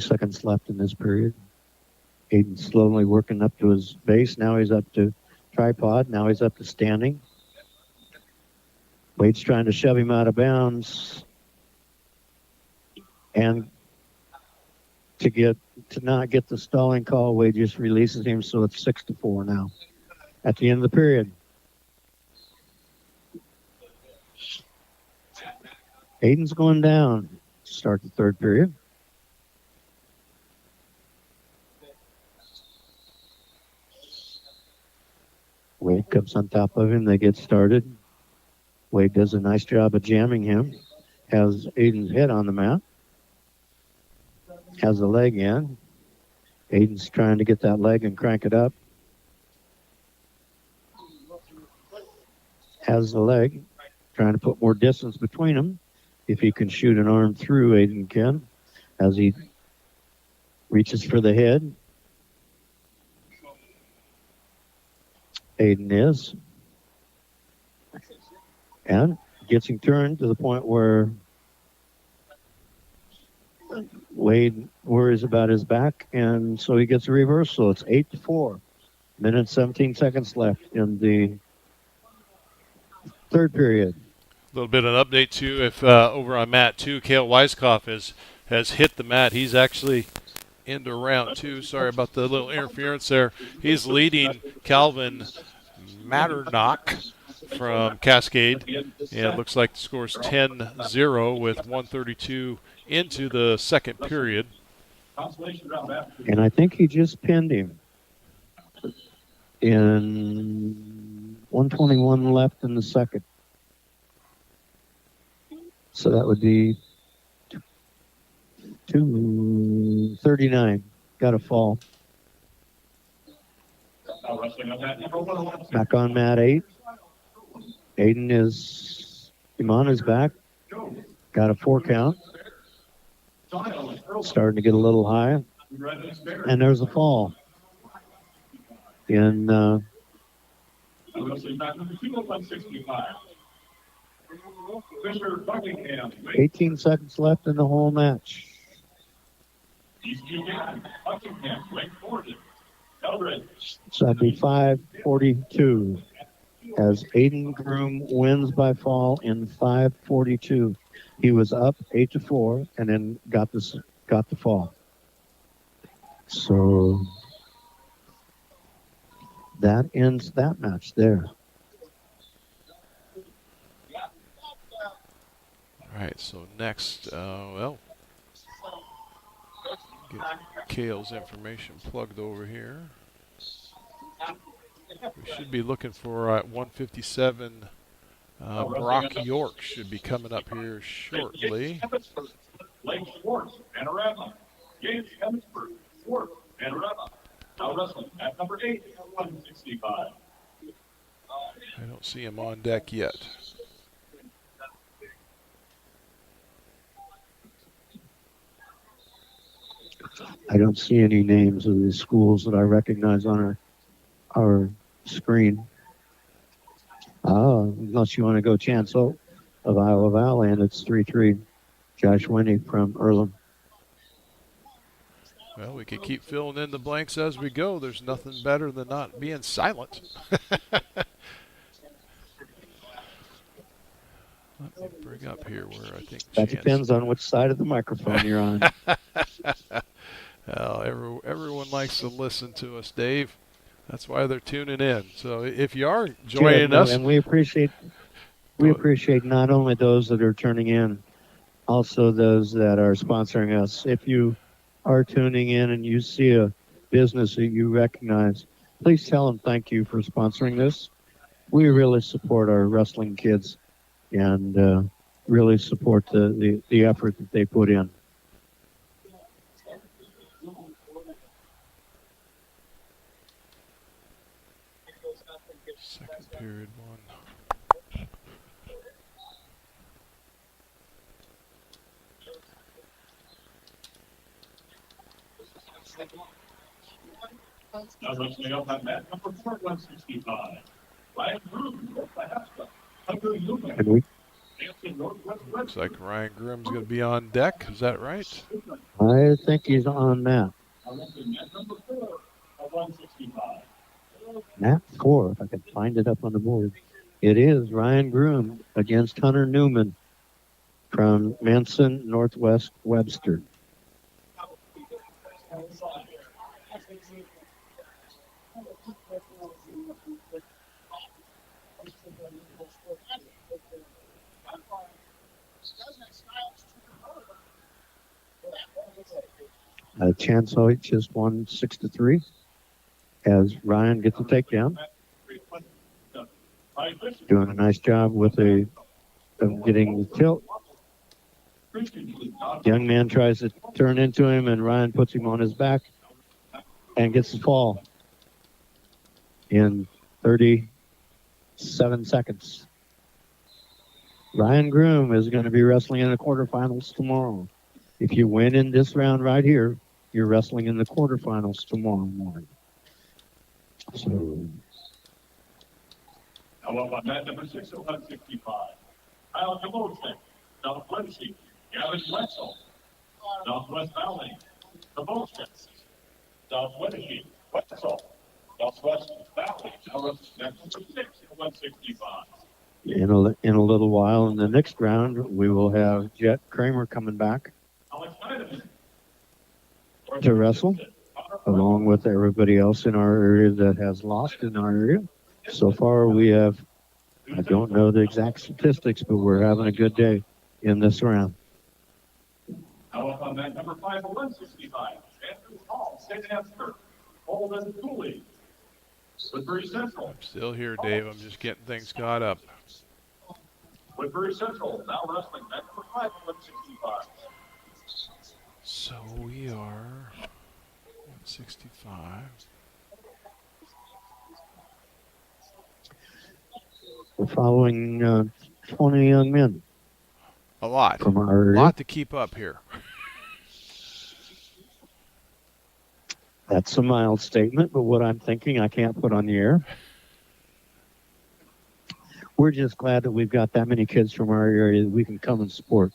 Seconds left in this period. Aiden slowly working up to his base. Now he's up to tripod. Now he's up to standing. Wade's trying to shove him out of bounds. And to not get the stalling call, Wade just releases him, so it's 6-4 now. At the end of the period. Aiden's going down. Start the third period. Wade comes on top of him. They get started. Wade does a nice job of jamming him. Has Aiden's head on the mat. Has the leg in. Aiden's trying to get that leg and crank it up. Has the leg. Trying to put more distance between them. If he can shoot an arm through, Aiden can. As he reaches for the head. Aiden is. And gets him turned to the point where Wade worries about his back, and so he gets a reversal. It's 8-4. Minute 17 seconds left in the third period. A little bit of an update too. If over on mat 2, Cale Weiskopf has hit the mat. He's actually into round 2. Sorry about the little interference there. He's leading Calvin Matternock from Cascade, and it looks like the score's 10-0 with 1:32 into the second period. And I think he just pinned him. In 1:21 left in the second. So that would be 2:39. Got a fall. Back on mat 8. Aiden is Imana's back. Got a 4 count. Starting to get a little high. And there's a fall. In 18 seconds left in the whole match. So that'd be 5:42 as Aiden Groom wins by fall in 5:42. He was up 8-4 and then got the fall. So that ends that match there. All right, so next, get Cale's information plugged over here. We should be looking for 157. Brock York should be coming up here shortly. Blake Schwartz, Panorama. James Emmitsburg, Schwartz, Panorama. Now wrestling at number 8, 165. I don't see him on deck yet. I don't see any names of the schools that I recognize on our screen. Unless you want to go Chancel of Iowa Valley, and it's 3-3. Josh Winnie from Earlham. Well, we can keep filling in the blanks as we go. There's nothing better than not being silent. Let me bring up here where I think that depends on which side of the microphone you're on. Well, everyone likes to listen to us, Dave. That's why they're tuning in. So if you are joining us, and we appreciate not only those that are tuning in, also those that are sponsoring us. If you are tuning in and you see a business that you recognize, please tell them thank you for sponsoring this. We really support our wrestling kids, and really support the effort that they put in. Second period one. Now wrestling up on mat number 4, 165. Ryan Groom, North Mahaska. And we, Looks like Ryan Groom's going to be on deck. Is that right? I think he's on mat. Mat number 4 at 165. Mat 4, if I can find it up on the board. It is Ryan Groom against Hunter Newman from Manson, Northwest Webster. Chansoit just won 6-3 as Ryan gets the takedown. Doing a nice job with of getting the tilt. Young man tries to turn into him, and Ryan puts him on his back and gets the fall in 37 seconds. Ryan Groom is going to be wrestling in the quarterfinals tomorrow. If you win in this round right here, you're wrestling in the quarterfinals tomorrow morning. So, Now up on mat number 6 at 165. Kyle Kamoche, South Wenshi, Gavin Wetzel, Southwest Valley, Kamoche, South Wenshi, Wetzel, Southwest Valley, now up mat number 6 at 165. in a little while, in the next round, we will have Jet Kramer coming back to wrestle, along with everybody else in our area that has lost in our area. So far, we have, I don't know the exact statistics, but we're having a good day in this round. Now up on mat number 5 at 165. Andrew Hall, St. Ansgar, Holden Cooley, Woodbury Central. I'm still here, Dave. I'm just getting things caught up. Woodbury Central, now wrestling mat number 5 at 165. So we are 165. We're following 20 young men. A lot. From our area. A lot to keep up here. That's a mild statement, but what I'm thinking I can't put on the air. We're just glad that we've got that many kids from our area that we can come and support.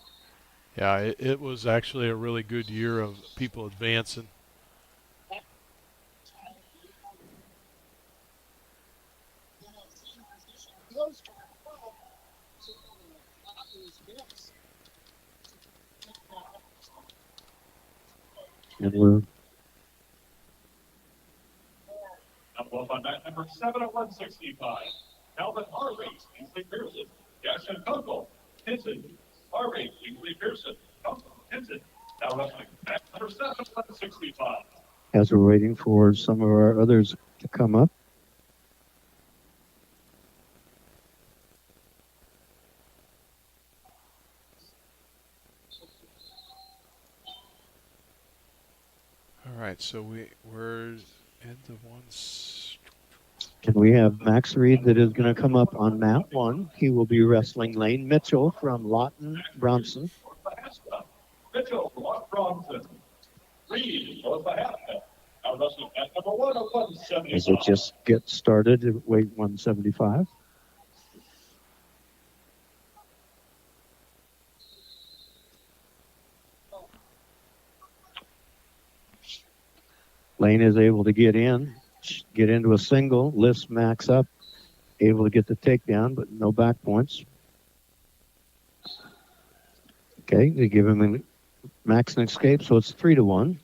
Yeah, it was actually a really good year of people advancing. And we're Up on mat number 7 at 165. Calvin Harvey, Kingsley Pearson, Jackson Kunkel, Hinton, Harvey, Kingsley Pearson, Kunkel, Hinton. Now wrestling mat number 7 at 165. as we're waiting for some of our others to come up. All right, so we're in the ones. And we have Max Reed that is going to come up on mat 1. He will be wrestling Lane Mitchell from Lawton, Bronson. Mitchell from Lawton, Bronson. Reed, North Mahaska. Now wrestling at number 1 at 175. As it just gets started at weight 175. Lane is able to get into a single, lifts Max up, able to get the takedown, but no back points. Okay, they give him a Max an escape, so it's 3-1.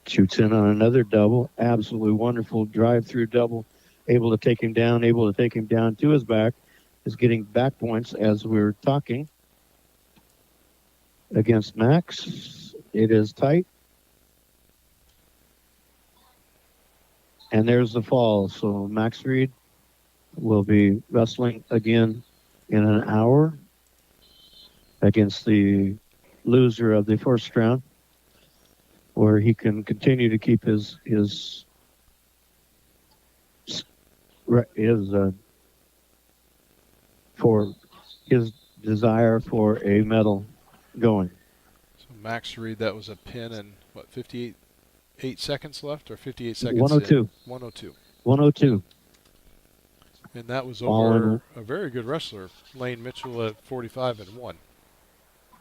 Shoots in on another double, absolutely wonderful drive-through double, able to take him down to his back. Is getting back points as we're talking against Max. It is tight. And there's the fall. So Max Reed will be wrestling again in an hour against the loser of the first round, where he can continue to keep his for his desire for a medal going. So Max Reed, that was a pin and what, 58 seconds left, or 58 seconds? 102. 102. 102. And that was All over in. a very good wrestler, Lane Mitchell, at 45-1.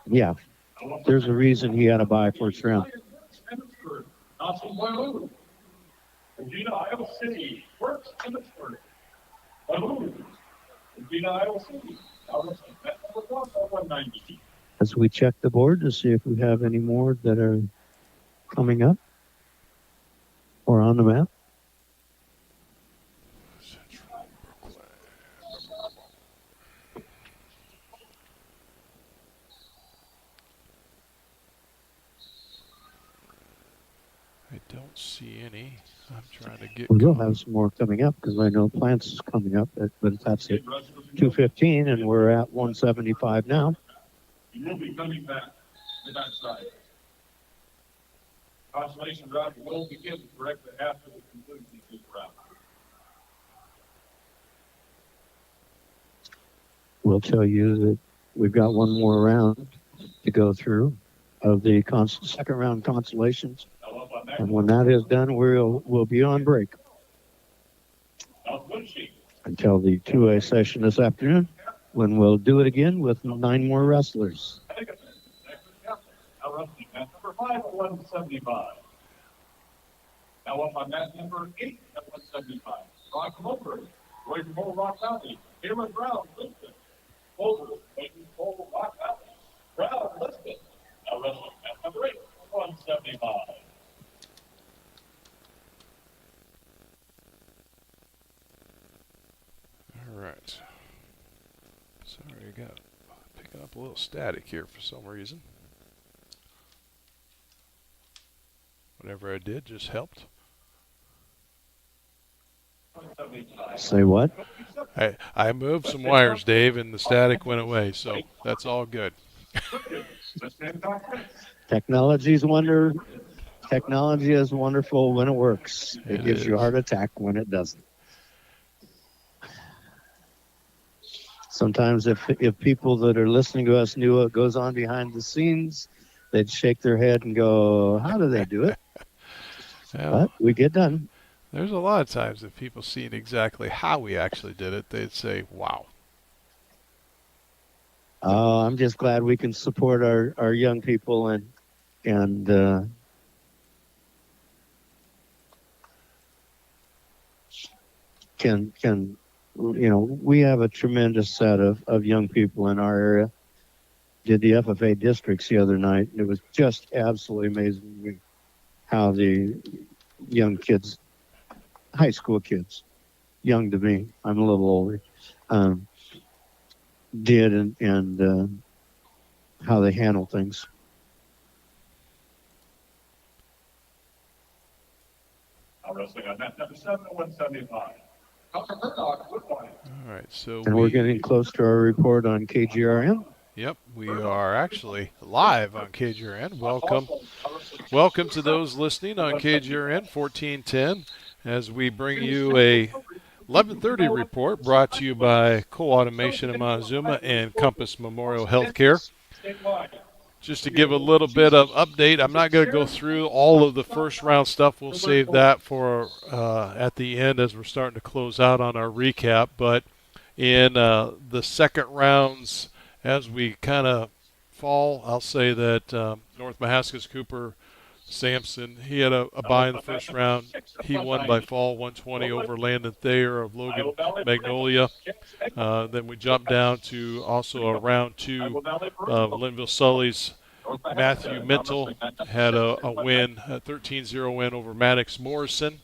Yeah. There's a reason he had a bye first round. Regina, Iowa City, Works, Emmitsburg. Regina, Iowa City. Number 190. As we check the board to see if we have any more that are coming up or on the map. I don't see any. I'm trying to get. We will have some more coming up because I know Plants is coming up, but that's at 2:15 and we're at 175 now. You will be coming back to that side. Consolation round will begin directly after the conclusion of this round. We'll tell you that we've got one more round to go through of the second round consolations. And when that is done, we'll be on break until the 2A session this afternoon, when we'll do it again with 9 more wrestlers. Number 5 at 175. Now up on mat number 8 at 175. Rock Mulberry, Roy from Rock Valley, Aaron Brown, Lisbon, Boulder, Wayne Cole, Rock Valley, Brown, Lisbon. Now wrestling mat number 8 at 175. All right. Sorry, I got picking up a little static here for some reason. Whatever I did just helped. Say what? I moved some wires, Dave, and the static went away, so that's all good. Technology is wonderful when it works. It gives you a heart attack when it doesn't. Sometimes if people that are listening to us knew what goes on behind the scenes, they'd shake their head and go, how do they do it? Yeah. But we get done. There's a lot of times if people seen exactly how we actually did it, they'd say, wow. I'm just glad we can support our young people and can we have a tremendous set of young people in our area. Did the FFA districts the other night. It was just absolutely amazing how the young kids, high school kids, young to me, I'm a little older, did and how they handle things. Wrestling on mat number 7 at 175. All right, so we're getting close to our report on KGRN. Yep, we are actually live on KGRN. Welcome to those listening on KGRN 1410 as we bring you a 11:30 report brought to you by Co-Automation in Monazuma and Compass Memorial Healthcare. Just to give a little bit of update, I'm not going to go through all of the first round stuff. We'll save that for at the end as we're starting to close out on our recap. But in the second rounds, as we kind of fall, I'll say that North Mahaska's Cooper Sampson, he had a bye in the first round. He won by fall 120 over Landon Thayer of Logan Magnolia. Then we jumped down to also a round 2 of Linville Sully's Matthew Mintle had a win, a 13-0 win over Maddox Morrison.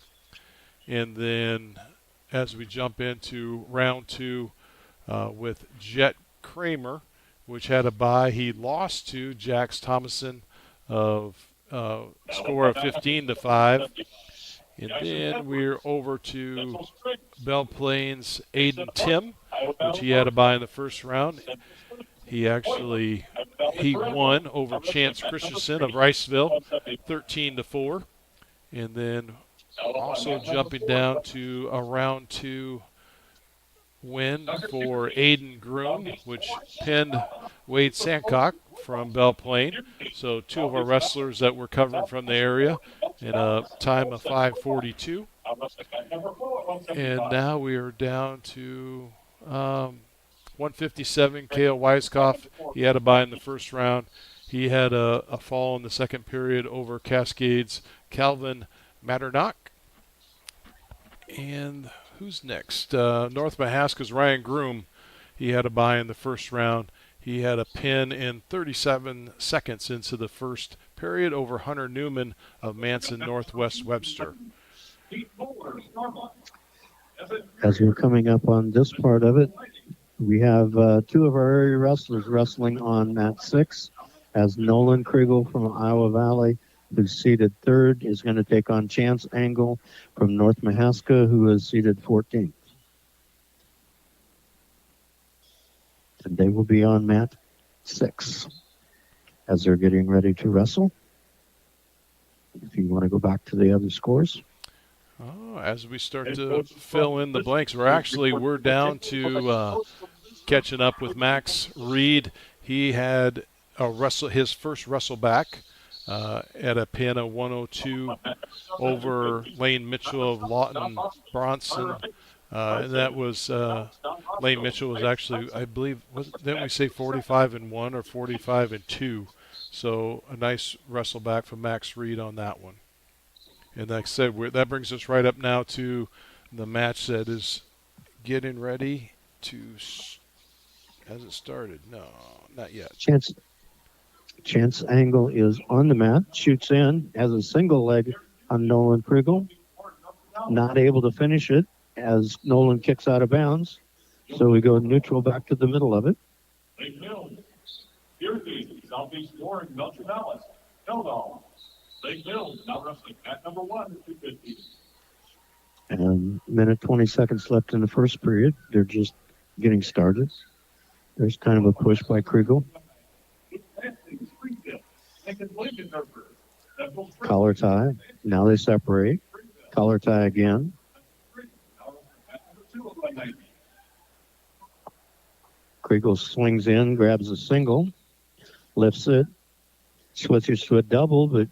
And then as we jump into round 2 with Jet Kramer, which had a bye, he lost to Jax Thomason of score of 15-5. And then we're over to Belle Plains Aiden Tim, which he had a bye in the first round. He won over Chance Christensen of Riceville, 13-4. And then also jumping down to a round 2 win for Aiden Groom, which pinned Wade Sancock from Belle Plaine. So 2 of our wrestlers that were covering from the area in a time of 5:42. And now we are down to 157. Kale Weiskopf, he had a bye in the first round. He had a fall in the second period over Cascades' Calvin Matternock. And who's next? North Mahaska's Ryan Groom. He had a bye in the first round. He had a pin in 37 seconds into the first period over Hunter Newman of Manson Northwest Webster. As we're coming up on this part of it, we have 2 of our area wrestlers wrestling on mat 6, as Nolan Kriegel from Iowa Valley, who's seated 3rd, is going to take on Chance Angle from North Mahaska, who is seated 14th. And they will be on mat 6 as they're getting ready to wrestle. If you want to go back to the other scores. Oh, as we start to fill in the blanks, we're down to catching up with Max Reed. He had his first wrestle back at a pin of 102 over Lane Mitchell of Lawton Bronson. And that was Lane Mitchell was actually, I believe, didn't we say 45-1 or 45-2? So a nice wrestle back from Max Reed on that one. And like I said, that brings us right up now to the match that is getting ready to. Has it started? No, not yet. Chance Angle is on the mat, shoots in, has a single leg on Nolan Kriegel. Not able to finish it as Nolan kicks out of bounds. So we go neutral back to the middle of it. Southeast Warren, Belcher Dallas, Hildall. Lake Mills now wrestling at number 1 at 250. And minute 20 seconds left in the first period. They're just getting started. There's kind of a push by Kriegel. Collar tie. Now they separate. Collar tie again. Kriegel swings in, grabs a single, lifts it, switches to a double, but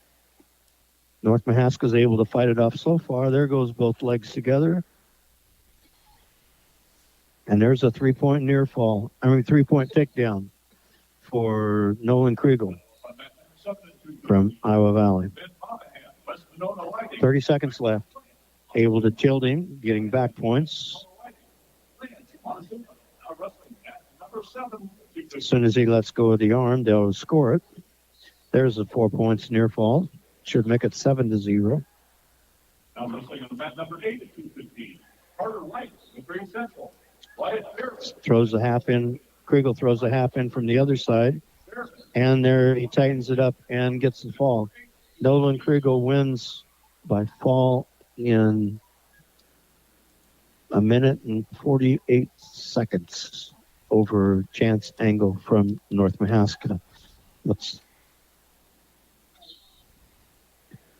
North Mahaska is able to fight it off so far. There goes both legs together. And there's a 3-point near fall. 3-point takedown for Nolan Kriegel from Iowa Valley. 30 seconds left. Able to tilt him, getting back points. As soon as he lets go of the arm, they'll score it. There's the 4 points near fall. Should make it 7-0. Now wrestling on mat number 8 at 215. Carter White with Green Central. Throws the half in. Kriegel throws the half in from the other side. And there he tightens it up and gets the fall. Nolan Kriegel wins by fall in a minute and 48 seconds over Chance Angle from North Mahaska.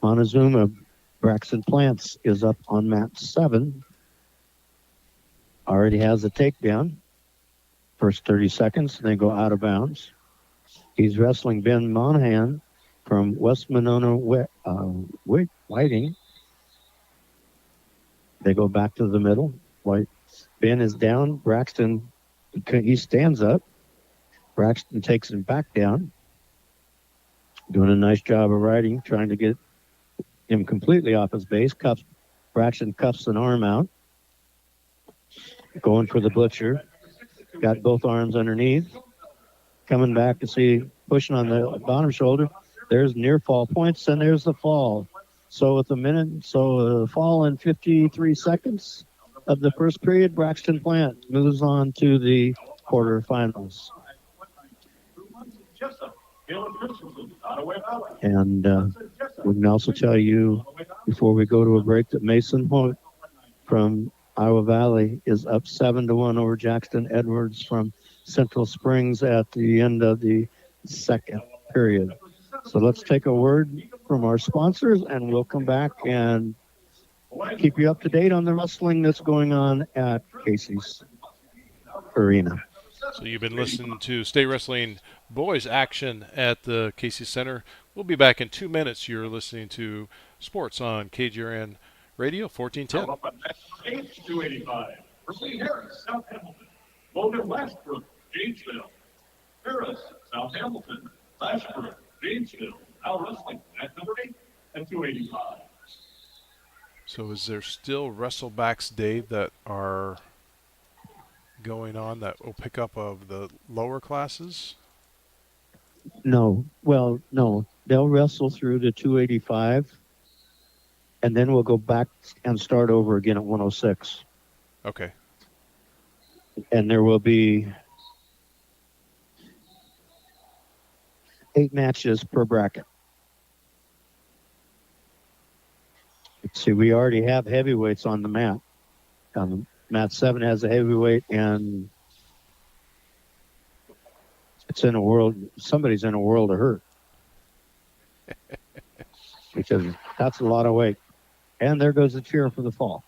Monazuma, Braxton Plants is up on mat 7. Already has a takedown. First 30 seconds, they go out of bounds. He's wrestling Ben Monahan from West Monona Whiting. They go back to the middle. Ben is down. Braxton, he stands up. Braxton takes him back down. Doing a nice job of riding, trying to get him completely off his base. Braxton cuffs an arm out. Going for the butcher. Got both arms underneath. Coming back to see, pushing on the bottom shoulder. There's near fall points, and there's the fall. So with a fall in 53 seconds of the first period, Braxton Plant moves on to the quarterfinals. And We can also tell you before we go to a break that Mason Hoyt from Iowa Valley is up 7-1 over Jackson Edwards from Central Springs at the end of the second period. So let's take a word from our sponsors and we'll come back and keep you up to date on the wrestling that's going on at Casey's Arena. So you've been listening to State Wrestling Boys action at the Casey Center. We'll be back in 2 minutes. You're listening to Sports on KGRN Radio 1410. 285. Berkeley Harris, South Hamilton. Logan Westbrook, Janesville. Harris, South Hamilton. Westbrook, Janesville. Now wrestling at number 8 and 285. So is there still wrestlebacks, Dave, that are going on that will pick up of the lower classes? No. Well, no. They'll wrestle through to 285, and then we'll go back and start over again at 106. Okay. And there will be 8 matches per bracket. Let's see, we already have heavyweights on the mat. Mat 7 has a heavyweight, and it's in a world. Somebody's in a world of hurt because that's a lot of weight. And there goes the cheer for the fall.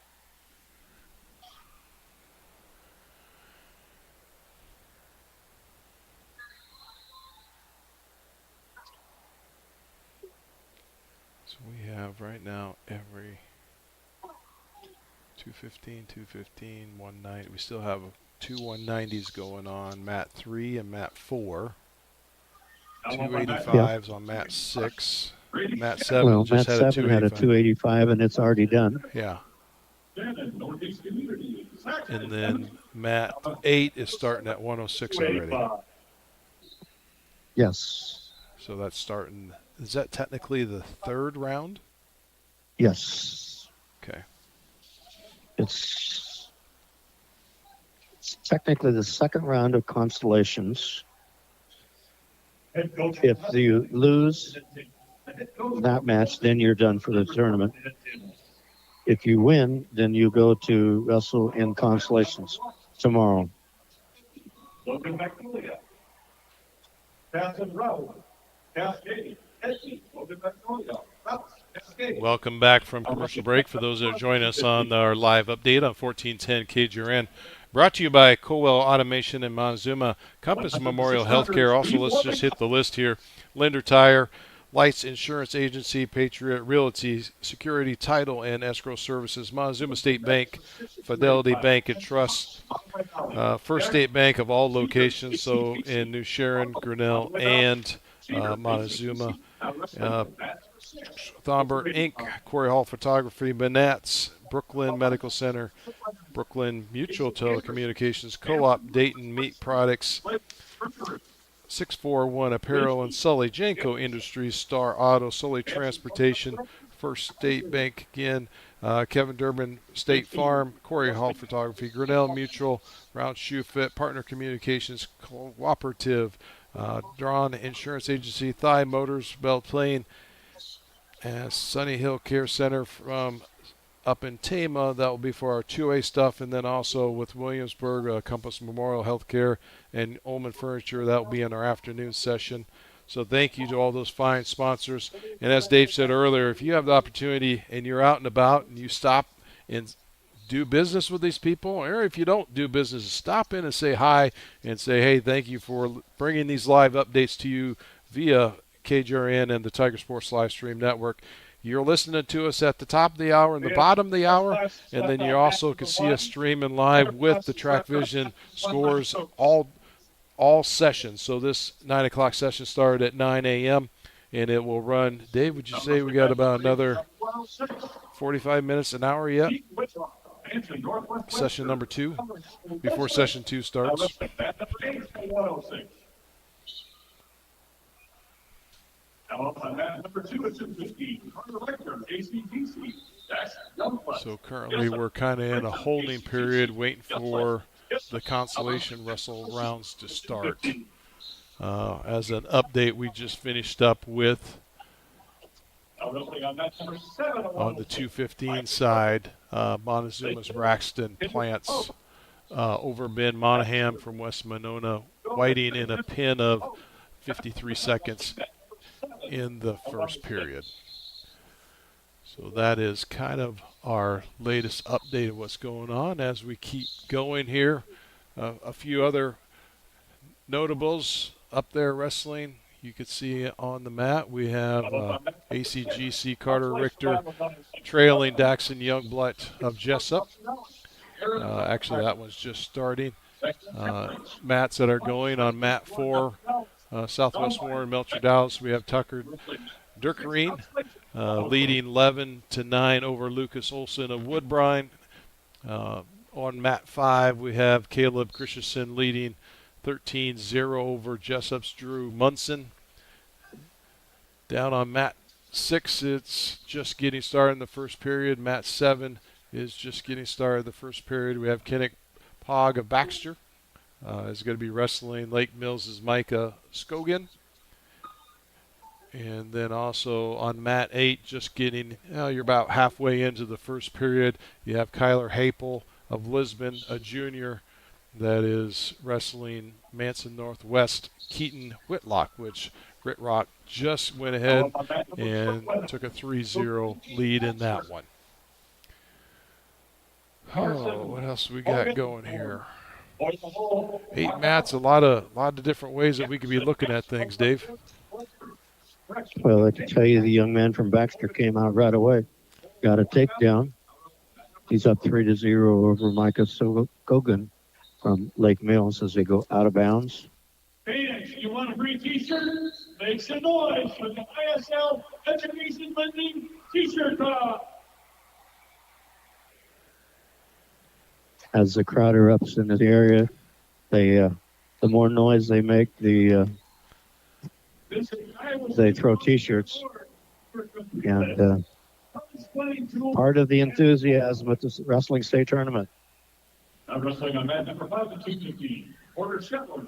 So we have right now every 215, 190. We still have 2 190s going on mat 3 and mat 4. 285s on mat 6. Mat 7 Well, just Mat had 7 had a 285, and it's already done. Yeah. And then mat 8 is starting at 106 already. Yes. So that's starting. Is that technically the 3rd round? Yes. Okay. It's technically the 2nd round of Constellations. If you lose that match, then you're done for the tournament. If you win, then you go to wrestle in Constellations tomorrow. Logan Magnolia. Casson Rowe. Cascade. Essie. Logan Magnolia. Cascade. Welcome back from commercial break for those that are joining us on our live update on 1410 KGRN. Brought to you by Colwell Automation and Monazuma, Compass Memorial Healthcare. Also, let's just hit the list here. Linder Tire, Lights Insurance Agency, Patriot Realty, Security, Title, and Escrow Services, Monazuma State Bank, Fidelity Bank and Trust, First State Bank of all locations, so in New Sharon, Grinnell, and Monizuma. Thomber Inc., Quarry Hall Photography, Manats, Brooklyn Medical Center, Brooklyn Mutual Telecommunications, Co-op, Dayton Meat Products, 641 Apparel, and Sully Janko Industries, Star Auto, Sully Transportation, First State Bank again, Kevin Durbin State Farm, Quarry Hall Photography, Grinnell Mutual, Round Shoe Fit, Partner Communications Cooperative, Drawn Insurance Agency, Thigh Motors, Bell Plain, and Sunny Hill Care Center from up in Tama. That will be for our 2A stuff, and then also with Williamsburg, Compass Memorial Healthcare and Ullman Furniture. That will be in our afternoon session. So thank you to all those fine sponsors. And as Dave said earlier, if you have the opportunity and you're out and about and you stop and do business with these people, or if you don't do business, stop in and say hi and say, hey, thank you for bringing these live updates to you via KGRN and the Tiger Sports Live Stream Network. You're listening to us at the top of the hour and the bottom of the hour, and then you also can see us streaming live with the Track Vision scores all sessions. So this 9 o'clock session started at 9 a.m., and it will run. Dave, would you say we got about another 45 minutes, an hour yet? Session number 2, before session 2 starts. So currently we're kind of in a holding period, waiting for the Consolation Wrestle rounds to start. As an update, we just finished up with Now wrestling on match number 7 at On the 106. 215 side, Montezuma's Braxton Plants over Ben Monahan from West Monona Whiting in a pin of 53 seconds in the first period. So that is kind of our latest update of what's going on as we keep going here. A few other notables up there wrestling. You can see on the mat we have ACGC Carter Richter trailing Daxon Youngblood of Jessup. Actually, that one's just starting. Mats that are going on mat 4, Southwest Warren, Melcher Dallas. We have Tucker Dirkerine leading 11-9 over Lucas Olson of Woodbrine. On mat 5, we have Caleb Christensen leading 13-0 over Jessup's Drew Munson. Down on mat 6, it's just getting started in the first period. Mat 7 is just getting started the first period. We have Kinnick Pog of Baxter is going to be wrestling Lake Mills' Micah Scogan. And then also on mat 8, just getting, you're about halfway into the first period, you have Kyler Hapel of Lisbon, a junior, that is wrestling Manson Northwest Keaton Whitlock, which Whitlock just went ahead and took a 3-0 lead in that one. Oh, what else we got going here? 8 mats, a lot of different ways that we could be looking at things, Dave. Well, I can tell you the young man from Baxter came out right away. Got a takedown. He's up 3-0 over Micah Scogan from Lake Mills as they go out of bounds. Phoenix, you want a free t-shirt? Make some noise with the ISL Education Lending t-shirt drop. As the crowd erupts into the area, the more noise they make, they throw t-shirts. And part of the enthusiasm at the wrestling state tournament. Now wrestling on mat number 5 and 215. Porter Shetland,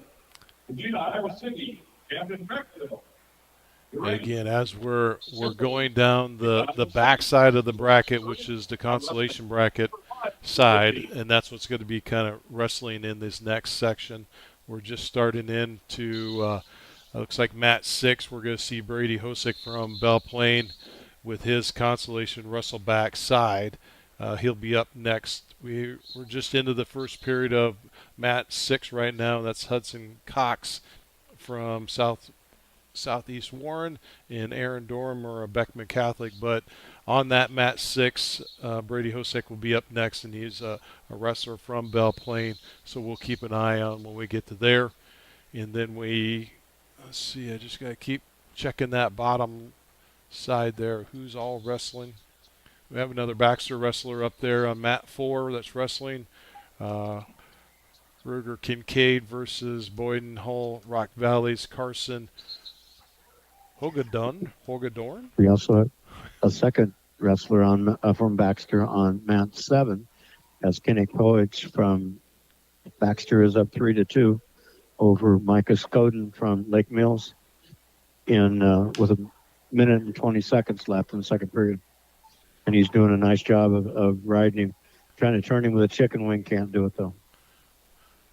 Regina, Iowa City, Camden Beckville. And again, as we're going down the back side of the bracket, which is the consolation bracket side, and that's what's going to be kind of wrestling in this next section. We're just starting into looks like mat 6. We're going to see Brady Hosick from Belle Plaine with his consolation wrestle back side. He'll be up next. We're just into the first period of mat 6 right now. That's Hudson Cox from Southeast Warren and Aaron Dormer of Beckman Catholic. But on that mat 6, Brady Hosick will be up next, and he's a wrestler from Belle Plaine. So we'll keep an eye on when we get to there. And then let's see, I just got to keep checking that bottom side there. Who's all wrestling? We have another Baxter wrestler up there on mat 4 that's wrestling. Ruger Kincaid versus Boyden Hull, Rock Valley's Carson Hogadorn. We also have a second wrestler from Baxter on mat 7, as Kinnick Poich from Baxter is up 3-2 over Micah Scoden from Lake Mills with a minute and 20 seconds left in the second period. And he's doing a nice job of riding him. Trying to turn him with a chicken wing, can't do it though.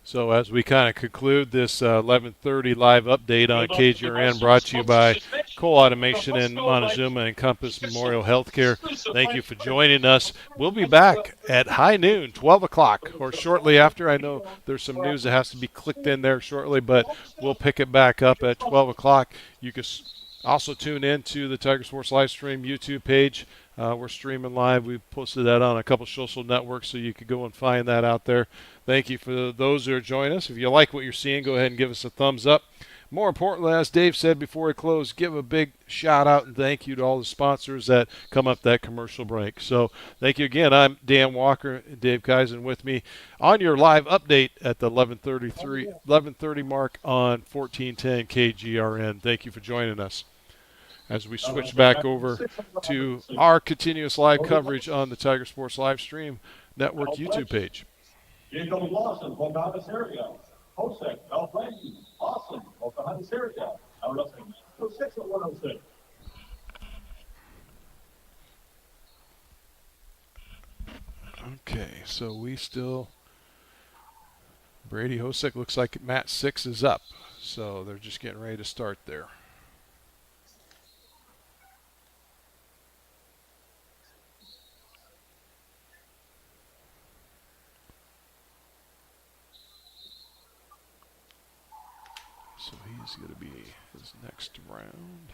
So as we kind of conclude this 11:30 live update on KGRN, brought to you by Cole Automation and Monazuma and Compass Memorial Healthcare. Thank you for joining us. We'll be back at high noon, 12 o'clock, or shortly after. I know there's some news that has to be clicked in there shortly, but we'll pick it back up at 12 o'clock. You can also tune in to the Tiger Sports live stream YouTube page. We're streaming live. We posted that on a couple social networks, so you could go and find that out there. Thank you for those who are joining us. If you like what you're seeing, go ahead and give us a thumbs up. More importantly, as Dave said before we close, give a big shout out and thank you to all the sponsors that come up that commercial break. So thank you again. I'm Dan Walker, Dave Kaizen with me on your live update at the 11:30 mark on 1410 KGRN. Thank you for joining us. As we switch back over to our continuous live coverage on the Tiger Sports live stream network YouTube page. Jacob Lawson, Pocahontas area. Hosek, Belle Plaine, Lawson, Pocahontas area. Now wrestling 6 at 106. Okay, so we still. Brady Hosek looks like mat 6 is up. So they're just getting ready to start there. So he's going to be his next round.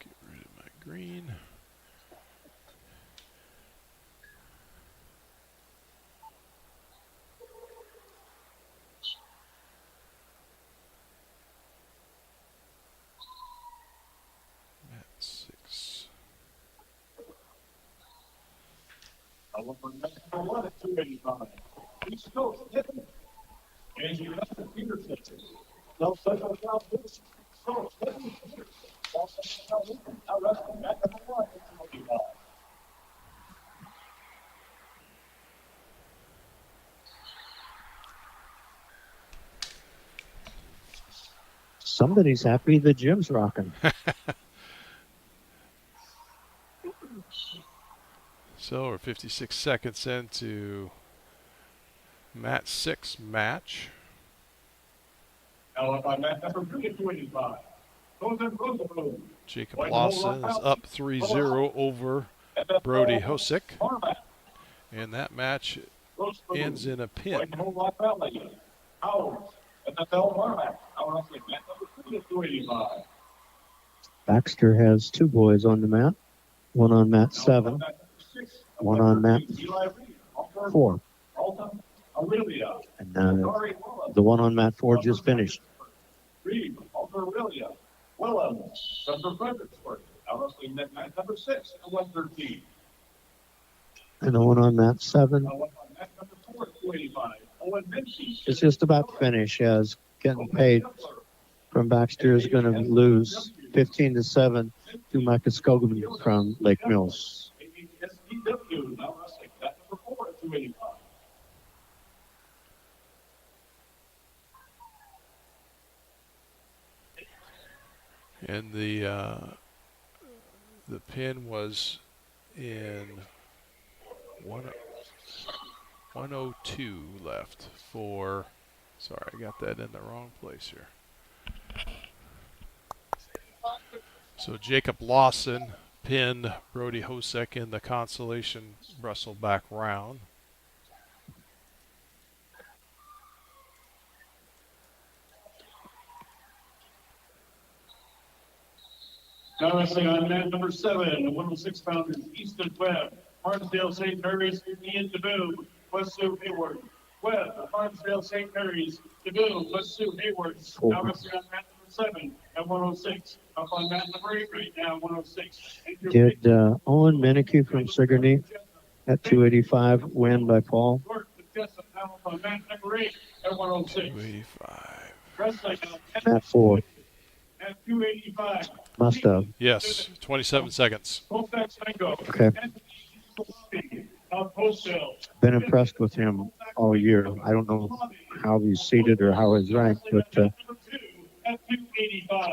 Get rid of my green. Mat 6. Number 1 at 285. East Coast, Tiffany. And you got the Peterson. South Central South Beach. So, Tiffany Peterson. South Central South Beach. Now wrestling back at 1 at 285. Somebody's happy the gym's rocking. So we're 56 seconds into mat 6 match. Now up on mat number 3 at 285. Rosenblum. Jacob Lawson is up 3-0 over Brody Hosek. And that match ends in a pin. Baxter has 2 boys on the mat. One on mat 7. One on mat 4. And the one on mat 4 just finished. And the one on mat 7 is just about to finish, as getting paid from Baxter is going to lose 15-7 to Mahaska from Lake Mills. And the pin was in 102 left for. Sorry, I got that in the wrong place here. So Jacob Lawson pinned Brody Hosek in the Consolation Brustleback round. Now wrestling on mat number 7, 106 pounders, Easton Webb, Martinsdale St. Mary's, Ian DeBoo, West Sioux Hayward. Webb, Martinsdale St. Mary's, DeBoo, West Sioux Hayward. Now wrestling on mat number 7 at 106. Up on mat number 8 right now, 106. Did Owen Meneke from Sigourney at 285 win by fall? Now on mat number 8 at 106. 285. Wrestling Mat 4. at 285. Must have. Yes, 27 seconds. Okay. Been impressed with him all year. I don't know how he's seated or how he's ranked, but at 285.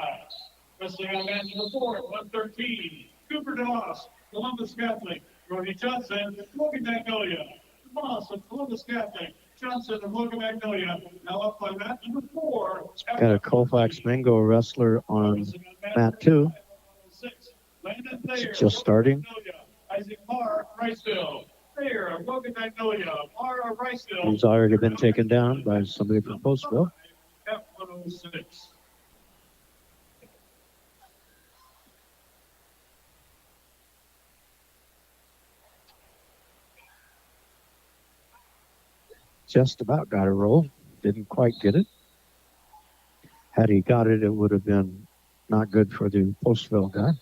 Wrestling on mat number 4 at 113. Cooper Doss, Columbus Catholic. Rodney Johnson, Logan Magnolia. Moss of Columbus Catholic. Johnson of Logan Magnolia. Now up by mat number 4. got a Colfax Mingo wrestler on mat 2. Just starting. Isaac Marr, Riceville. There, Logan Magnolia. Marr, Riceville. He's already been taken down by somebody from Postville. F106. Just about got a roll. Didn't quite get it. Had he got it, it would have been not good for the Postville guy.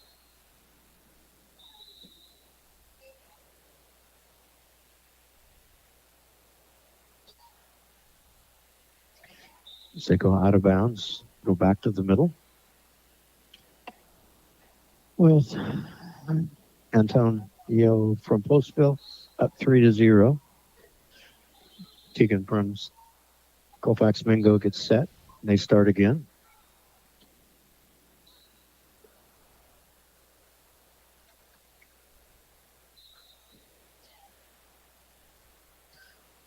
As they go out of bounds, go back to the middle. With Antonio from Postville up 3-0. Tegan from Colfax Mingo gets set. And they start again.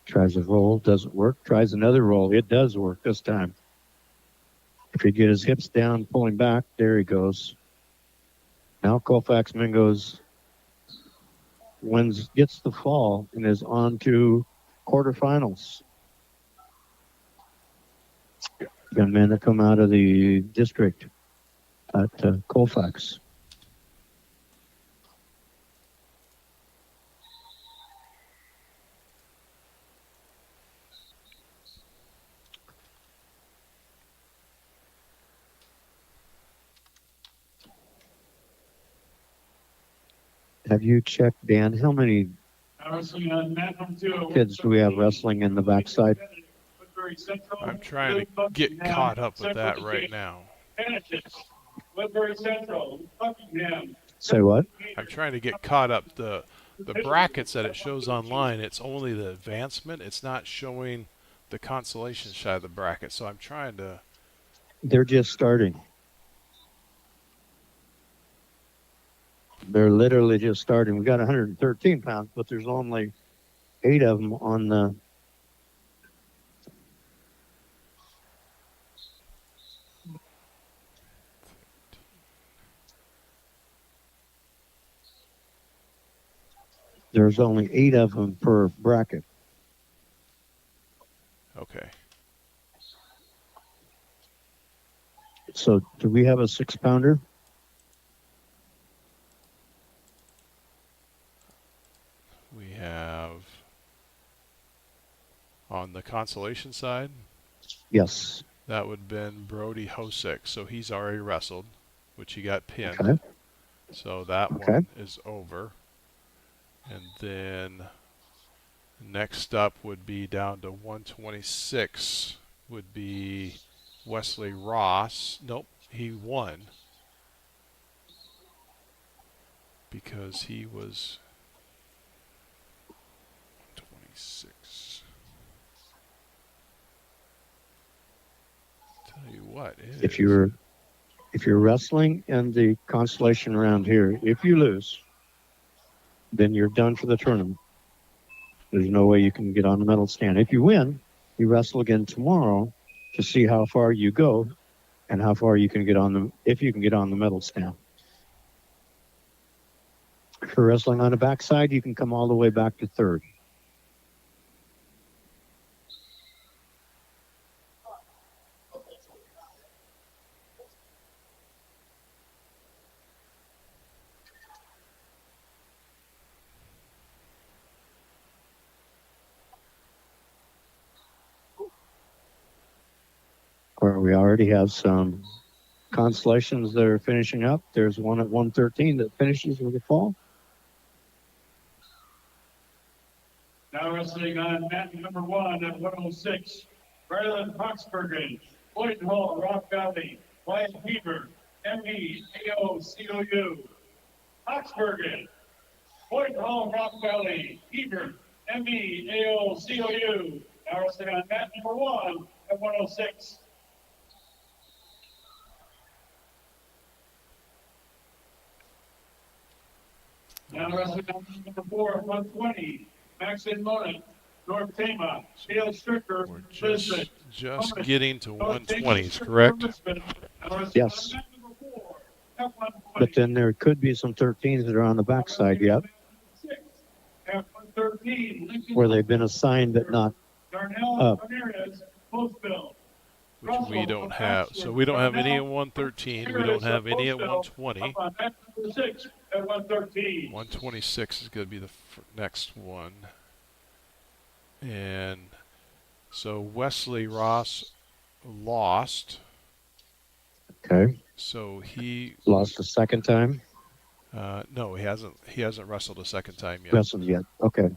Tries a roll, doesn't work. Tries another roll. It does work this time. If he get his hips down, pulling back, there he goes. Now Colfax Mingo's gets the fall and is on to quarterfinals. Young men that come out of the district at Colfax. Have you checked, Dan, how many kids do we have wrestling in the backside? I'm trying to get caught up with that right now. Say what? I'm trying to get caught up. The brackets that it shows online, it's only the advancement. It's not showing the consolation side of the bracket. So I'm trying to. They're just starting. They're literally just starting. We got 113 pounds, but there's only 8 of them on the. There's only 8 of them per bracket. Okay. So do we have a 6-pounder? We have on the consolation side. Yes. That would have been Brody Hosick. So he's already wrestled, which he got pinned. Okay. So that Okay. one is over. And then next up would be down to 126 would be Wesley Ross. Nope, he won because he was 26. Tell you what, If you're wrestling in the consolation round here, if you lose, then you're done for the tournament. There's no way you can get on the medal stand. If you win, you wrestle again tomorrow to see how far you go and how far you can get on the, if you can get on the medal stand. If you're wrestling on the backside, you can come all the way back to 3rd. Where we already have some consolations that are finishing up. There's one at 113 that finishes with a fall. Now wrestling on mat number 1 at 106. Ryland Foxbergen, Boyd Hall, Rock Valley, Wyatt Heber, ME, AOCOU. Foxbergen, Boyd Hall, Rock Valley, Heber, ME, AOCOU. Now wrestling on mat number 1 at 106. Now wrestling on number 4 at 120. Maxine Mona, North Tama, Dale Stricker, we're Lisbon. just getting to 120s, correct? Yes. But then there could be some 13s that are on the backside yet, where they've been assigned but not up. Which we don't have. So we don't have any at 113. We don't have any at 120. 126 is going to be the next one. And so Wesley Ross lost. Okay. So he Lost a second time? no, he hasn't. He hasn't wrestled a second time yet. Wrestled yet. Okay.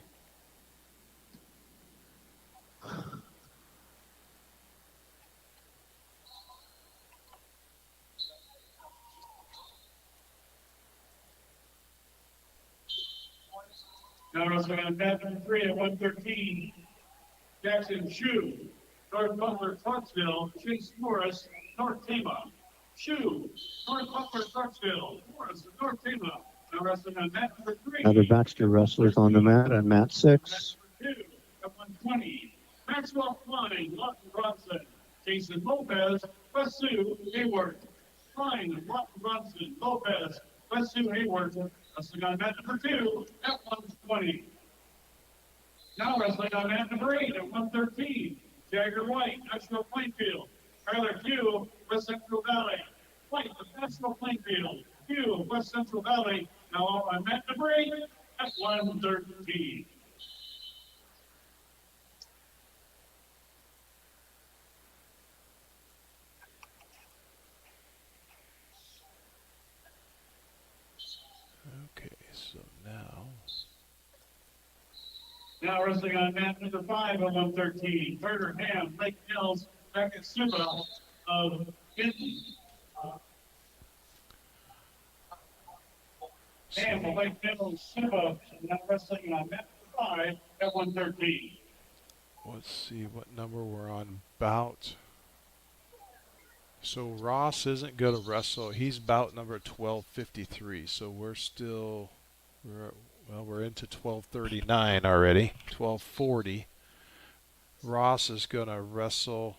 Now wrestling on mat number 3 at 113. Jackson Shu, North Butler, Clarksville, Chase Morris, North Tama. Shu, North Butler, Clarksville, Morris, North Tama. Now wrestling on mat number 3. Another Baxter wrestlers on the mat on mat 6. Mat number 2 at 120. Maxwell Klein, Lawton Bronson, Jason Lopez, Wesu Hayward. Klein, Lawton Bronson, Lopez, Wesu Hayward. Wrestling on mat number 2 at 120. Now wrestling on mat number 8 at 113. Jagger White, National Plainfield. Tyler Pugh, West Central Valley. White of National Plainfield. Pugh, West Central Valley. Now on mat number 8 at 113. Okay, so now. Now wrestling on mat number 5 at 113. Turner Ham, Lake Hills, Beckett Suba of Hinton. Ham of Lake Hills, Suba, now wrestling on mat number 5 at 113. Let's see what number we're on. Bout. So Ross isn't going to wrestle. He's bout number 1253. So we're still, we're into 1239 already. 1240. Ross is going to wrestle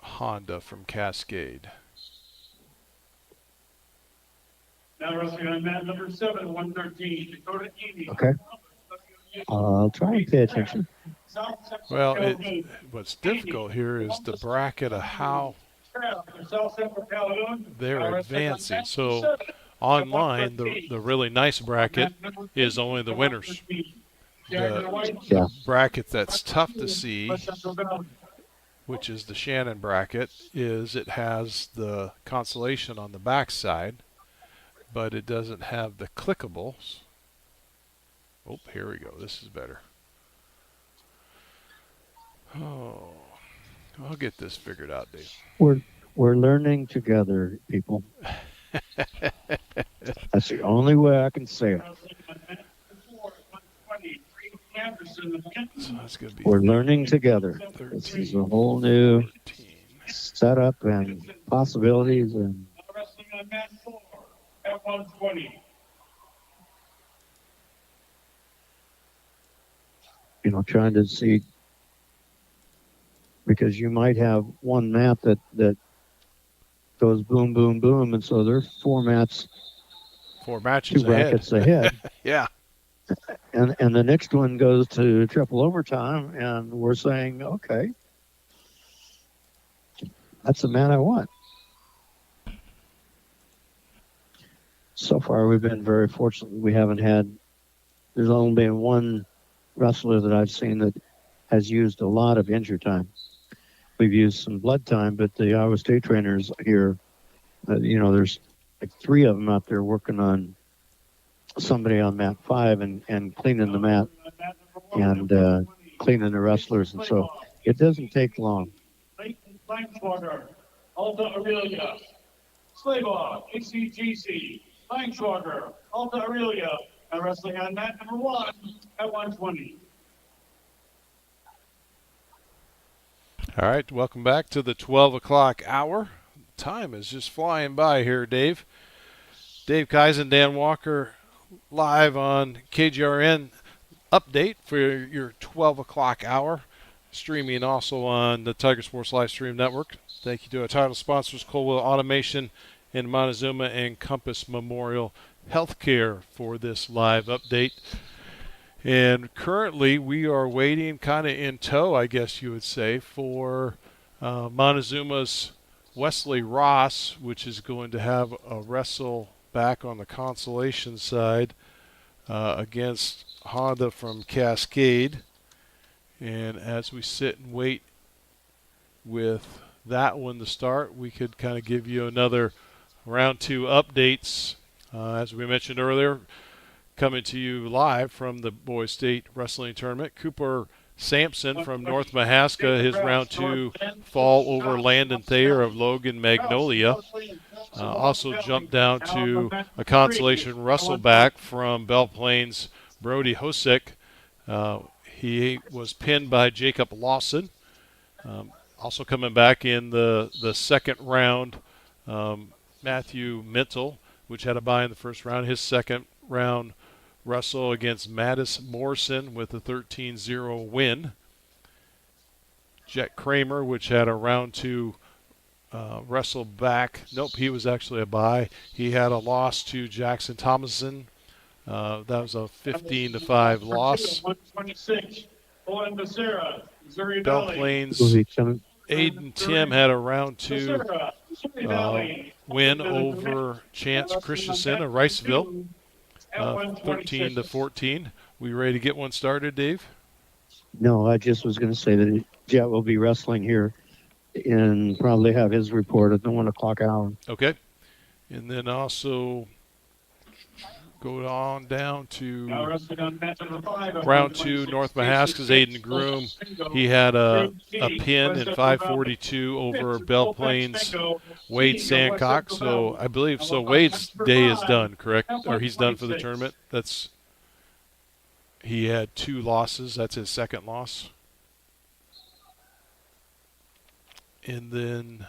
Honda from Cascade. Now wrestling on mat number 7, 113. Dakota Amy. Okay. I'll try and pay attention. Well, what's difficult here is the bracket of how they're advancing. So online, the really nice bracket is only the winners. The bracket that's tough to see, which is the Shannon bracket, is it has the Consolation on the backside, but it doesn't have the clickables. Oh, here we go. This is better. Oh, I'll get this figured out, Dave. We're learning together, people. That's the only way I can say it. So that's going to be. We're learning together. 13, This is a whole new 13. setup and possibilities and. Wrestling on mat 4 at 120. Trying to see, because you might have one mat that goes boom, boom, boom, and so there's 4 mats, 4 matches 2 brackets ahead. Yeah. And the next one goes to triple overtime, and we're saying, okay, that's the mat I want. So far, we've been very fortunate. There's only been one wrestler that I've seen that has used a lot of injury time. We've used some blood time, but the Iowa State trainers here, there's like 3 of them out there working on somebody on mat 5 and cleaning the mat and cleaning the wrestlers. And so it doesn't take long. Leighton Langschwager, Alta Aurelia, Slaybaugh, ACGC, Langschwager, Alta Aurelia, and wrestling on mat number 1 at 120. All right, welcome back to the 12 o'clock hour. Time is just flying by here, Dave. Dave Kaizen, Dan Walker, live on KGRN update for your 12 o'clock hour. Streaming also on the Tiger Sports Live Stream Network. Thank you to our title sponsors, Colwell Automation in Monazuma and Compass Memorial Healthcare for this live update. And currently we are waiting kind of in tow, I guess you would say, for Monazuma's Wesley Ross, which is going to have a wrestle back on the Consolation side against Honda from Cascade. And as we sit and wait with that one to start, we could kind of give you another round 2 updates. As we mentioned earlier, coming to you live from the Boys State Wrestling Tournament. Cooper Sampson from North Mahaska, his round 2 fall over Landon Thayer of Logan Magnolia. Also jumped down to a Consolation Russellback from Belle Plains, Brody Hosick. he was pinned by Jacob Lawson. Also coming back in the second round, Matthew Mintel, which had a bye in the first round. His second round wrestle against Mattis Morrison with a 13-0 win. Jet Kramer, which had a round 2 wrestle back. Nope, he was actually a bye. He had a loss to Jackson Thomason. That was a 15-5 loss. 126. Owen Becerra, Missouri Belle Valley. Plains, Missouri Aiden Tim had a round 2 Becerra, Missouri Valley. win over Chance Christensen of Riceville, 13-14. We ready to get one started, Dave? No, I just was going to say that Jet will be wrestling here and probably have his report at the 1 o'clock hour. Okay. And then also go on down to Now wrestling on mat number 5. round 2, North Mahaska's Aiden Groom. He had a pin in 5:42 over Belle Plains Wade Sancock. So I believe Wade's day is done, correct? Or he's done for the tournament. He had 2 losses. That's his second loss. And then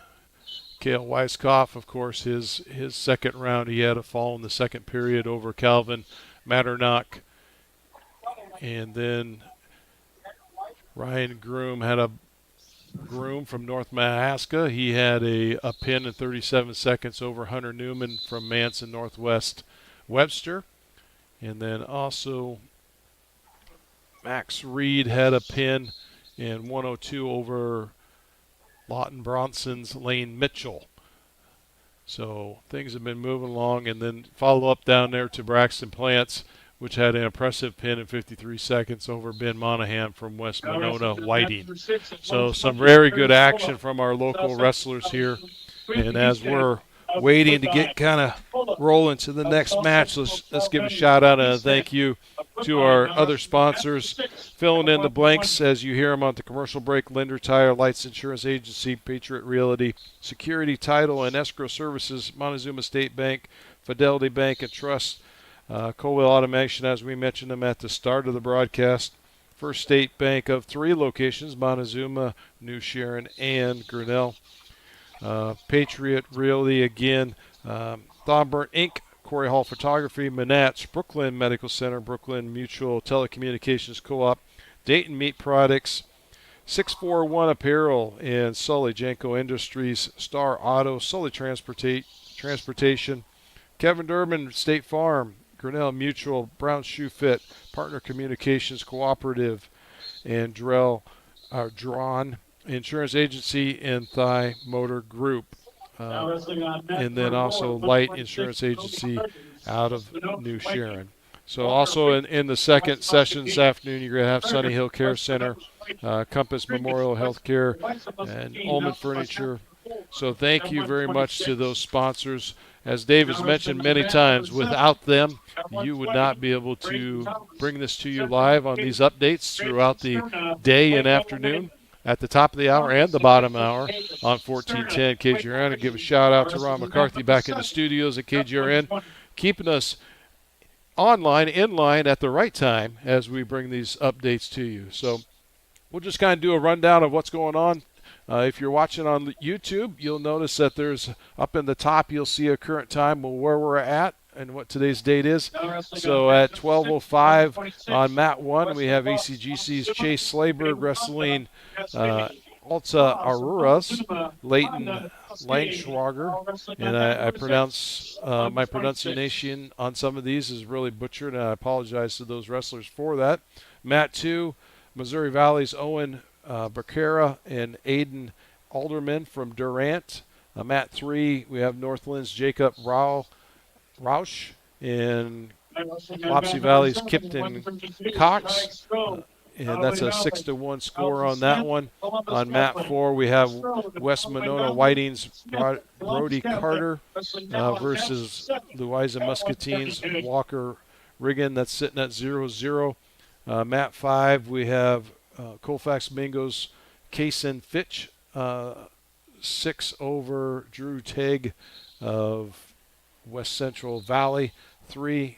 Cale Weiskopf, of course, his second round, he had a fall in the second period over Calvin Matternock. And then Ryan Groom had a Groom from North Mahaska. He had a pin in 37 seconds over Hunter Newman from Manson Northwest Webster. And then also Max Reed had a pin in 102 over Lawton Bronson's Lane Mitchell. So things have been moving along. And then follow up down there to Braxton Plants, which had an impressive pin in 53 seconds over Ben Monahan from West Monona Whiting. So some very good action from our local wrestlers here. And as we're waiting to get kind of rolling to the next match, let's give a shout out and a thank you to our other sponsors, filling in the blanks as you hear them on the commercial break: Linder Tire, Lights Insurance Agency, Patriot Realty, Security Title and Escrow Services, Monizuma State Bank, Fidelity Bank and Trust, Colwell Automation, as we mentioned them at the start of the broadcast, First State Bank of 3 locations, Monazuma, New Sharon, and Grinnell, Patriot Realty again, Thornburn Inc., Corey Hall Photography, Manats, Brooklyn Medical Center, Brooklyn Mutual Telecommunications Co-op, Dayton Meat Products, 641 Apparel, and Sully Janko Industries, Star Auto, Sully Transportation, Kevin Durbin State Farm, Grinnell Mutual, Brown Shoe Fit, Partner Communications Cooperative, and Drawn Insurance Agency, and Thigh Motor Group. And then also Light Insurance Agency out of New Sharon. So also in the second session this afternoon, you're going to have Sunny Hill Care Center, Compass Memorial Healthcare, and Ullman Furniture. So thank you very much to those sponsors. As Dave has mentioned many times, without them, you would not be able to bring this to you live on these updates throughout the day and afternoon, at the top of the hour and the bottom hour on 1410 KGRN. And give a shout out to Ron McCarthy back in the studios at KGRN, keeping us online, in line at the right time as we bring these updates to you. So we'll just kind of do a rundown of what's going on. If you're watching on YouTube, you'll notice that there's up in the top, you'll see a current time where we're at and what today's date is. So at 12:05 on mat 1, we have ACGC's Chase Slayberg wrestling Alta Auroras, Leighton Langschwager, and I pronounce my pronunciation on some of these is really butchered, and I apologize to those wrestlers for that. Mat 2, Missouri Valley's Owen Becerra and Aiden Alderman from Durant. Mat 3, we have Northland's Jacob Rausch and Wapsie Valley's Kipton Cox. And that's a 6-1 score on that one. On mat 4, we have West Monona Whiting's Brody Carter versus Louisa Muscatine's Walker Riggin. That's sitting at 0-0. Mat 5, we have Colfax Bingo's Kaysen Fitch, 6 over Drew Tegg of West Central Valley, 3.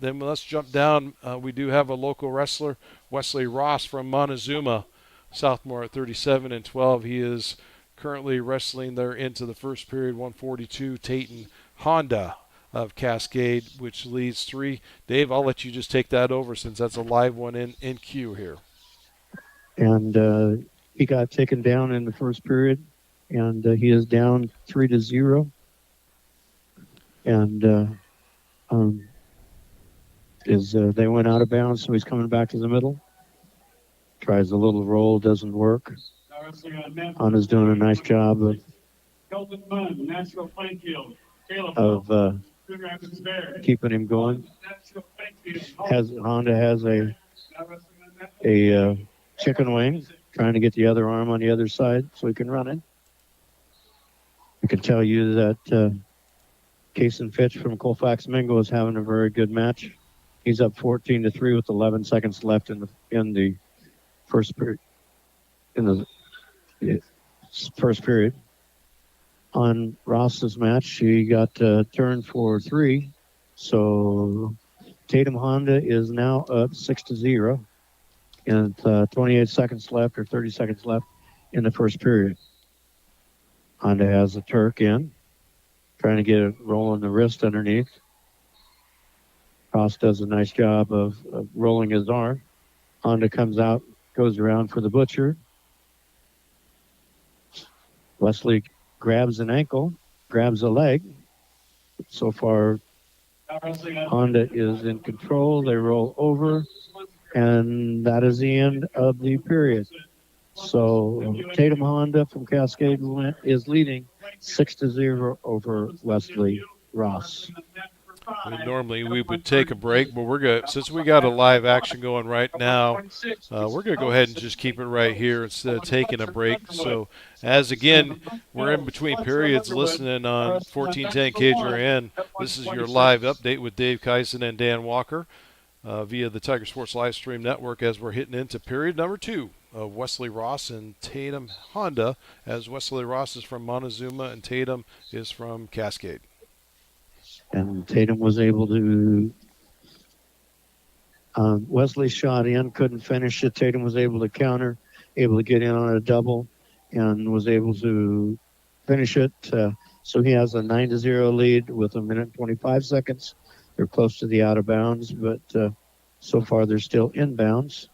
Then let's jump down. We do have a local wrestler, Wesley Ross from Monazuma, sophomore at 37-12. He is currently wrestling there into the first period, 142. Tatum Honda of Cascade, which leads 3. Dave, I'll let you just take that over since that's a live one in queue here. And he got taken down in the first period, and he is down 3-0. And they went out of bounds, so he's coming back to the middle. Tries a little roll, doesn't work. Honda's doing a nice job of keeping him going. Honda has a chicken wing, trying to get the other arm on the other side so he can run it. I can tell you that Kason Fitch from Colfax Mingo is having a very good match. He's up 14-3 with 11 seconds left in the first period. On Ross's match, he got turned for 3. So Tatum Honda is now up 6-0. And 28 seconds left or 30 seconds left in the first period. Honda has a Turk in, trying to get it rolling the wrist underneath. Ross does a nice job of rolling his arm. Honda comes out, goes around for the butcher. Wesley grabs an ankle, grabs a leg. So far, Honda is in control. They roll over, and that is the end of the period. So Tatum Honda from Cascade is leading 6-0 over Wesley Ross. Normally we would take a break, but since we got a live action going right now, we're going to go ahead and just keep it right here instead of taking a break. So as again, we're in between periods listening on 1410 KGRN. This is your live update with Dave Kyson and Dan Walker via the Tiger Sports live stream network as we're hitting into period number 2 of Wesley Ross and Tatum Honda, as Wesley Ross is from Monizuma and Tatum is from Cascade. And Tatum was able to, Wesley shot in, couldn't finish it. Tatum was able to counter, able to get in on a double, and was able to finish it. So he has a 9-0 lead with 1 minute and 25 seconds. They're close to the out of bounds, but so far they're still inbounds.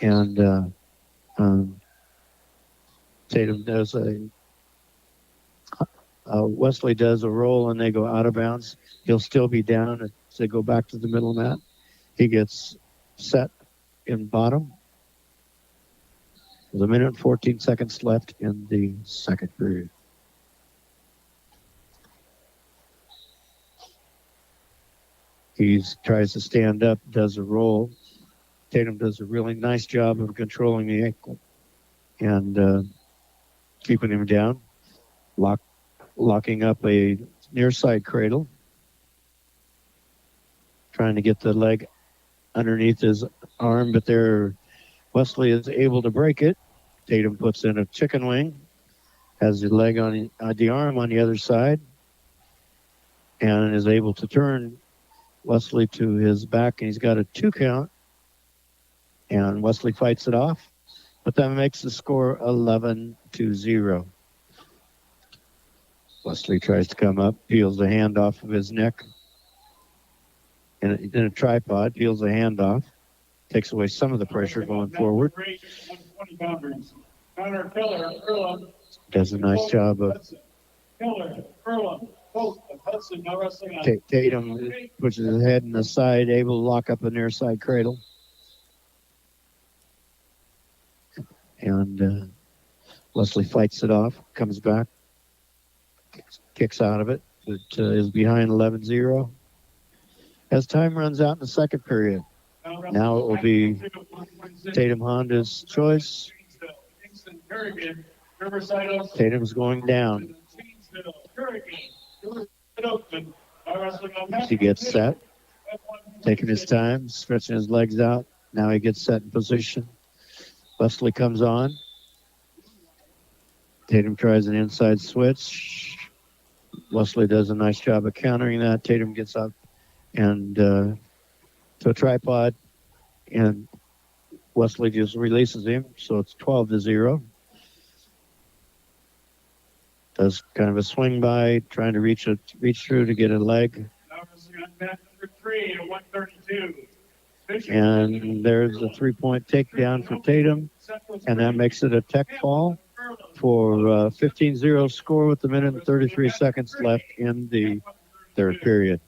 And Tatum does Wesley does a roll and they go out of bounds. He'll still be down as they go back to the middle mat. He gets set in bottom with 1 minute and 14 seconds left in the second period. He tries to stand up, does a roll. Tatum does a really nice job of controlling the ankle and keeping him down. Locking up a near side cradle. Trying to get the leg underneath his arm, but Wesley is able to break it. Tatum puts in a chicken wing, has the leg on the arm on the other side, and is able to turn Wesley to his back, and he's got a 2 count, and Wesley fights it off, but that makes the score 11-0. Wesley tries to come up, peels the hand off of his neck in a tripod, peels the hand off, takes away some of the pressure going forward. Does a nice job of Tatum pushes his head in the side, able to lock up a near side cradle. And Wesley fights it off, comes back, kicks out of it. It is behind 11-0. As time runs out in the second period, now it will be Tatum Honda's choice. Tatum's going down. He gets set, taking his time, stretching his legs out. Now he gets set in position. Wesley comes on. Tatum tries an inside switch. Wesley does a nice job of countering that. Tatum gets up and to a tripod and Wesley just releases him, so it's 12-0. Does kind of a swing by, trying to reach through to get a leg. Now wrestling on mat number 3 at 132. And there's a 3-point takedown for Tatum, and that makes it a tech fall for 15-0 score with a minute and 33 seconds left in the third period.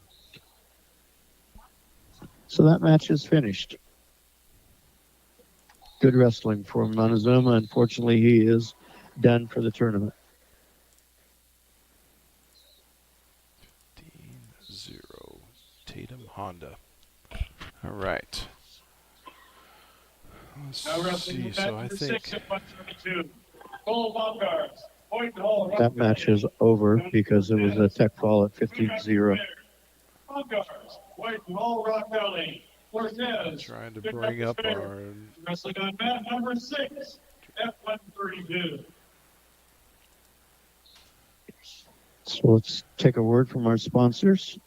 So that match is finished. Good wrestling for Monazuma. Unfortunately, he is done for the tournament. 15-0. Tatum Honda. All right. Now Let's wrestling see. on mat So I number think 6 at 132. Cole Bongards, Boynton Hall. That match is over because it was a tech fall at 15-0. Bongards, Boynton Hall, Rock Valley. Cortez. trying to bring up our Wrestling on mat number 6 at 132. So let's take a word from our sponsors.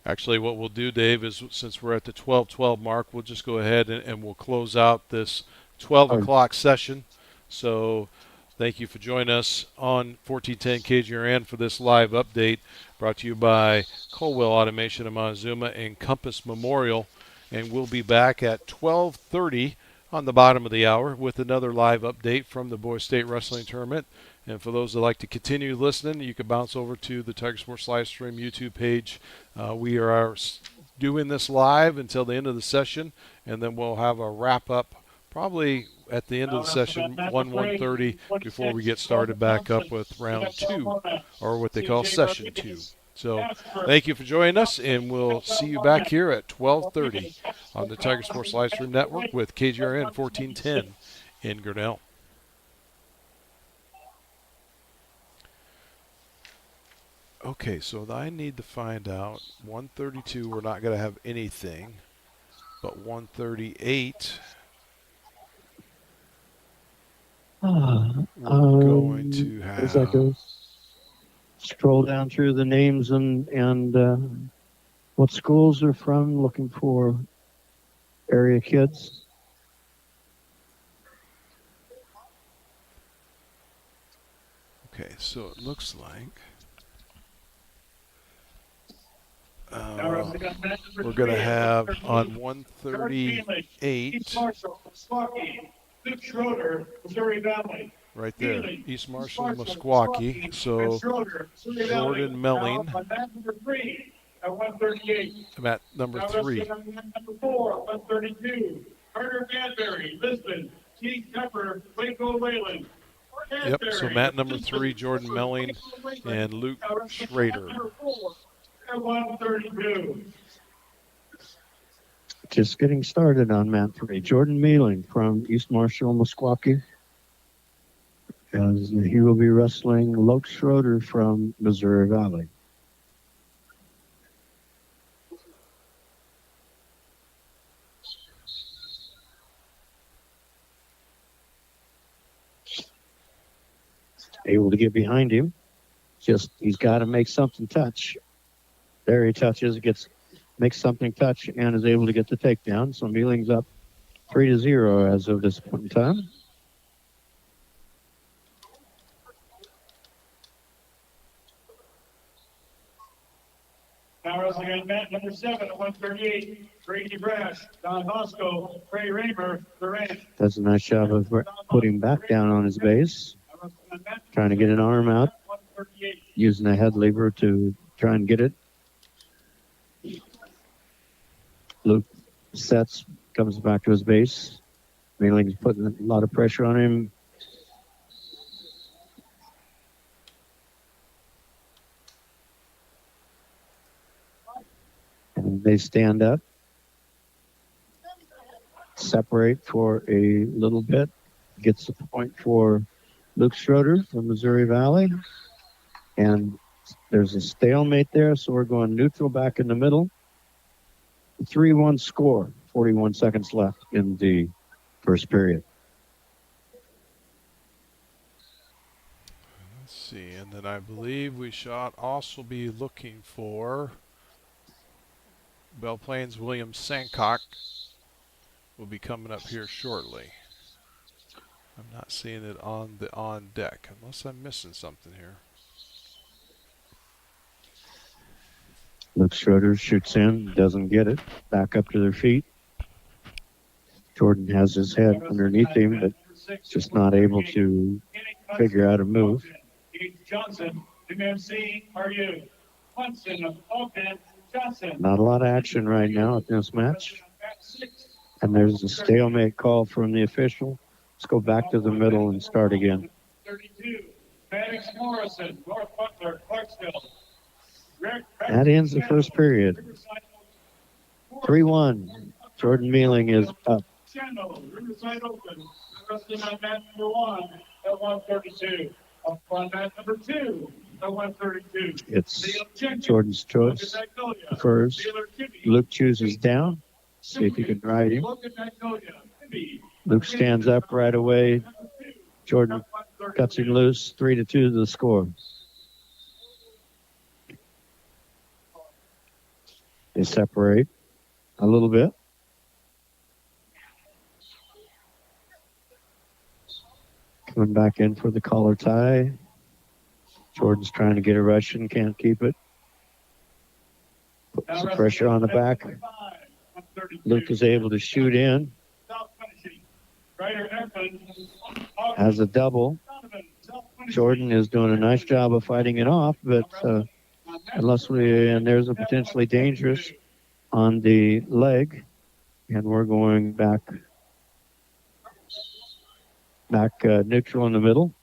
Actually, what we'll do, Dave, is since we're at the 12:12 mark, we'll just go ahead and we'll close out this 12 o'clock session. So thank you for joining us on 1410 KGRN for this live update brought to you by Colwell Automation of Monizuma and Compass Memorial. And we'll be back at 12:30 on the bottom of the hour with another live update from the Boys State Wrestling Tournament. And for those that like to continue listening, you can bounce over to the Tiger Sports Livestream YouTube page. We are doing this live until the end of the session, and then we'll have a wrap-up probably at the end of the session, 1:30, before we get started back up with round 2, or what they call session 2. So thank you for joining us, and we'll see you back here at 12:30 on the Tiger Sports Livestream Network with KGRN 1410 in Grinnell. Okay, so I need to find out 132. We're not going to have anything, but 138. We're going to As I have. go scroll down through the names and what schools are from, looking for area kids. Okay, so it looks like we're going to have on 138 Luke Schroeder, Missouri Valley. right there, East Marshall, Meskwaki. So Jordan Melling at 138. at number 3. Number 4, 132. Carter Cadbury, Lisbon. Keith Pepper, Waco Wayland. Yep, so Matt number 3, Jordan Melling, and Luke Schrader. At 132. Just getting started on mat 3. Jordan Mealing from East Marshall, Meskwaki. As he will be wrestling Luke Schroeder from Missouri Valley. Able to get behind him. Just he's got to make something touch. There he touches, makes something touch, and is able to get the takedown. So Mealing's up 3-0 as of this point in time. Now wrestling on mat number 7 at 138. Brady Brash, Don Bosco, Ray Raymer, Durant. Does a nice job of putting back down on his base. Trying to get an arm out. Using a head lever to try and get it. Luke sets, comes back to his base. Mealing's putting a lot of pressure on him. And they stand up. Separate for a little bit. Gets the point for Luke Schroeder from Missouri Valley. And there's a stalemate there, so we're going neutral back in the middle. 3-1 score, 41 seconds left in the first period. Let's see, and then I believe we should also be looking for Belle Plains William Sancock will be coming up here shortly. I'm not seeing it on the on deck, unless I'm missing something here. Luke Schroeder shoots in, doesn't get it. Back up to their feet. Jordan has his head underneath him, but just not able to figure out a move. Johnson, MMC, are you? Not a lot of action right now at this match. And there's a stalemate call from the official. Let's go back to the middle and start again. 32, Maddox Morrison, North Butler, Clarksville. That ends the first period. 3-1. Jordan Mealing is up. Channel, Riverside Open, wrestling on mat number 1 at 132. Up on mat number 2 at 132. It's Jordan's choice. First, Luke chooses down. See if he can ride him. Luke stands up right away. Jordan cuts him loose. 3-2 the score. They separate a little bit. Coming back in for the collar tie. Jordan's trying to get a Russian, can't keep it. Put some pressure on the back. Luke is able to shoot in. Has a double. Jordan is doing a nice job of fighting it off, but and there's a potentially dangerous on the leg, and we're going back neutral in the middle.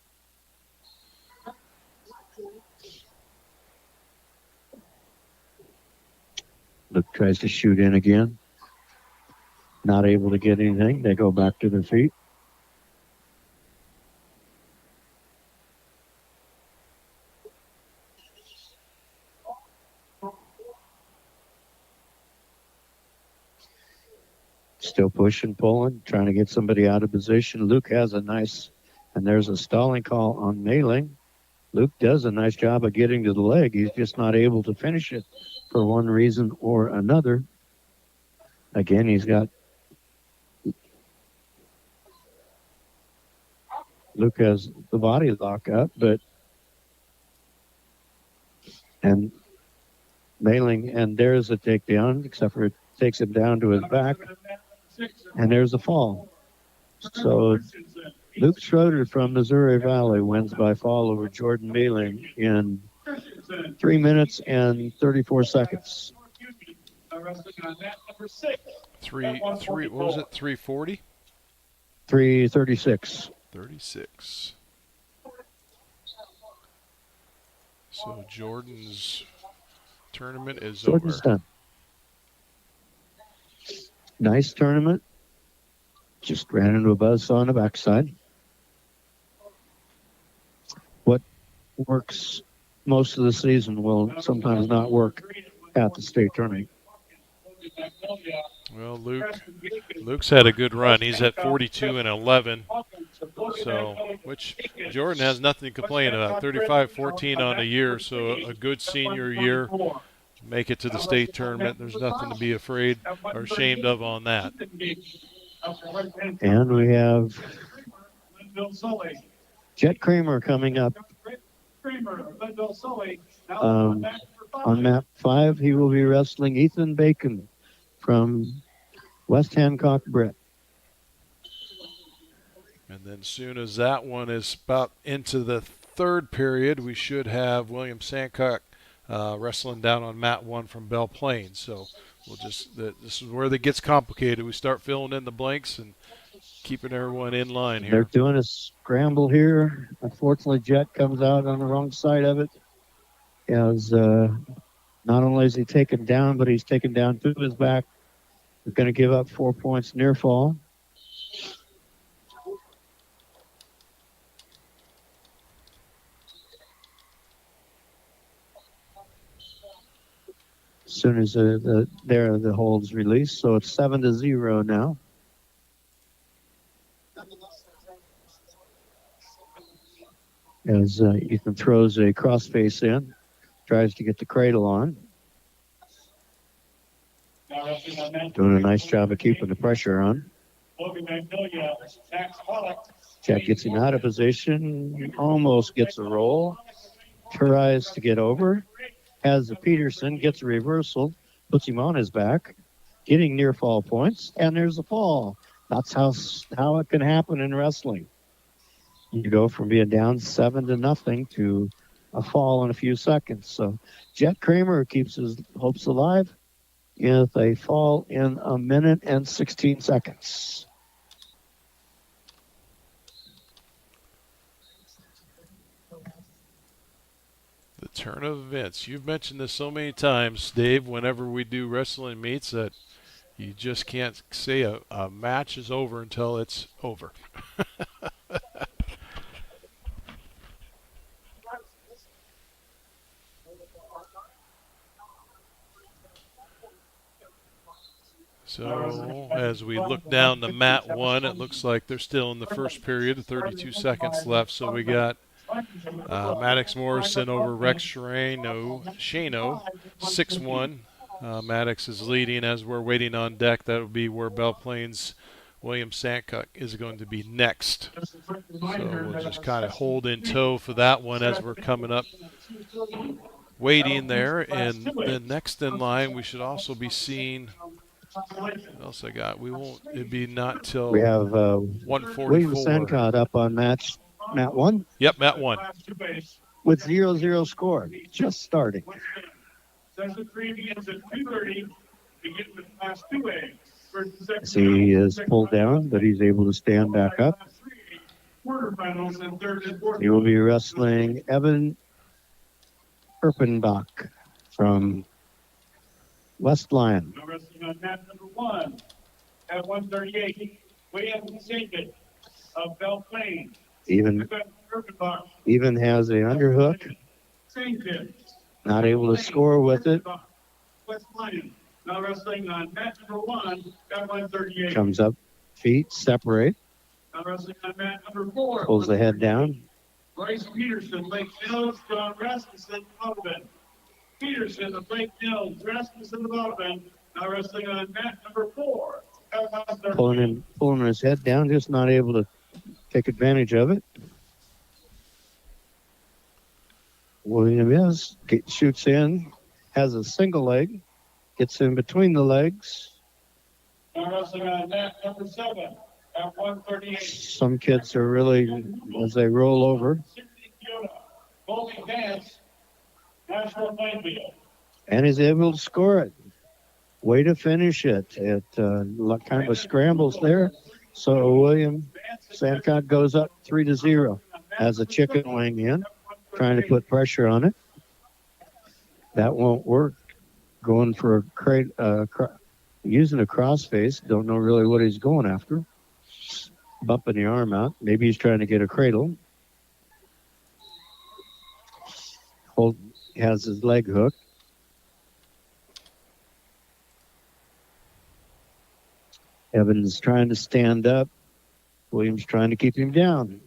Luke tries to shoot in again. Not able to get anything. They go back to their feet. Still pushing, pulling, trying to get somebody out of position. Luke has a nice, and there's a stalling call on Mailing. Luke does a nice job of getting to the leg. He's just not able to finish it for one reason or another. Again, he's got Luke has the body lock up, and Mailing, and there's a takedown, except for it takes him down to his back, and there's a fall. So Luke Schroeder from Missouri Valley wins by fall over Jordan Mailing in 3 minutes and 34 seconds. What was it? 340? 336. 36. So Jordan's tournament is Jordan's over. done. Nice tournament. Just ran into a buzzsaw on the backside. What works most of the season will sometimes not work at the state tournament. Well, Luke's had a good run. He's at 42-11. So, which Jordan has nothing to complain about. 35-14 on the year, so a good senior year. Make it to the state tournament. There's nothing to be afraid or ashamed of on that. And we have Jet Kramer coming up. On map 5, he will be wrestling Ethan Bacon from West Hancock Brett. And then soon as that one is about into the third period, we should have William Sancock wrestling down on mat 1 from Belle Plaine. So this is where it gets complicated. We start filling in the blanks and keeping everyone in line here. They're doing a scramble here. Unfortunately, Jet comes out on the wrong side of it. As not only is he taken down, but he's taken down to his back. We're going to give up 4 points near fall. As soon as the hold's released, so it's 7-0 now. As Ethan throws a crossface in, tries to get the cradle on. Doing a nice job of keeping the pressure on. Logan Magnolia, Max Pollock. Jack gets him out of position, almost gets a roll, tries to get over, has a Peterson, gets a reversal, puts him on his back, getting near fall points, and there's a fall. That's how it can happen in wrestling. You go from being down 7-0 to a fall in a few seconds. So Jet Kramer keeps his hopes alive with a fall in 1 minute and 16 seconds. The turn of events. You've mentioned this so many times, Dave, whenever we do wrestling meets, that you just can't say a match is over until it's over. So as we look down to mat 1, it looks like they're still in the first period, 32 seconds left. So we got Maddox Morrison over Rex Shano, 6-1. Maddox is leading as we're waiting on deck. That will be where Belle Plains William Sandok is going to be next. So we'll just kind of hold in tow for that one as we're coming up, waiting there. And then next in line, we should also be seeing. What else I got? It'd be not till We have 144. William Sandok up on mat 1. Yep, mat 1. With 0-0 score, just starting. Session 3 begins at 2:30. Begin with Class 2A. He is pulled down, but he's able to stand back up. Quarterfinals and third and fourth. He will be wrestling Evan Erpenbach from West Lyon. Now wrestling on mat number 1 at 138. William Sandok of Belle Plains. Even has a underhook. Not able to score with it. West Lyon. Now wrestling on mat number 1 at 138. Comes up, feet separate. Now wrestling on mat number 4. Pulls the head down. Bryce Peterson, Lake Mills, John Rasmussen, Sullivan. Peterson of Lake Mills, Rasmussen, Sullivan. Now wrestling on mat number 4. Pulling his head down, just not able to take advantage of it. William shoots in, has a single leg, gets in between the legs. Now wrestling on mat number 7 at 138. Some kids are really, as they roll over. Bowling Dance, National Plainfield. And he's able to score it. Way to finish it. It kind of scrambles there. So William Sandok goes up 3-0. Has a chicken wing in, trying to put pressure on it. That won't work. Going for using a crossface. Don't know really what he's going after. Bumping the arm out. Maybe he's trying to get a cradle. Has his leg hooked. Evans trying to stand up. Williams trying to keep him down.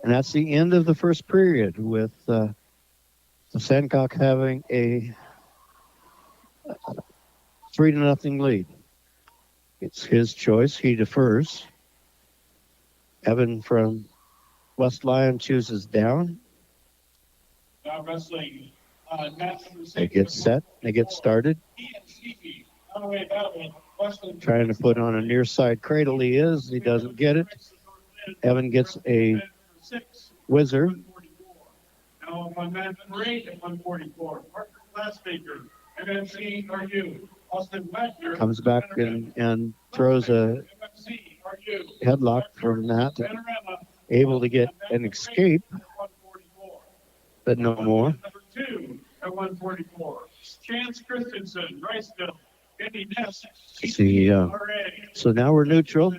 And that's the end of the first period with Sandok having a 3-0 lead. It's his choice. He defers. Evan from West Lyon chooses down. Now wrestling on mat number 6. They get set. They get started. Trying to put on a near side cradle. He is. He doesn't get it. Evan gets a whizzer. Now on mat number 8 at 144. Parker Glassmaker, MMC, RU. Austin Wagner comes back and throws a headlock from that. Able to get an escape, but no more. Number 2 at 144. Chance Christensen, Riceville, Eddie Ness. So now we're neutral.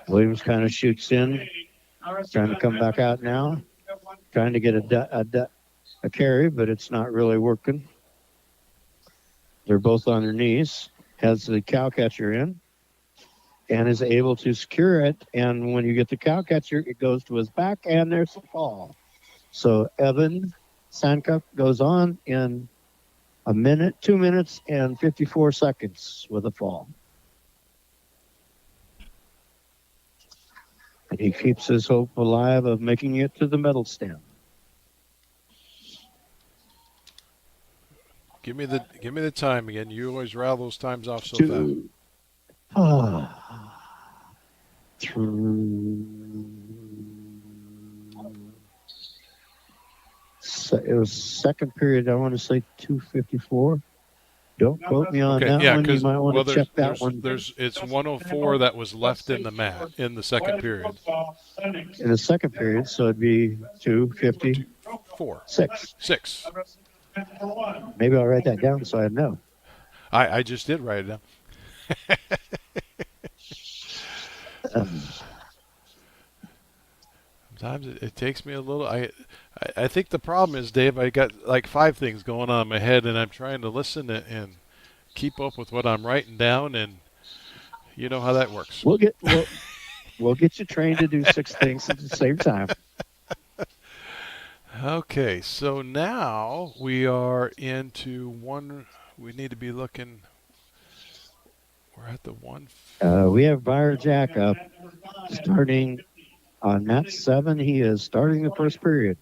Williams kind of shoots in, trying to come back out now, trying to get a carry, but it's not really working. They're both on their knees. Has the cow catcher in and is able to secure it. And when you get the cow catcher, it goes to his back, and there's a fall. So Evan Sandok goes on in 2 minutes and 54 seconds with a fall. And he keeps his hope alive of making it to the medal stand. Give me the time again. You always rattle those times off so fast. Through. It was second period. I want to say 2:54. Don't quote me on that one. You might want to check that one. It's 104 that was left in the second period. In the second period, so it'd be 2:54. Six. Maybe I'll write that down so I know. I just did write it down. Sometimes it takes me a little. I think the problem is, Dave, I got like 5 things going on in my head, and I'm trying to listen and keep up with what I'm writing down, and you know how that works. We'll get you trained to do 6 things at the same time. Okay, so now we are into one. We need to be looking. We're at the one. We have Byron Jack up, starting on mat 7. He is starting the first period.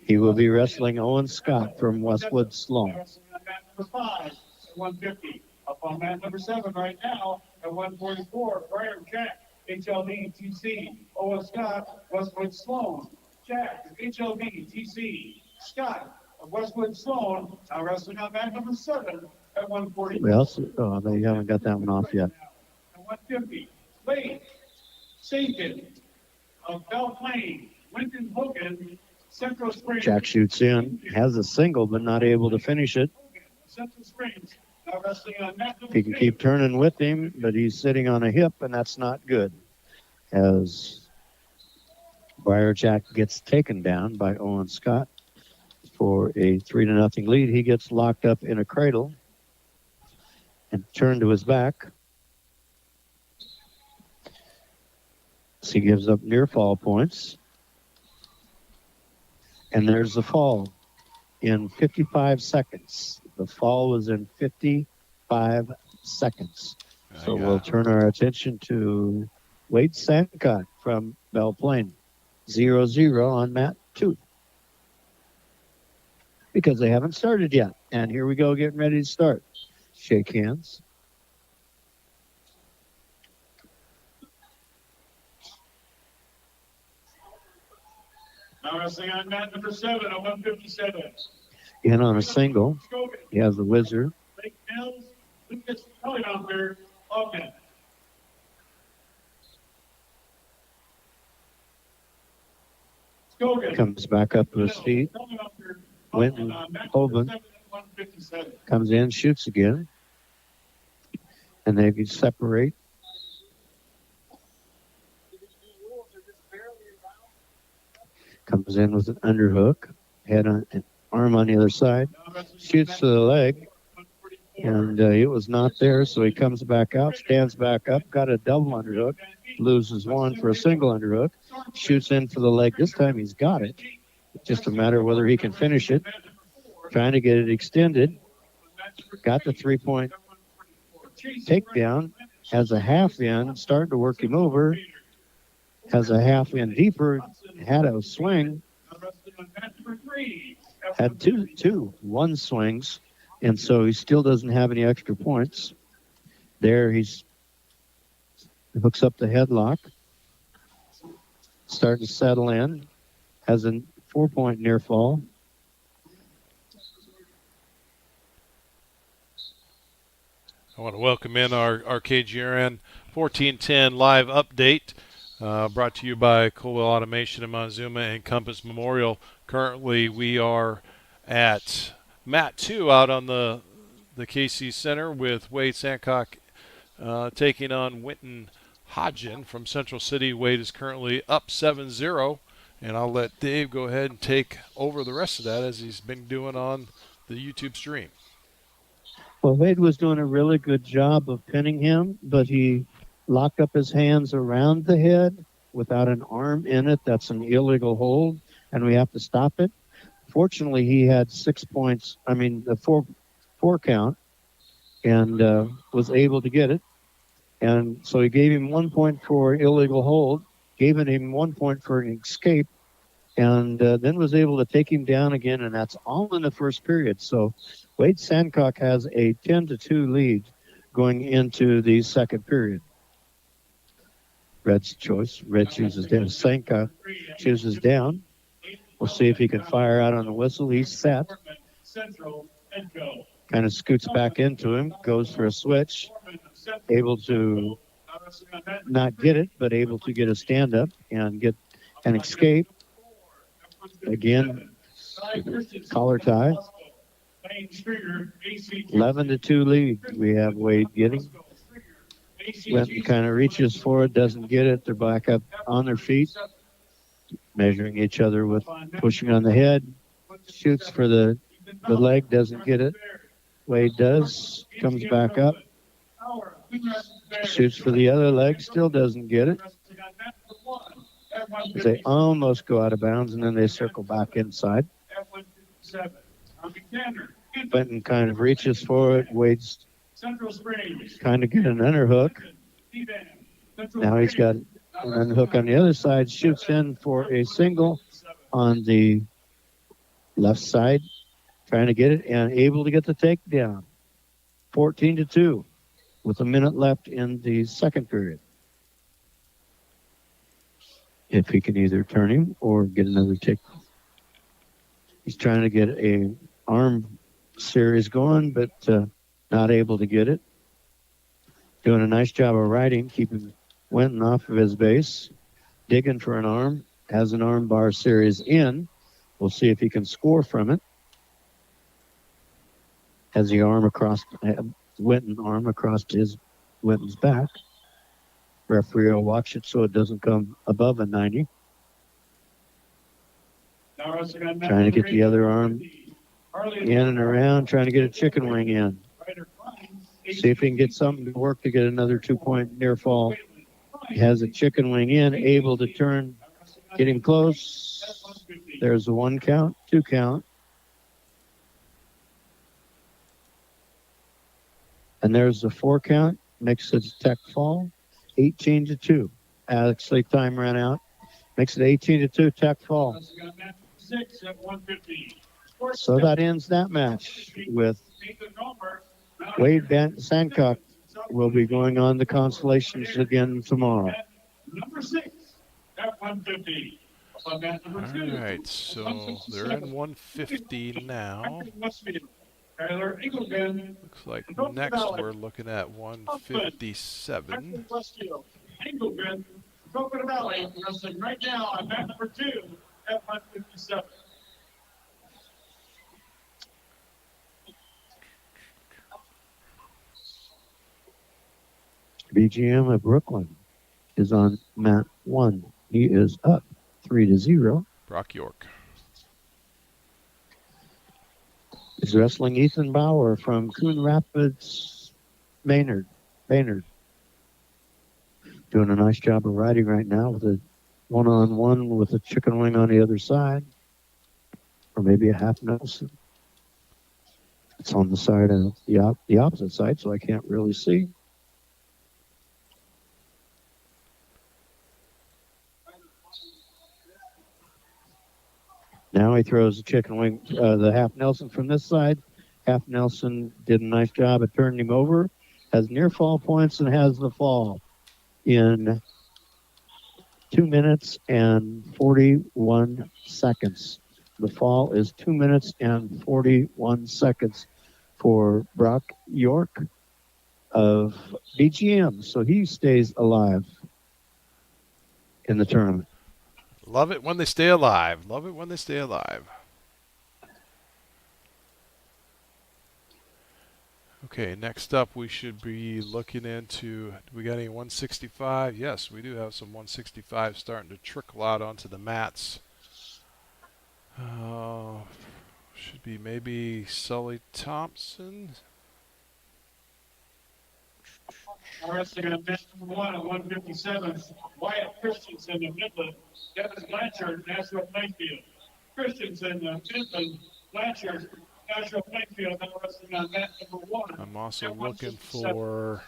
He will be wrestling Owen Scott from Westwood Sloan. Number 5 at 150. Up on mat number 7 right now at 144. Byron Jack, HLD, TC. Owen Scott, Westwood Sloan. Jack, HLD, TC. Scott of Westwood Sloan, now wrestling on mat number 7 at 140. Well, they haven't got that one off yet. At 150. Wade, Sagan of Belle Plaine, Winton Hogan, Central Springs. Jack shoots in, has a single, but not able to finish it. Central Springs, now wrestling on mat number 2. He can keep turning with him, but he's sitting on a hip, and that's not good. As Briar Jack gets taken down by Owen Scott for a 3-0 lead, he gets locked up in a cradle and turned to his back. So he gives up near fall points. And there's the fall in 55 seconds. The fall was in 55 seconds. So we'll turn our attention to Wade Sandok from Belle Plaine. 0-0 on mat 2. Because they haven't started yet. And here we go, getting ready to start. Shake hands. Now wrestling on mat number 7 at 157. In on a single. He has the wizard. Lake Mills, Lucas Teledompter, Ogden. Comes back up to his feet. Winton Hoban comes in, shoots again. And they can separate. Comes in with an underhook, head on, an arm on the other side, shoots to the leg, and it was not there, so he comes back out, stands back up, got a double underhook, loses one for a single underhook, shoots in for the leg. This time he's got it. It's just a matter of whether he can finish it. Trying to get it extended. Got the 3-point takedown, has a half in, starting to work him over, has a half in deeper, had a swing, had two one swings, and so he still doesn't have any extra points. There he's hooks up the headlock, starting to settle in, has a 4-point near fall. I want to welcome in our KGRN 1410 live update. Brought to you by Colwell Automation in Monazuma and Compass Memorial. Currently, we are at mat 2 out on the KC Center with Wade Sandok taking on Winton Hodgen from Central City. Wade is currently up 7-0, and I'll let Dave go ahead and take over the rest of that as he's been doing on the YouTube stream. Well, Wade was doing a really good job of pinning him, but he locked up his hands around the head without an arm in it. That's an illegal hold, and we have to stop it. Fortunately, he had 6 points. I mean, the four count, and was able to get it. And so he gave him 1 point for illegal hold, gave him 1 point for an escape, and then was able to take him down again. And that's all in the first period. So Wade Sandok has a 10-2 lead going into the second period. Red's choice. Red chooses down. Sandok chooses down. We'll see if he can fire out on the whistle. He's set. Kind of scoots back into him, goes for a switch. Able to not get it, but able to get a stand up and get an escape. Again, collar tie. 11-2 lead. We have Wade getting. Wenton kind of reaches for it, doesn't get it. They're back up on their feet, measuring each other with pushing on the head. Shoots for the leg, doesn't get it. Wade does, comes back up. Shoots for the other leg, still doesn't get it. They almost go out of bounds, and then they circle back inside. Benton kind of reaches for it. Wade's kind of getting an underhook. Now he's got an underhook on the other side. Shoots in for a single on the left side. Trying to get it and able to get the takedown. 14-2 with a minute left in the second period. If he can either turn him or get another take. He's trying to get a arm series going, but not able to get it. Doing a nice job of riding, keeping Wenton off of his base. Digging for an arm. Has an arm bar series in. We'll see if he can score from it. Has the arm across, Wenton arm across Wenton's back. Referee will watch it so it doesn't come above a 90. Trying to get the other arm in and around, trying to get a chicken wing in. See if he can get something to work to get another 2-point near fall. He has a chicken wing in, able to turn, getting close. There's a 1 count, 2 count. And there's the 4 count, makes it a tech fall, 18-2. Actually, time ran out. Makes it 18-2, tech fall. So that ends that match with Wade Sandok will be going on to Consolations again tomorrow. Number 6 at 150. All right, so they're in 150 now. Looks like next we're looking at 157. Coconut Valley wrestling right now on mat number 2 at 157. BGM of Brooklyn is on mat 1. He is up 3-0. Brock York. He's wrestling Ethan Bauer from Coon Rapids, Maynard. Doing a nice job of riding right now with a one-on-one with a chicken wing on the other side. Or maybe a half Nelson. It's on the side of the opposite side, so I can't really see. Now he throws the chicken wing, the half Nelson from this side. Half Nelson did a nice job of turning him over. Has near fall points and has the fall in 2 minutes and 41 seconds. The fall is 2 minutes and 41 seconds for Brock York of BGM. So he stays alive in the tournament. Love it when they stay alive. Love it when they stay alive. Okay, next up we should be looking into, do we got any 165? Yes, we do have some 165 starting to trickle out onto the mats. Should be maybe Sully Thompson. Wrestling on mat number 1 at 157. Wyatt Christensen of Midland. Dennis Blanchard, Nazareth Mayfield. Christensen, Benton, Blanchard, Joshua Plainfield, now wrestling on mat number 1. I'm also at looking 167. for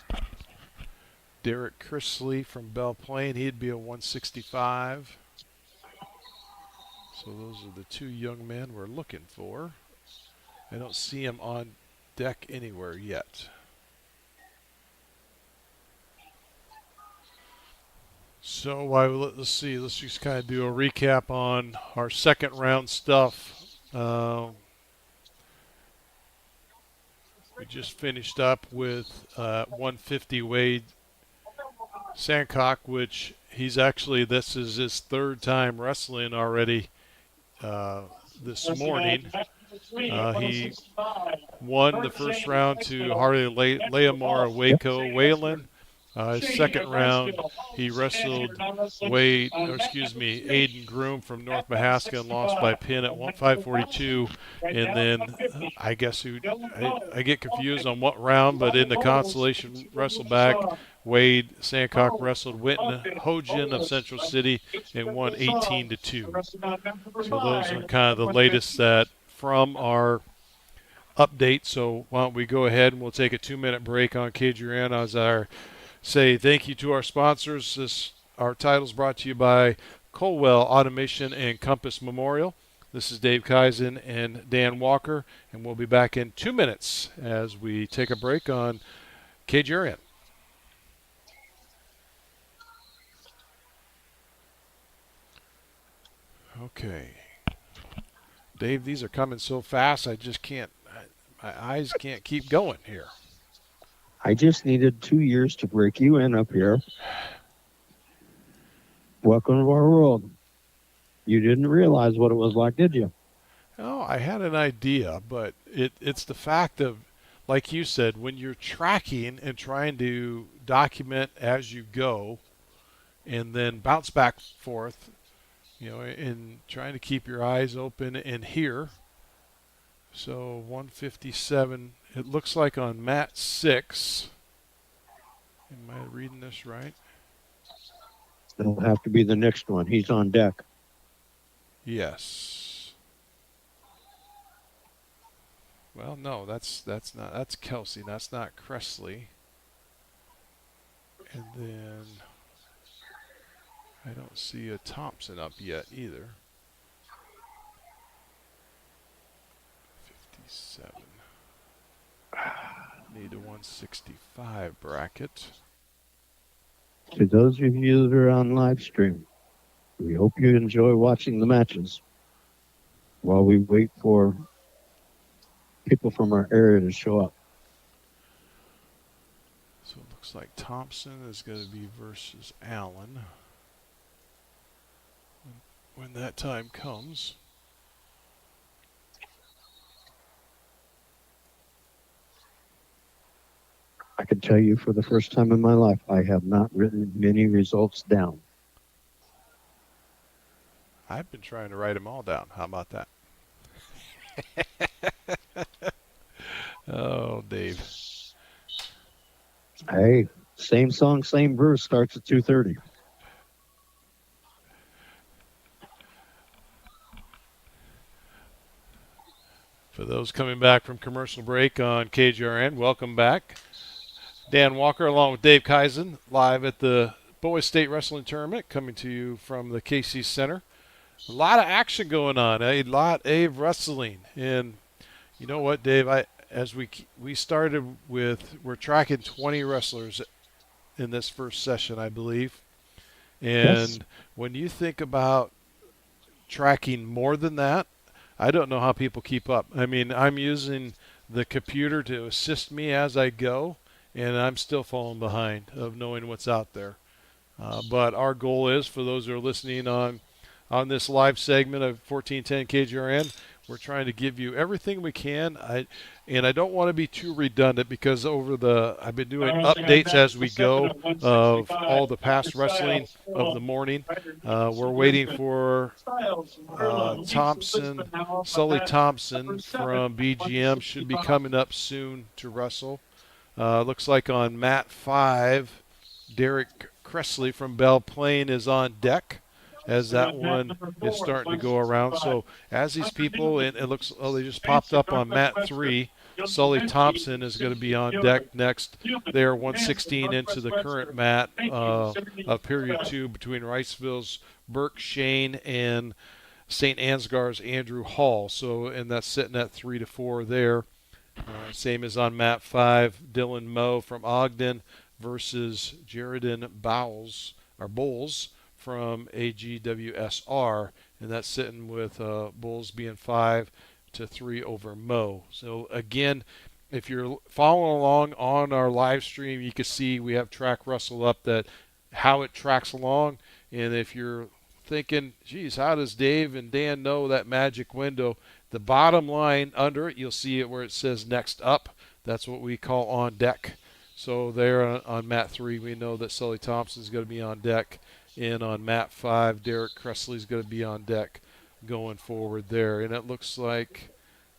Derek Chrisley from Belle Plaine. He'd be a 165. So those are the two young men we're looking for. I don't see him on deck anywhere yet. So let's see. Let's just kind of do a recap on our second round stuff. We just finished up with 150 Wade Sandok, which this is his third time wrestling already this morning. He won the first round to Harley Leamora Waco Whalen. His second round, he wrestled Aiden Groom from North Mahaska and lost by pin at 5:42. And then I guess I get confused on what round, but in the Consolation wrestleback, Wade Sandok wrestled Whitney Hojin of Central City and won 18-2. So those are kind of the latest that from our update. So why don't we go ahead and we'll take a 2-minute break on KGRN as our say thank you to our sponsors. Our title's brought to you by Colwell Automation and Compass Memorial. This is Dave Kaizen and Dan Walker, and we'll be back in 2 minutes as we take a break on KGRN. Okay. Dave, these are coming so fast, I just can't, my eyes can't keep going here. I just needed 2 years to break you in up here. Welcome to our world. You didn't realize what it was like, did you? Oh, I had an idea, but it's the fact of, like you said, when you're tracking and trying to document as you go and then bounce back forth, and trying to keep your eyes open and hear. So 157, it looks like on mat 6. Am I reading this right? It'll have to be the next one. He's on deck. Yes. Well, no, that's Kelsey. That's not Cresley. And then I don't see a Thompson up yet either. 57. Need a 165 bracket. To those of you that are on live stream, we hope you enjoy watching the matches while we wait for people from our area to show up. So it looks like Thompson is going to be versus Allen when that time comes. I can tell you for the first time in my life, I have not written many results down. I've been trying to write them all down. How about that? Oh, Dave. Hey, same song, same verse starts at 2:30. For those coming back from commercial break on KGRN, welcome back. Dan Walker along with Dave Kaizen live at the Boys State Wrestling Tournament, coming to you from the KC Center. A lot of action going on, a lot of wrestling. And you know what, Dave, as we started with, we're tracking 20 wrestlers in this first session, I believe. And Yes. When you think about tracking more than that, I don't know how people keep up. I mean, I'm using the computer to assist me as I go, and I'm still falling behind of knowing what's out there. But our goal is, for those who are listening on this live segment of 1410 KGRN, we're trying to give you everything we can. I don't want to be too redundant because I've been doing updates as we go of all the past wrestling of the morning. We're waiting for Thompson, Sully Thompson from BGM should be coming up soon to wrestle. Looks like on mat 5, Derek Cresley from Belle Plaine is on deck. as that one is starting to go around. So as these people, and it looks, oh, they just popped up on mat 3. Sully Thompson is going to be on deck next. They are 116 into the current mat of period 2 between Riceville's Burke Shane and St. Ansgar's Andrew Hall. So, and that's sitting at 3 to 4 there. Same as on mat 5, Dylan Moe from Ogden versus Jaredin Bowles from AGWSR, and that's sitting with Bulls being 5 to 3 over Moe. So again, if you're following along on our live stream, you can see we have track Russell up that how it tracks along, and if you're thinking, geez, how does Dave and Dan know that magic window? The bottom line under it, you'll see it where it says next up. That's what we call on deck. So there on mat 3, we know that Sully Thompson is going to be on deck. And on mat 5, Derek Cressley is going to be on deck going forward there. And it looks like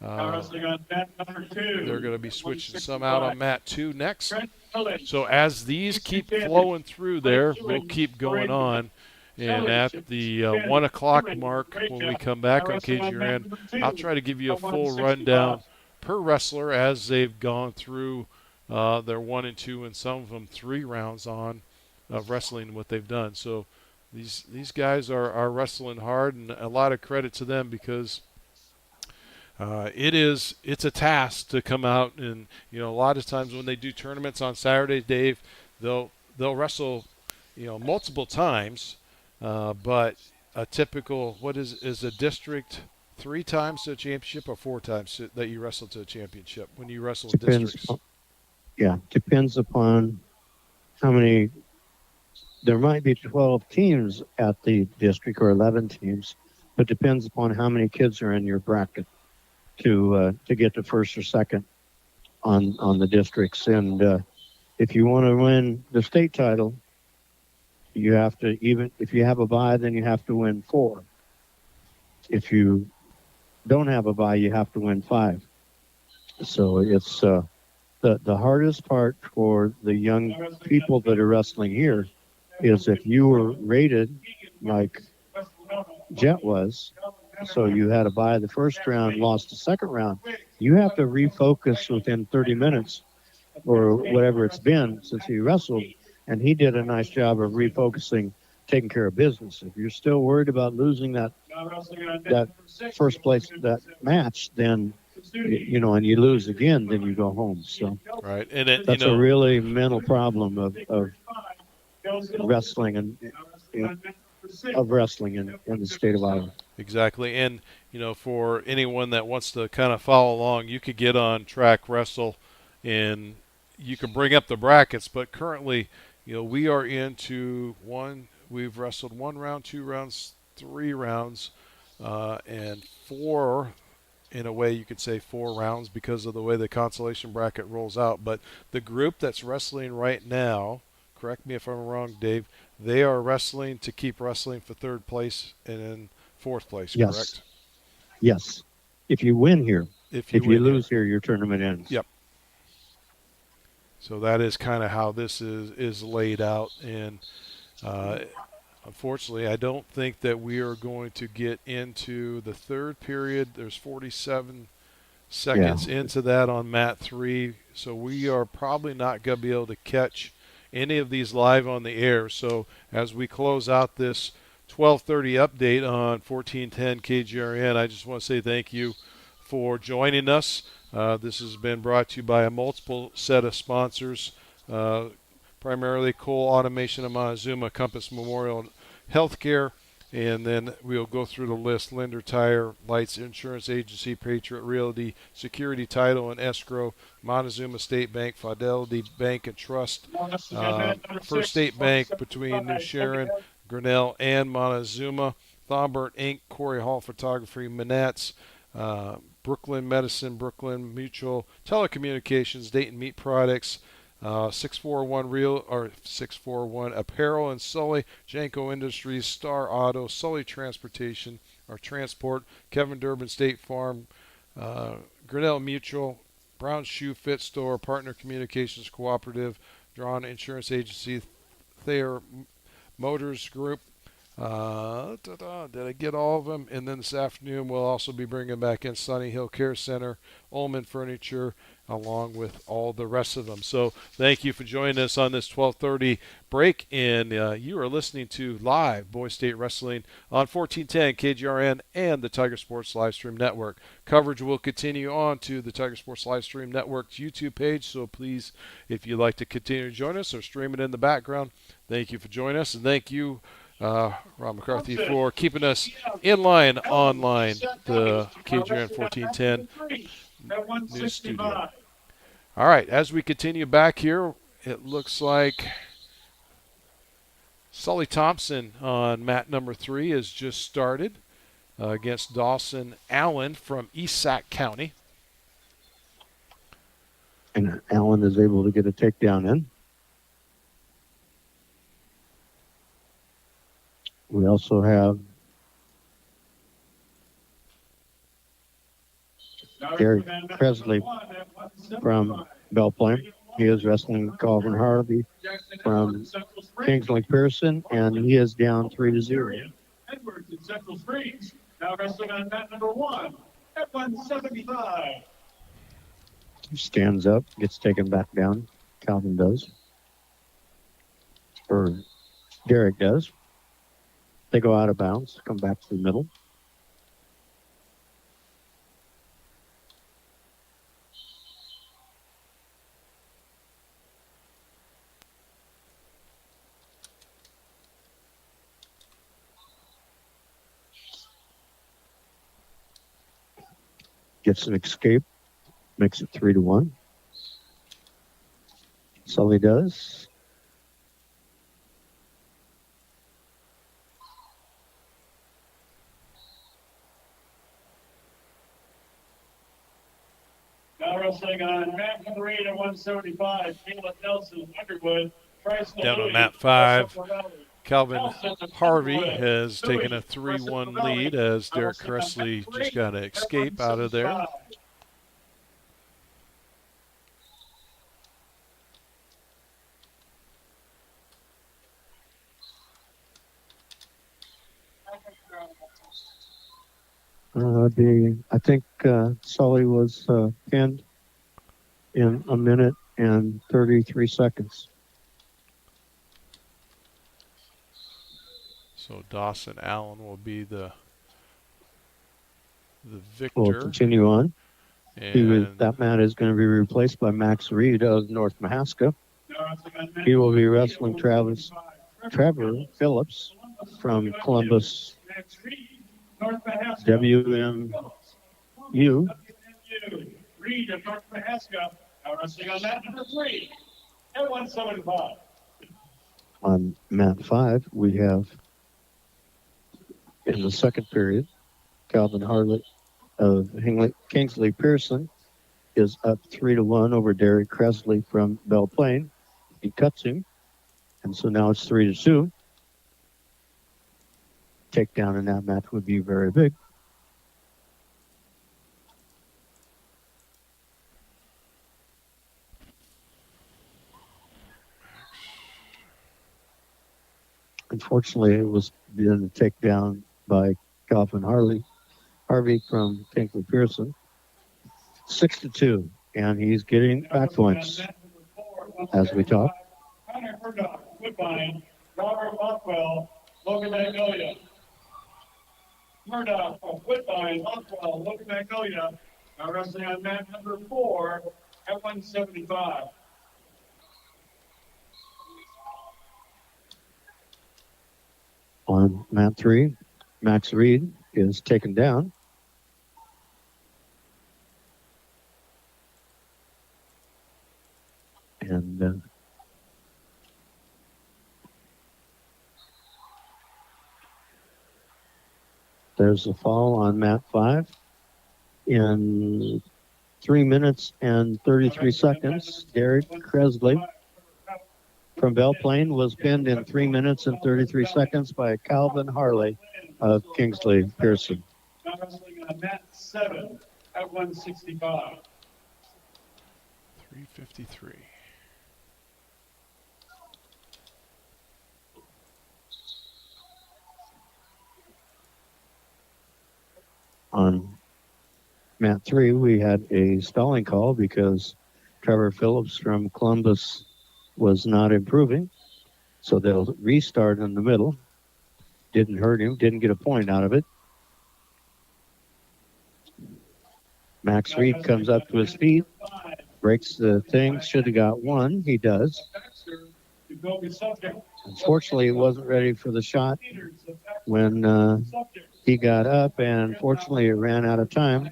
they're going to be switching some out on mat 2 next. So as these keep flowing through there, we'll keep going on. And at the 1 o'clock mark, when we come back on KGRN, I'll try to give you a full rundown per wrestler as they've gone through their 1 and 2 and some of them 3 rounds on of wrestling, what they've done. So these guys are wrestling hard, and a lot of credit to them because it's a task to come out and, you know, a lot of times when they do tournaments on Saturday, Dave, they'll wrestle, you know, multiple times. But a typical, what is a district 3 times to a championship or 4 times that you wrestle to a championship when you wrestle in districts? Depends upon how many. There might be 12 teams at the district or 11 teams, but depends upon how many kids are in your bracket to get to first or second on the districts. And if you want to win the state title, you have to, even if you have a bye, then you have to win 4. If you don't have a bye, you have to win 5. So it's the hardest part for the young people that are wrestling here is if you were rated like Jet was, so you had a bye the first round, lost the second round, you have to refocus within 30 minutes or whatever it's been since he wrestled. And he did a nice job of refocusing, taking care of business. If you're still worried about losing that first place, that match, then, you know, and you lose again, then you go home. So right, and that's a really mental problem of wrestling and of wrestling in the state of Iowa. Exactly, and you know, for anyone that wants to kind of follow along, you could get on Track Wrestle, and you can bring up the brackets. But currently, you know, we are into we've wrestled 1 round, 2 rounds, 3 rounds, and 4, in a way you could say 4 rounds because of the way the consolation bracket rolls out. But the group that's wrestling right now, correct me if I'm wrong, Dave, they are wrestling to keep wrestling for 3rd place and in 4th place, yes. Correct? Yes. If you win here. If you lose here, your tournament ends. Yep. So that is kind of how this is laid out. And unfortunately, I don't think that we are going to get into the 3rd period. There's 47 seconds into that on mat 3. So we are probably not going to be able to catch any of these live on the air. So as we close out this 12:30 update on 1410 KGRN, I just want to say thank you for joining us. This has been brought to you by a multiple set of sponsors, primarily Cole Automation of Monazuma, Compass Memorial Healthcare, and then we'll go through the list: Linder Tire, Lights Insurance Agency, Patriot Realty, Security Title and Escrow, Monizuma State Bank, Fidelity Bank and Trust, First State Bank between New Sharon, Grinnell, and Monizuma, Thombert Inc., Corey Hall Photography, Manats, Brooklyn Medicine, Brooklyn Mutual, Telecommunications, Dayton Meat Products, 641 Apparel and Sully, Janko Industries, Star Auto, Sully Transportation or Transport, Kevin Durbin State Farm, Grinnell Mutual, Brown Shoe Fit Store, Partner Communications Cooperative, Drawn Insurance Agency, Thayer Motors Group, Did I get all of them? And then this afternoon, we'll also be bringing back in Sunny Hill Care Center, Ullman Furniture, along with all the rest of them. So thank you for joining us on this 12:30 break. And you are listening to live Boys State Wrestling on 1410 KGRN and the Tiger Sports Livestream Network. Coverage will continue on to the Tiger Sports Livestream Network's YouTube page. So please, if you'd like to continue to join us or stream it in the background, thank you for joining us. And thank you, Rob McCarthy, for keeping us in line online, the KGRN 1410 news studio. All right, as we continue back here, it looks like Sully Thompson on mat number 3 has just started against Dawson Allen from East Sac County. And Allen is able to get a takedown in. We also have Derek Presley from Belle Plaine. He is wrestling Calvin Harvey from Kingsley Pearson, and he is down 3-0. Edwards in Central Springs, now wrestling on mat number 1 at 175. He stands up, gets taken back down. Calvin does. Or Derek does. They go out of bounds, come back to the middle. Gets an escape, makes it 3-1. Sully does. Now wrestling on mat number 8 at 175, Caleb Nelson, Underwood, Bryce Down on Louis, mat 5, Russell Valley. Calvin Harvey has taken a 3-1 lead as Derek Cressley just got an escape out of there. I think Sully was pinned in 1 minute and 33 seconds. So Dawson Allen will be the victor. We'll continue on. And That man is going to be replaced by Max Reed of North Mahaska. He will be wrestling Trevor Phillips from Columbus WMU. Reed of North Mahaska, now wrestling on mat number 3 at 175. On mat 5, we have, in the second period, Calvin Harlett of Kingsley Pearson is up 3-1 over Derek Cressley from Belle Plaine. He cuts him, and so now it's 3-2. Takedown in that match would be very big. Unfortunately, it was then a takedown by Calvin Harvey from Kingsley Pearson. 6-2, and he's getting back points as we talk. Connor Murdoch, Woodbine, Robert Lothwell, Logan Magnolia. Murdoch, Woodbine, Lothwell, Logan Magnolia, now wrestling on mat number 4 at 175. On mat 3, Max Reed is taken down. And there's a fall on mat 5. In 3 minutes and 33 seconds, Derek Cressley from Belle Plaine was pinned in 3 minutes and 33 seconds by Calvin Harley of Kingsley Pearson. Now wrestling on mat 7 at 165. 353. mat 3, we had a stalling call because Trevor Phillips from Columbus was not improving. So they'll restart in the middle. Didn't hurt him, didn't get a point out of it. Max Reed comes up to his feet, breaks the thing, should have got one. He does. Unfortunately, he wasn't ready for the shot when he got up, and fortunately, it ran out of time.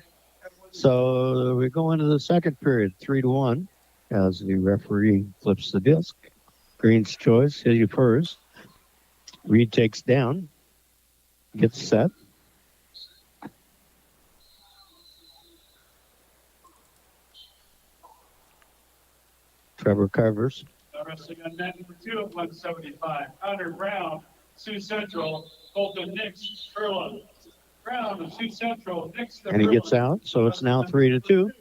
So we go into the second period, 3-1, as the referee flips the disc. Green's choice, hit first. Reed takes down, gets set. Trevor covers. Wrestling on net number 2 at 175. Connor Brown, Sioux Central, Colton Nix, Perla. Brown of Sioux Central, Nix. And he gets out, so it's now 3-2.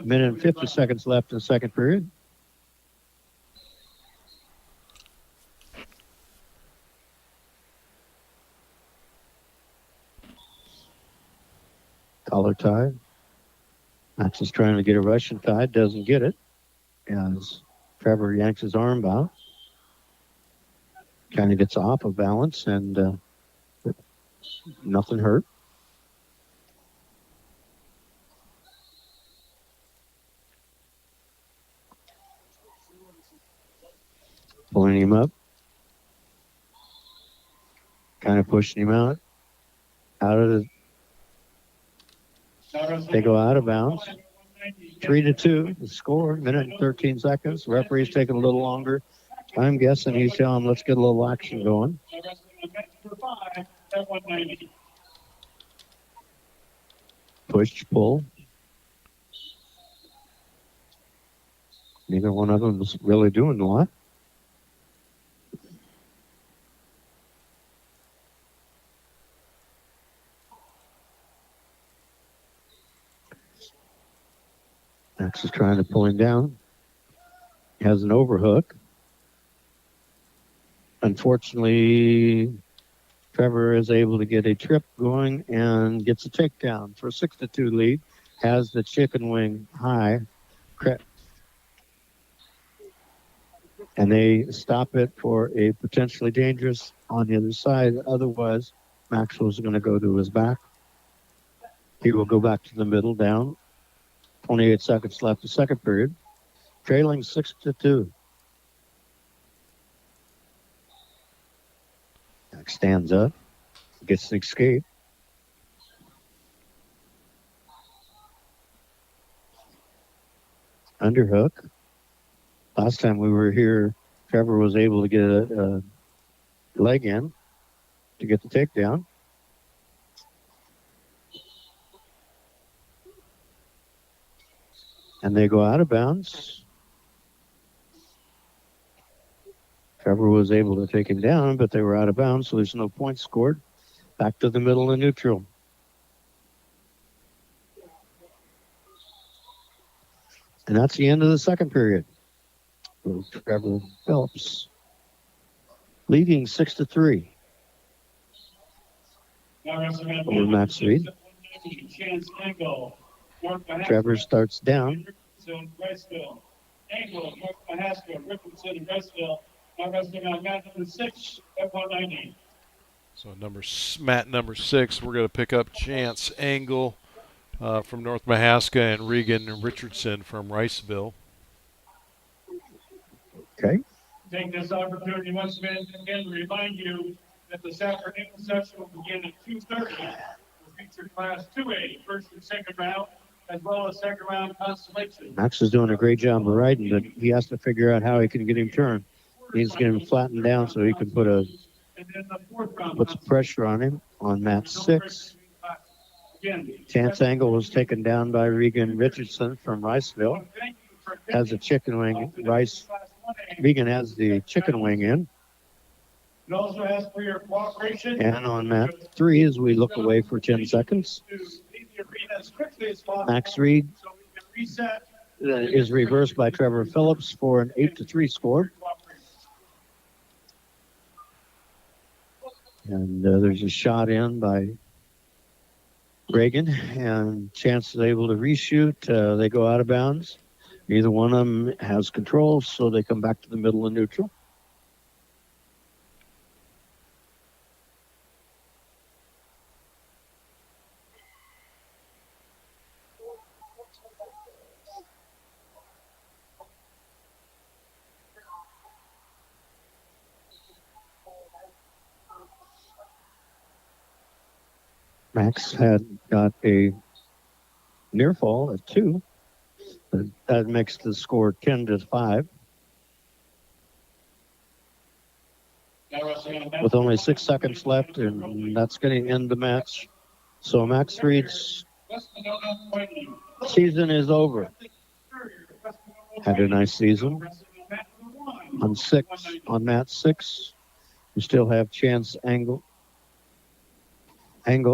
Minute and 50 seconds left in the second period. Collar tie. Max is trying to get a Russian tie, doesn't get it. As Trevor yanks his arm out. Kind of gets off of balance, and nothing hurt. Pulling him up. Kind of pushing him out. They go out of bounds. 3-2, the score, minute and 13 seconds. The referee's taking a little longer. I'm guessing he's telling him, let's get a little action going. Push, pull. Neither one of them was really doing a lot. Max is trying to pull him down. He has an overhook. Unfortunately, Trevor is able to get a trip going and gets a takedown for a 6-2 lead. Has the chicken wing high. And they stop it for a potentially dangerous on the other side. Otherwise, Maxwell's going to go to his back. He will go back to the middle down. 28 seconds left the second period. Trailing 6-2. Max stands up. Gets the escape. Underhook. Last time we were here, Trevor was able to get a leg in to get the takedown. And they go out of bounds. Trevor was able to take him down, but they were out of bounds, so there's no points scored. Back to the middle and neutral. And that's the end of the second period. Trevor Phillips leading 6-3 over Max Reed. Trevor starts down. Angle, Mahaska, Richardson, and Westville. Now wrestling on mat number 6 at 190. So mat number 6, we're going to pick up Chance Angle from North Mahaska and Regan Richardson from Riceville. Okay. Take this opportunity once again to remind you that this afternoon session will begin at 2:30. Will feature Class 2A, first and second round, as well as second round Consolation. Max is doing a great job of riding, but he has to figure out how he can get him turned. He needs to get him flattened down so he can put some pressure on him on mat 6. Chance Angle was taken down by Regan Richardson from Riceville. Has a chicken wing. Regan has the chicken wing in. It also asks for your cooperation. And on mat 3, as we look away for 10 seconds, Max Reed is reversed by Trevor Phillips for an 8-3 score. And there's a shot in by Reagan, and Chance is able to reshoot. They go out of bounds. Neither one of them has control, so they come back to the middle of neutral. Max had got a near fall at 2. That makes the score 10-5. With only 6 seconds left, and that's going to end the match. So Max Reed's season is over. Had a nice season. On match 6, we still have Chance Angle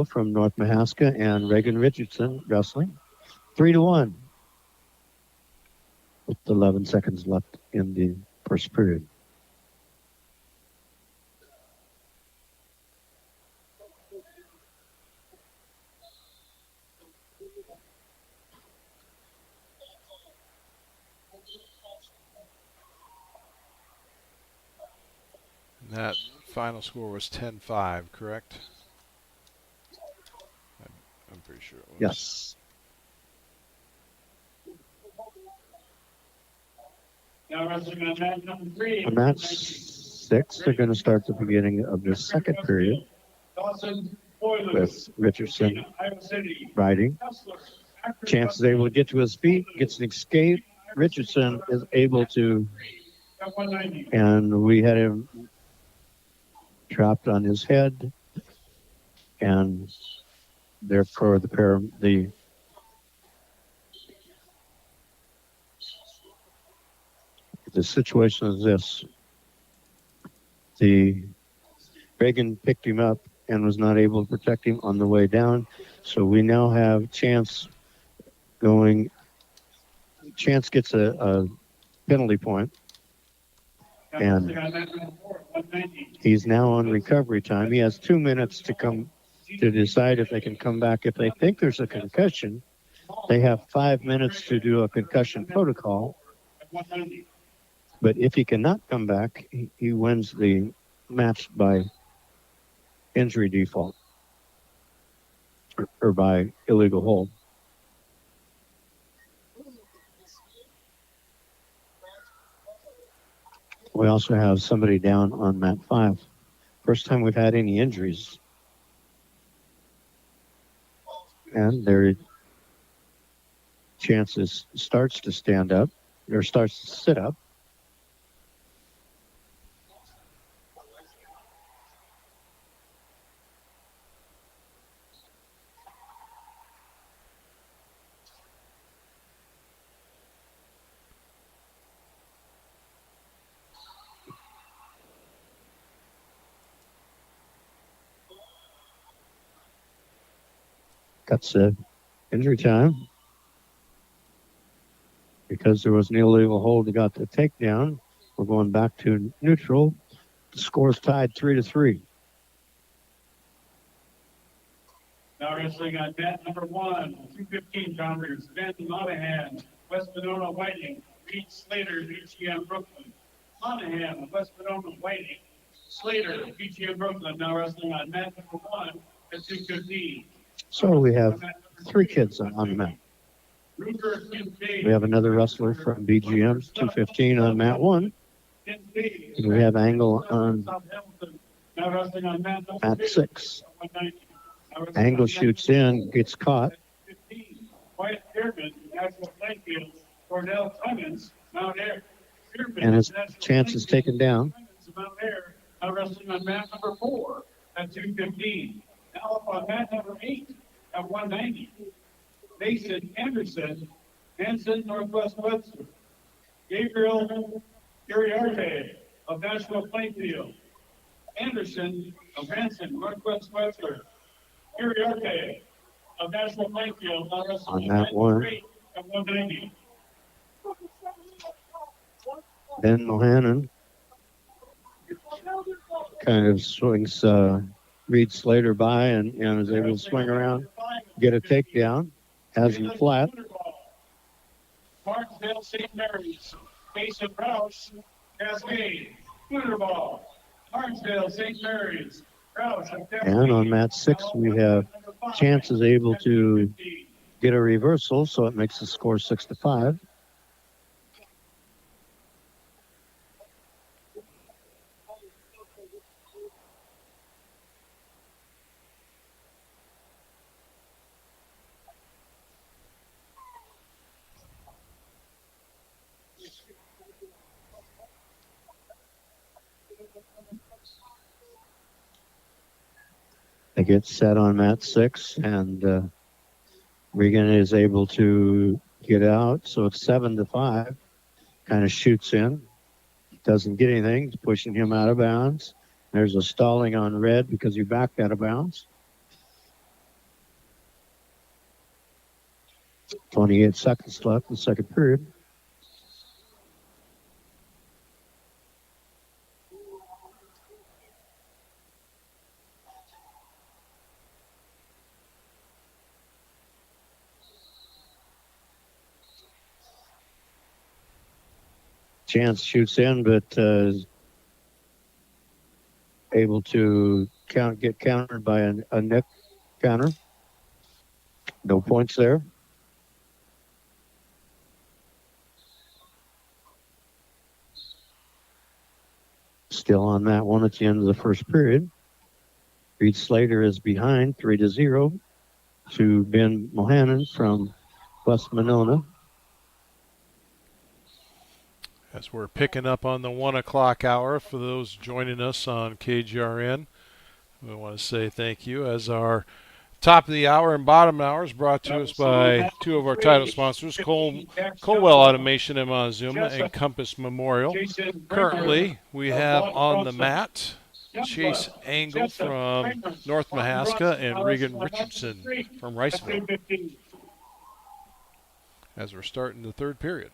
from North Mahaska and Reagan Richardson wrestling. 3-1 with 11 seconds left in the first period. That final score was 10-5, correct? I'm pretty sure it was. Yes. Now wrestling on match number 3. On match 6, they're going to start the beginning of the second period with Richardson riding. Chance is able to get to his feet, gets an escape. Richardson is able to, and we had him trapped on his head, and therefore the situation is this. The Reagan picked him up and was not able to protect him on the way down. So we now have Chance going. Chance gets a penalty point, and he's now on recovery time. He has 2 minutes to decide if they can come back. If they think there's a concussion, they have 5 minutes to do a concussion protocol. But if he cannot come back, he wins the match by injury default or by illegal hold. We also have somebody down on mat 5. First time we've had any injuries. And their Chances starts to stand up, or starts to sit up. That's injury time. Because there was an illegal hold, they got the takedown. We're going back to neutral. The score's tied 3-3. Now wrestling on mat number 1, 215 pounders, Ben Monahan, West Monona Whiting, Pete Slater, BGM Brooklyn. Monahan, West Monona Whiting, Slater, BGM Brooklyn. Now wrestling on mat number 1 at 215. So we have 3 kids on the mat. We have another wrestler from BGM, 215 on mat 1. And we have Angle on mat 6. Angle shoots in, gets caught. And his Chance is taken down. Now wrestling on mat number 4 at 215. Now up on mat number 8 at 190. Mason Anderson, Hanson, Northwest Webster. Gabriel Uriarte of Nashville Plainfield. Anderson of Hanson, Northwest Webster. Uriarte of Nashville Plainfield. On that one. At 190. Ben Mohannon kind of swings Reed Slater by and is able to swing around. get a takedown, has him flat. Martinsdale St. Mary's, Mason Rouse, Cascade, Ball. Martinsdale St. Mary's, Rouse, and on mat 6, we have Chances able to get a reversal, so it makes the score 6-5. They get set on mat 6, and Regan is able to get out, so it's 7-5. Kind of shoots in, doesn't get anything. It's pushing him out of bounds. There's a stalling on red because he backed out of bounds. 28 seconds left in the second period. Chance shoots in, but is able to get countered by a Nick counter. No points there. Still on that one at the end of the first period. Reed Slater is behind 3-0 to Ben Mohanan from West Monona. As we're picking up on the 1 o'clock hour for those joining us on KGRN, we want to say thank you as our top of the hour and bottom hour is brought to us by two of our title sponsors, Colwell Automation in Monazuma and Compass Memorial. Currently, we have on the mat Chase Angle from North Mahaska and Regan Richardson from Riceville as we're starting the third period.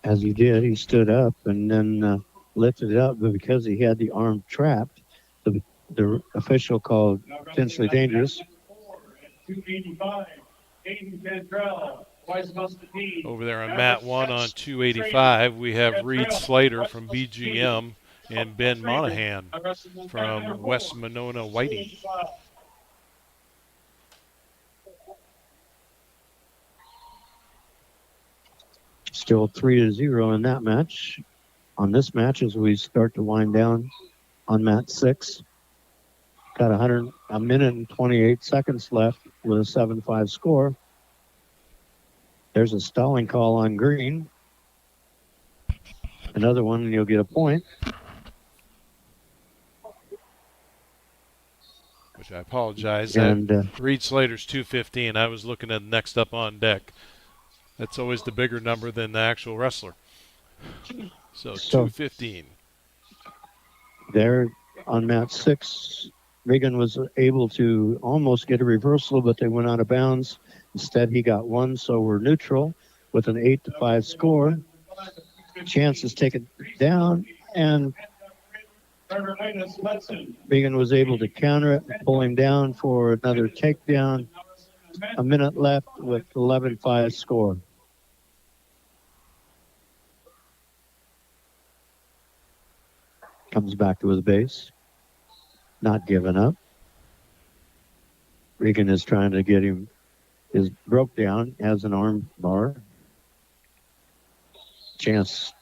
As he did, he stood up and then lifted it up, but because he had the arm trapped, the official called potentially dangerous. 285, Aiden Cantrell, over there on mat 1 on 285, we have Reed Slater from BGM and Ben Monahan from West Monona Whiting. Still 3-0 in that match. On this match, as we start to wind down on mat 6, got a minute and 28 seconds left with a 7-5 score. There's a stalling call on green. Another one, and you'll get a point. Which I apologize. And Reed Slater's 215. I was looking at next up on deck. That's always the bigger number than the actual wrestler. So 215. There on mat 6, Regan was able to almost get a reversal, but they went out of bounds. Instead, he got one, so we're neutral with an 8-5 score. Chance is taken down, and Regan was able to counter it and pull him down for another takedown. A minute left with 11-5 score. Comes back to his base. Not giving up. Regan is trying to get him. Is broke down, has an arm bar. Chance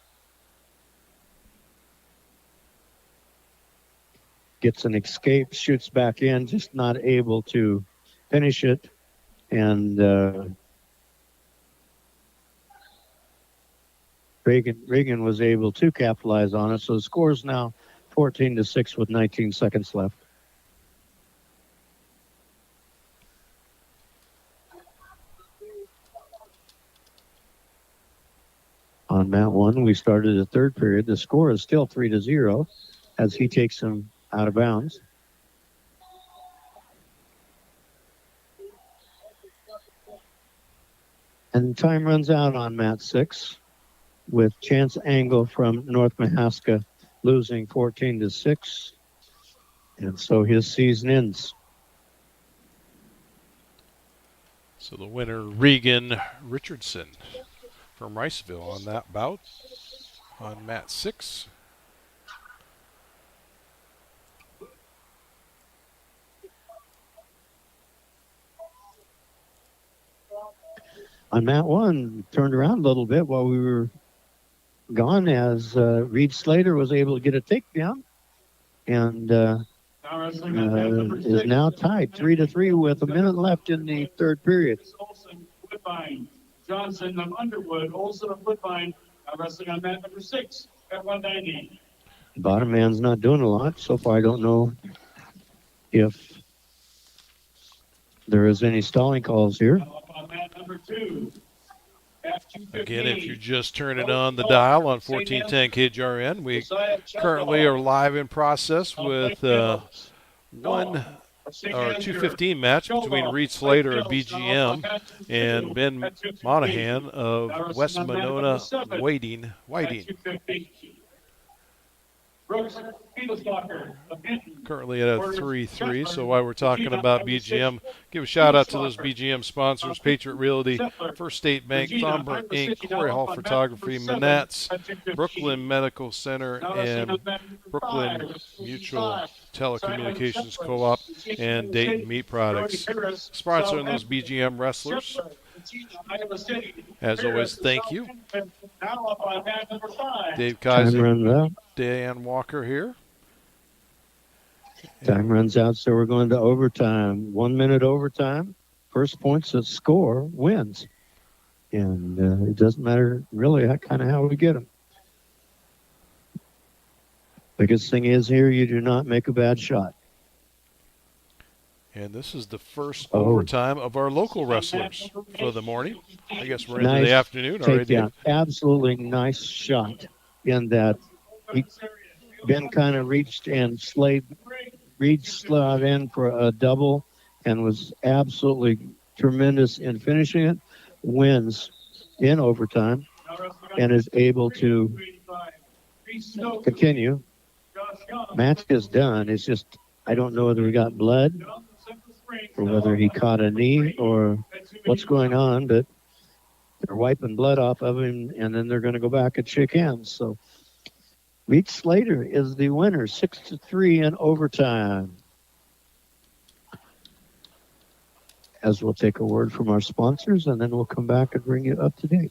gets an escape, shoots back in, just not able to finish it. And Regan was able to capitalize on it. So the score is now 14-6 with 19 seconds left. On mat 1, we started the third period. The score is still 3-0 as he takes him out of bounds. And time runs out on mat 6 with Chance Angle from North Mahaska losing 14-6. And so his season ends. So the winner, Regan Richardson from Riceville on that bout on mat 6. On mat 1, turned around a little bit while we were gone as Reed Slater was able to get a takedown and is now tied 3-3 with a minute left in the third period. Woodbine, Johnson of Underwood, Olson of Woodbine, wrestling on mat number 6 at 190. Bottom man's not doing a lot so far. I don't know if there is any stalling calls here. Up on mat number 2. Again, if you're just turning on the dial on 1410 KGRN, we currently are live in process with 2:15 match between Reed Slater of BGM and Ben Monahan of West Monona Whiting. Currently at a 3-3. So while we're talking about BGM, give a shout out to those BGM sponsors: Patriot Realty, First State Bank, Thomber Inc., Corey Hall Photography, Manats, Brooklyn Medical Center, and Brooklyn Mutual Telecommunications Co-op, and Dayton Meat Products. Sponsoring those BGM wrestlers. As always, thank you. Dave Kaiser, Dan Walker here. Time runs out, so we're going to overtime. 1 minute overtime. First points that score wins. And it doesn't matter really how we get them. Biggest thing is here, you do not make a bad shot. And this is the first overtime of our local wrestlers for the morning. I guess we're into the afternoon already. Yeah, absolutely nice shot in that. Ben kind of reached and Reed slid in for a double and was absolutely tremendous in finishing it. Wins in overtime and is able to continue. Match is done. It's just, I don't know whether we got blood or whether he caught a knee or what's going on, but they're wiping blood off of him, and then they're going to go back and shake hands. So Reed Slater is the winner, 6-3 in overtime. As we'll take a word from our sponsors, and then we'll come back and bring you up to date.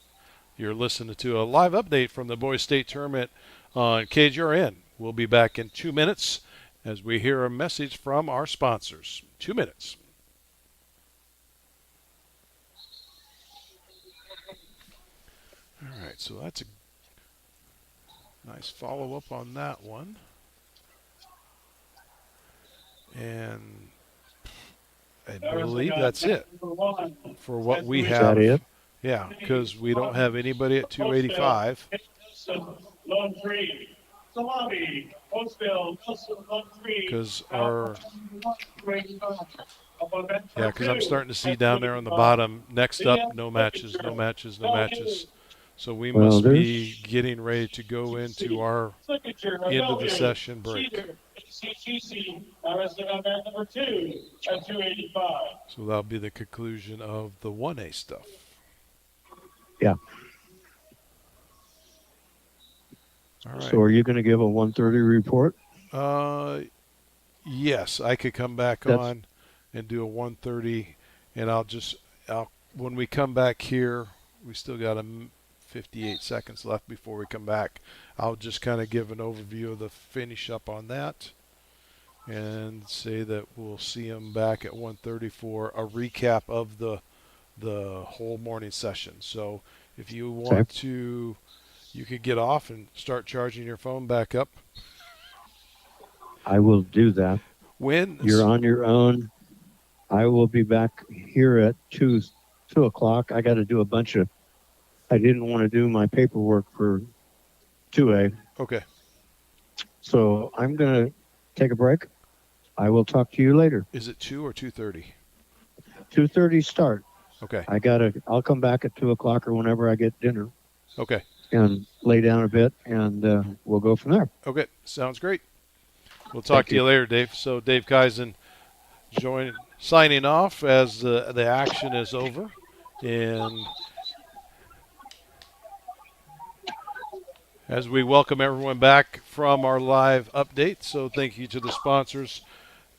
You're listening to a live update from the Boys State Tournament on KGRN. We'll be back in 2 minutes as we hear a message from our sponsors. 2 minutes. All right, so that's a nice follow-up on that one. And I believe that's it for what we have. Is that it? Yeah, because we don't have anybody at 285. Because I'm starting to see down there on the bottom, next up, no matches. So we must be getting ready to go into our end of the session break. So that'll be the conclusion of the 1A stuff. Yeah. All right. So are you going to give a 1:30 report? Yes, I could come back on and do a 1:30, and when we come back here, we still got 58 seconds left before we come back. I'll just kind of give an overview of the finish up on that and say that we'll see them back at 1:30 for a recap of the whole morning session. So if you want to, you could get off and start charging your phone back up. I will do that. When you're on your own, I will be back here at 2 o'clock. I got to do I didn't want to do my paperwork for 2A. Okay. So I'm going to take a break. I will talk to you later. Is it 2 or 2:30? 2:30 start. Okay. I'll come back at 2 o'clock or whenever I get dinner. Okay. And lay down a bit, and we'll go from there. Okay. Sounds great. We'll talk Thank to you you. later, Dave. So Dave Kaizen signing off as the action is over. And as we welcome everyone back from our live update. So thank you to the sponsors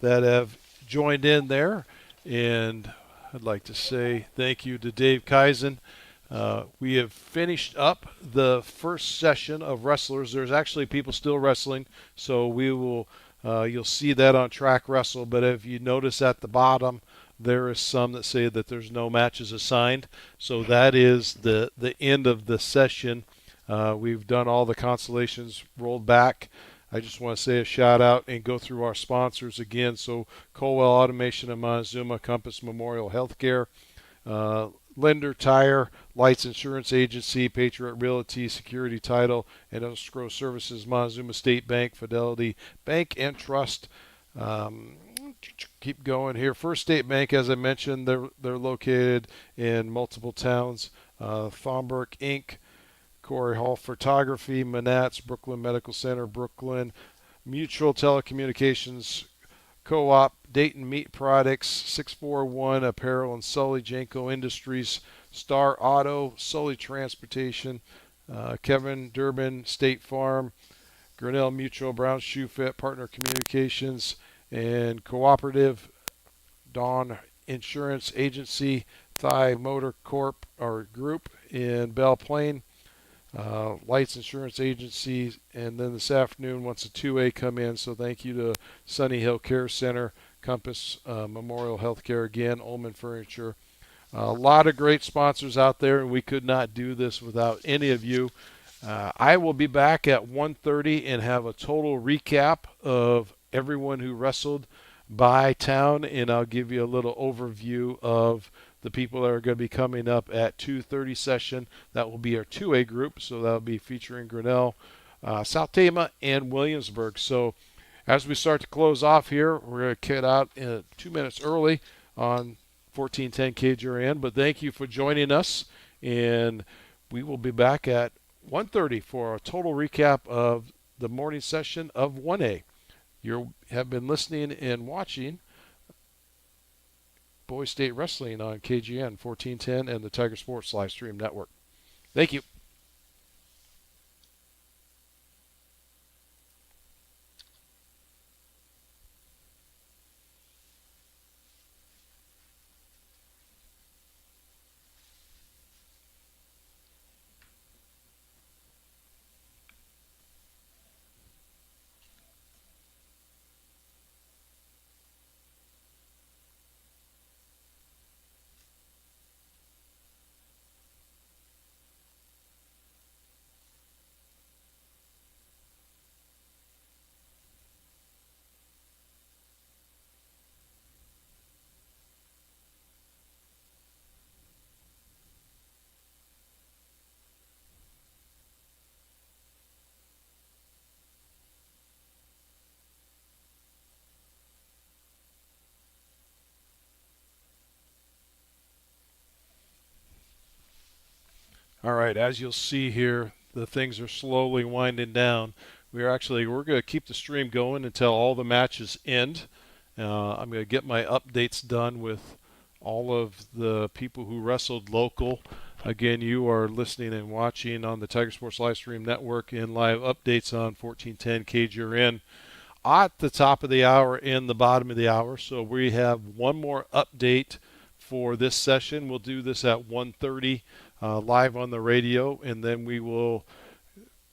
that have joined in there. And I'd like to say thank you to Dave Kaizen. We have finished up the first session of wrestlers. There's actually people still wrestling, so we will. You'll see that on Track Wrestle. But if you notice at the bottom, there is some that say that there's no matches assigned. So that is the end of the session. We've done all the constellations rolled back. I just want to say a shout out and go through our sponsors again. So Colwell Automation and Monizuma, Compass Memorial Healthcare, Lender Tire, Lights Insurance Agency, Patriot Realty, Security Title, and Escrow Services, Monazuma State Bank, Fidelity Bank and Trust. Keep going here. First State Bank, as I mentioned, they're located in multiple towns. Thomberg Inc., Corey Hall Photography, Manats, Brooklyn Medical Center, Brooklyn Mutual Telecommunications Co-op, Dayton Meat Products, 641 Apparel and Sully, Janko Industries, Star Auto, Sully Transportation, Kevin Durbin, State Farm, Grinnell Mutual, Brown Shoe Fit, Partner Communications, and Cooperative, Dawn Insurance Agency, Thigh Motor Corp or Group in Belle Plaine, Lights Insurance Agency, and then this afternoon once a 2A come in, so thank you to Sunny Hill Care Center, Compass Memorial Healthcare again, Ullman Furniture. A lot of great sponsors out there, and we could not do this without any of you. I will be back at 1:30 and have a total recap of everyone who wrestled by town, and I'll give you a little overview of the people that are going to be coming up at 2:30 session. That will be our 2A group, so that'll be featuring Grinnell, South Tama, and Williamsburg. So as we start to close off here, we're going to get out in 2 minutes early on 1410 KGRN, but thank you for joining us, and we will be back at 1:30 for a total recap of the morning session of 1A. You have been listening and watching Boys State Wrestling on KGN 1410 and the Tiger Sports Live Stream Network. Thank you. All right, as you'll see here, the things are slowly winding down. We're going to keep the stream going until all the matches end. I'm going to get my updates done with all of the people who wrestled local. Again, you are listening and watching on the Tiger Sports Live Stream Network and live updates on 1410 KGRN at the top of the hour and the bottom of the hour. So we have one more update for this session. We'll do this at 1:30 live on the radio, and then we will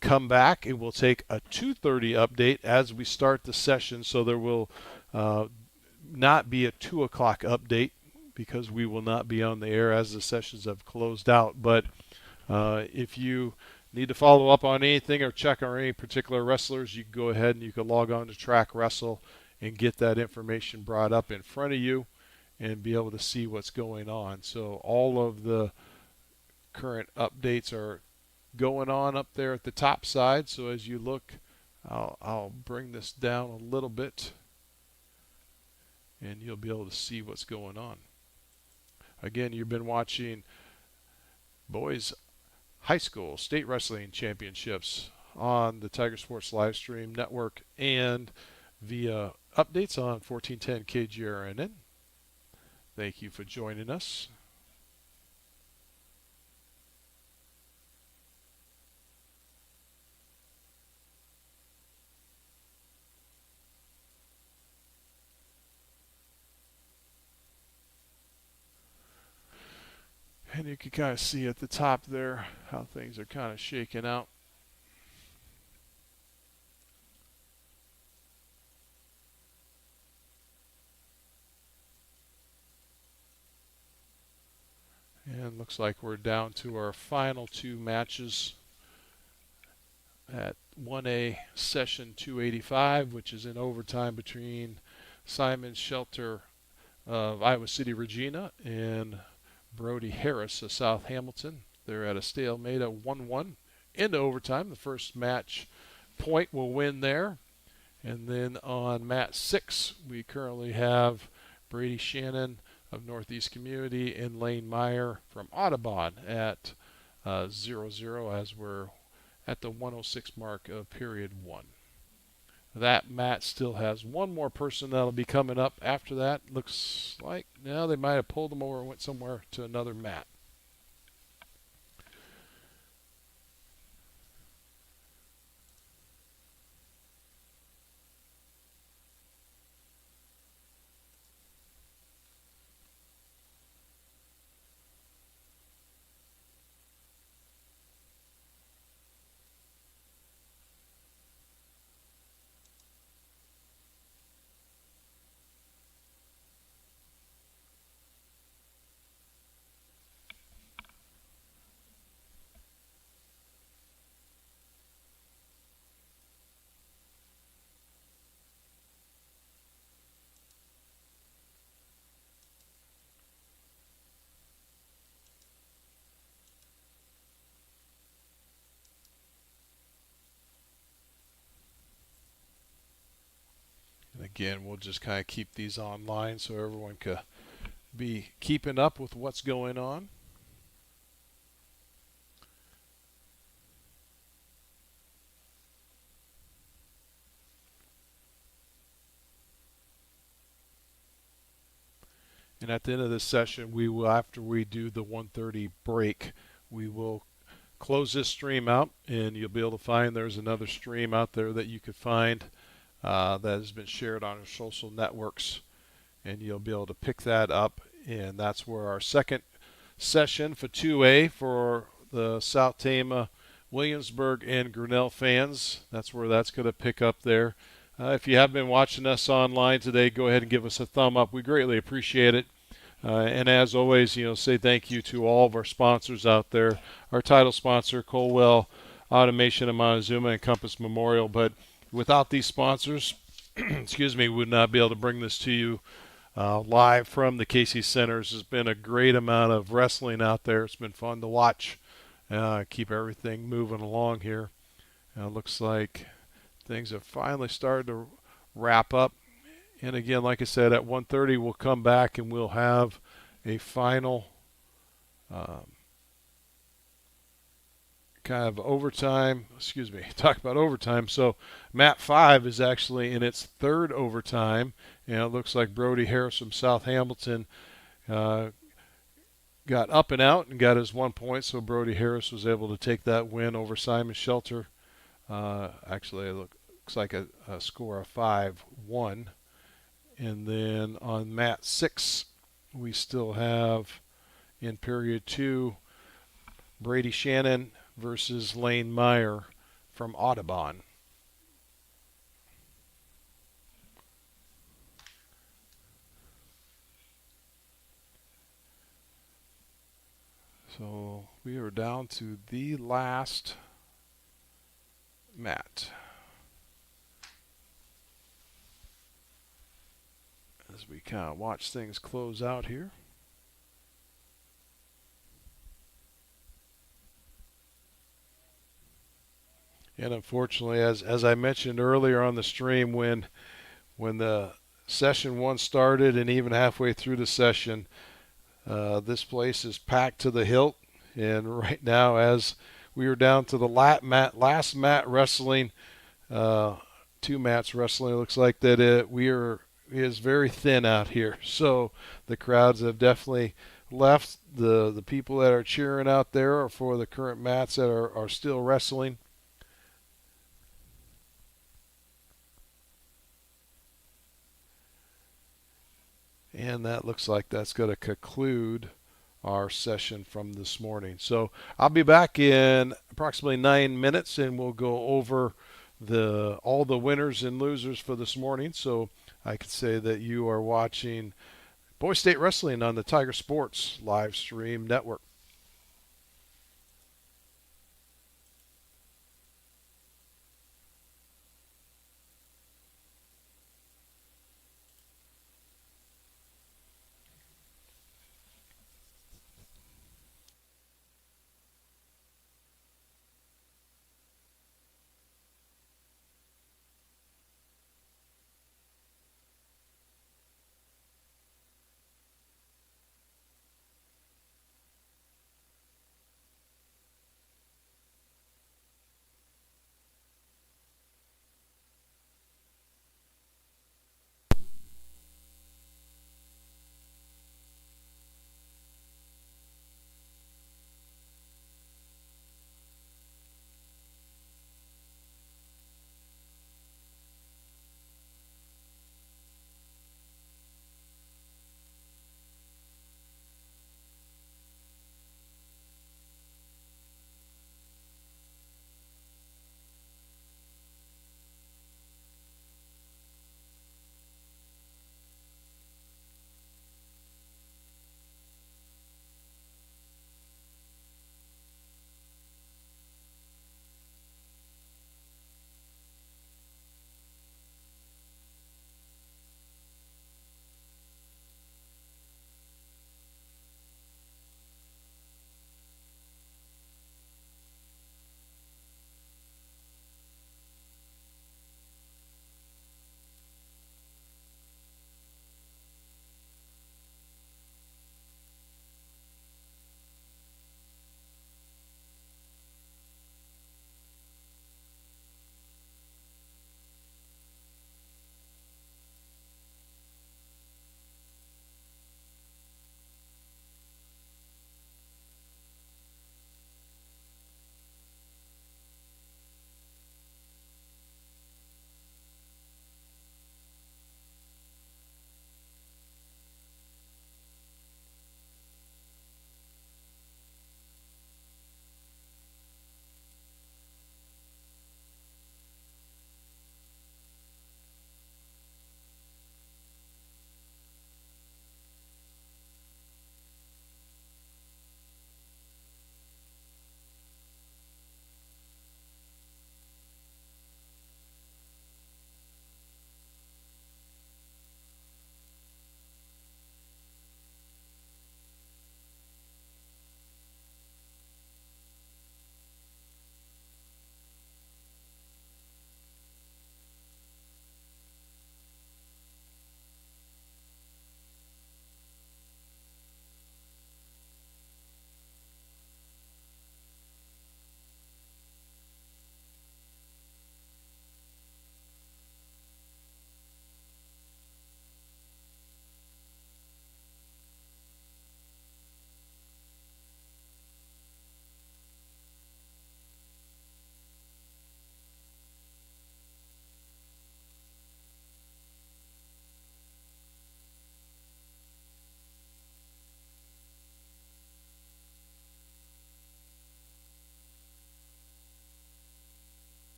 come back and we'll take a 2:30 update as we start the session. So there will not be a 2 o'clock update because we will not be on the air as the sessions have closed out. But if you need to follow up on anything or check on any particular wrestlers, you can go ahead and you can log on to Track Wrestle and get that information brought up in front of you and be able to see what's going on. So all of the current updates are going on up there at the top side. So as you look, I'll bring this down a little bit and you'll be able to see what's going on. Again, you've been watching Boys High School State Wrestling Championships on the Tiger Sports Live Stream Network and via updates on 1410 KGRN. Thank you for joining us. And you can kind of see at the top there how things are kind of shaking out. And looks like we're down to our final two matches at 1A session 285, which is in overtime between Simon Shelter of Iowa City Regina and Brody Harris of South Hamilton. They're at a stalemate at 1-1 into overtime. The first match point will win there. And then on mat 6, we currently have Brady Shannon of Northeast Community and Lane Meyer from Audubon at 0-0 as we're at the 106 mark of period 1. That mat still has one more person that'll be coming up after that. Looks like now they might have pulled them over and went somewhere to another mat. And again, we'll just kind of keep these online so everyone can be keeping up with what's going on. And at the end of this session, we will, after we do the 1:30 break, we will close this stream out, and you'll be able to find there's another stream out there that you could find that has been shared on our social networks, and you'll be able to pick that up. And that's where our second session for 2A for the South Tama, Williamsburg, and Grinnell fans. That's where that's going to pick up there. If you have been watching us online today, go ahead and give us a thumb up. We greatly appreciate it. And as always, say thank you to all of our sponsors out there. Our title sponsor, Colwell Automation of Monazuma and Compass Memorial. But without these sponsors, excuse me, we would not be able to bring this to you live from the Casey Centers. There's been a great amount of wrestling out there. It's been fun to watch. Keep everything moving along here. Looks like things have finally started to wrap up. And again, like I said, at 1:30 we'll come back and we'll have a final kind of overtime. Excuse me, talk about overtime. So mat 5 is actually in its third overtime. And it looks like Brody Harris from South Hamilton got up and out and got his 1 point. So Brody Harris was able to take that win over Simon Shelter. Actually, it looks like a score of 5-1. And then on mat 6, we still have in period 2 Brady Shannon versus Lane Meyer from Audubon. So we are down to the last mat. As we kind of watch things close out here. And unfortunately, as I mentioned earlier on the stream, when the session 1 started and even halfway through the session, this place is packed to the hilt. And right now, as we are down to the last mat wrestling, 2 mats wrestling. It looks like that is very thin out here. So the crowds have definitely left. The people that are cheering out there are for the current mats that are still wrestling. And that looks like that's going to conclude our session from this morning. So I'll be back in approximately 9 minutes, and we'll go over all the winners and losers for this morning. So I can say that you are watching Boys State Wrestling on the Tiger Sports live stream network.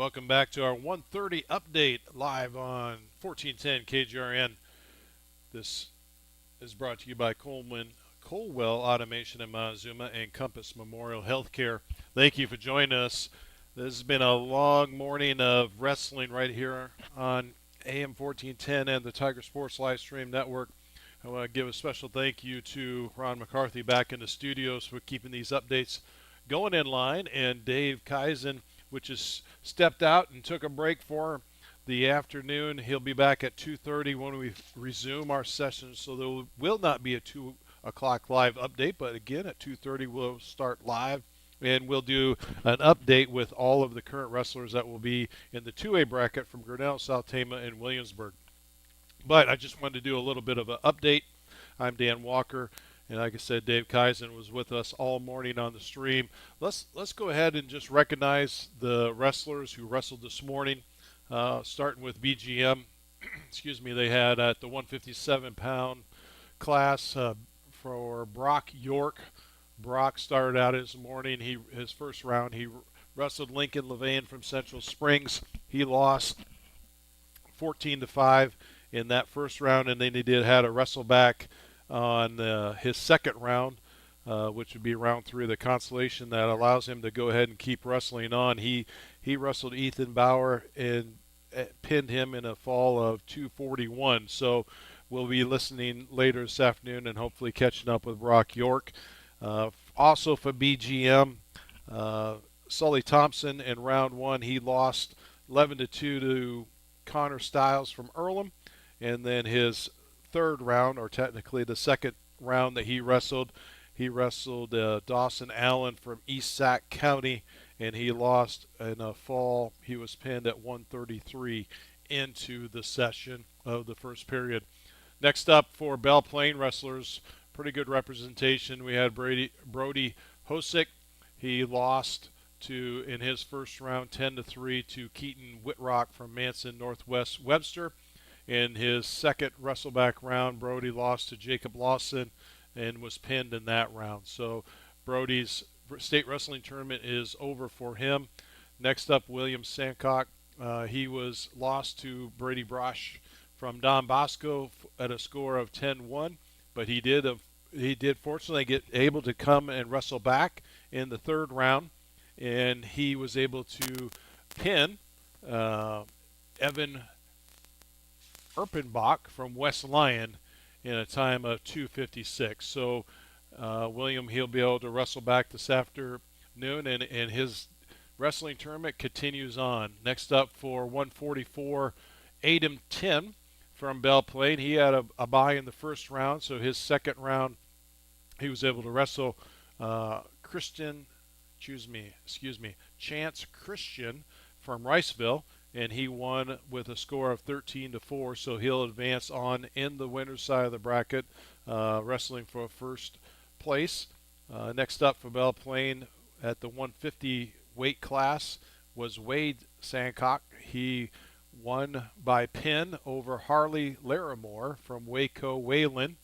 Welcome back to our 1:30 update live on 1410 KGRN. This is brought to you by Colwell Automation in Monazuma and Compass Memorial Healthcare. Thank you for joining us. This has been a long morning of wrestling right here on AM 1410 and the Tiger Sports Live Stream Network. I want to give a special thank you to Ron McCarthy back in the studios for keeping these updates going in line, and Dave Kaizen, which has stepped out and took a break for the afternoon. He'll be back at 2:30 when we resume our session, so there will not be a 2 o'clock live update, but again at 2:30 we'll start live, and we'll do an update with all of the current wrestlers that will be in the 2A bracket from Grinnell, South Tama, and Williamsburg. But I just wanted to do a little bit of an update. I'm Dan Walker, and like I said, Dave Kaizen was with us all morning on the stream. Let's go ahead and just recognize the wrestlers who wrestled this morning. Starting with BGM, excuse me, they had at the 157-pound class for Brock York. Brock started out his morning. His first round, he wrestled Lincoln Levain from Central Springs. He lost 14-5 in that first round, and then he had a wrestle back on his second round, which would be round 3 of the Consolation, that allows him to go ahead and keep wrestling on. He wrestled Ethan Bauer and pinned him in a fall of 241. So we'll be listening later this afternoon and hopefully catching up with Brock York. Also for BGM, Sully Thompson in round 1, he lost 11-2 to Connor Stiles from Earlham, and then his third round, or technically the second round that he wrestled Dawson Allen from East Sac County, and he lost in a fall. He was pinned at 133 into the session of the first period. Next up for Belle Plaine wrestlers, pretty good representation. We had Brody Hosick. He lost in his first round 10-3 to Keaton Whitrock from Manson Northwest Webster. In his second wrestleback round, Brody lost to Jacob Lawson and was pinned in that round. So Brody's state wrestling tournament is over for him. Next up, William Sancock. He was lost to Brady Brosh from Don Bosco at a score of 10-1, but he did fortunately get able to come and wrestle back in the third round, and he was able to pin Evan Erpenbach from West Lyon in a time of 2:56. So William, he'll be able to wrestle back this afternoon, and his wrestling tournament continues on. Next up for 144, Adam Tin from Belle Plaine. He had a bye in the first round, so his second round he was able to wrestle Chance Christian from Riceville, and he won with a score of 13-4, so he'll advance on in the winner's side of the bracket, wrestling for first place. Next up for Belle Plaine at the 150 weight class was Wade Sancock. He won by pin over Harley Larimore from Waco, Wayland.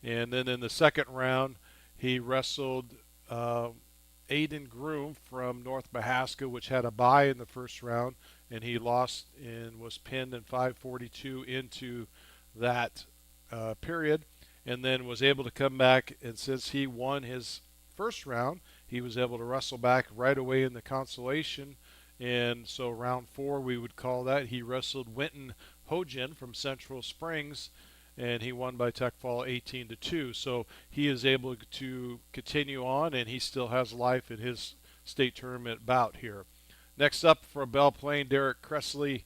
And then in the second round, he wrestled Aiden Groom from North Mahaska, which had a bye in the first round, and he lost and was pinned in 5:42 into that period, and then was able to come back, and since he won his first round, he was able to wrestle back right away in the Consolation. And so round 4, we would call that. He wrestled Winton Hojan from Central Springs, and he won by tech fall 18-2. So he is able to continue on, and he still has life in his state tournament bout here. Next up for Belle Plaine, Derek Cressley.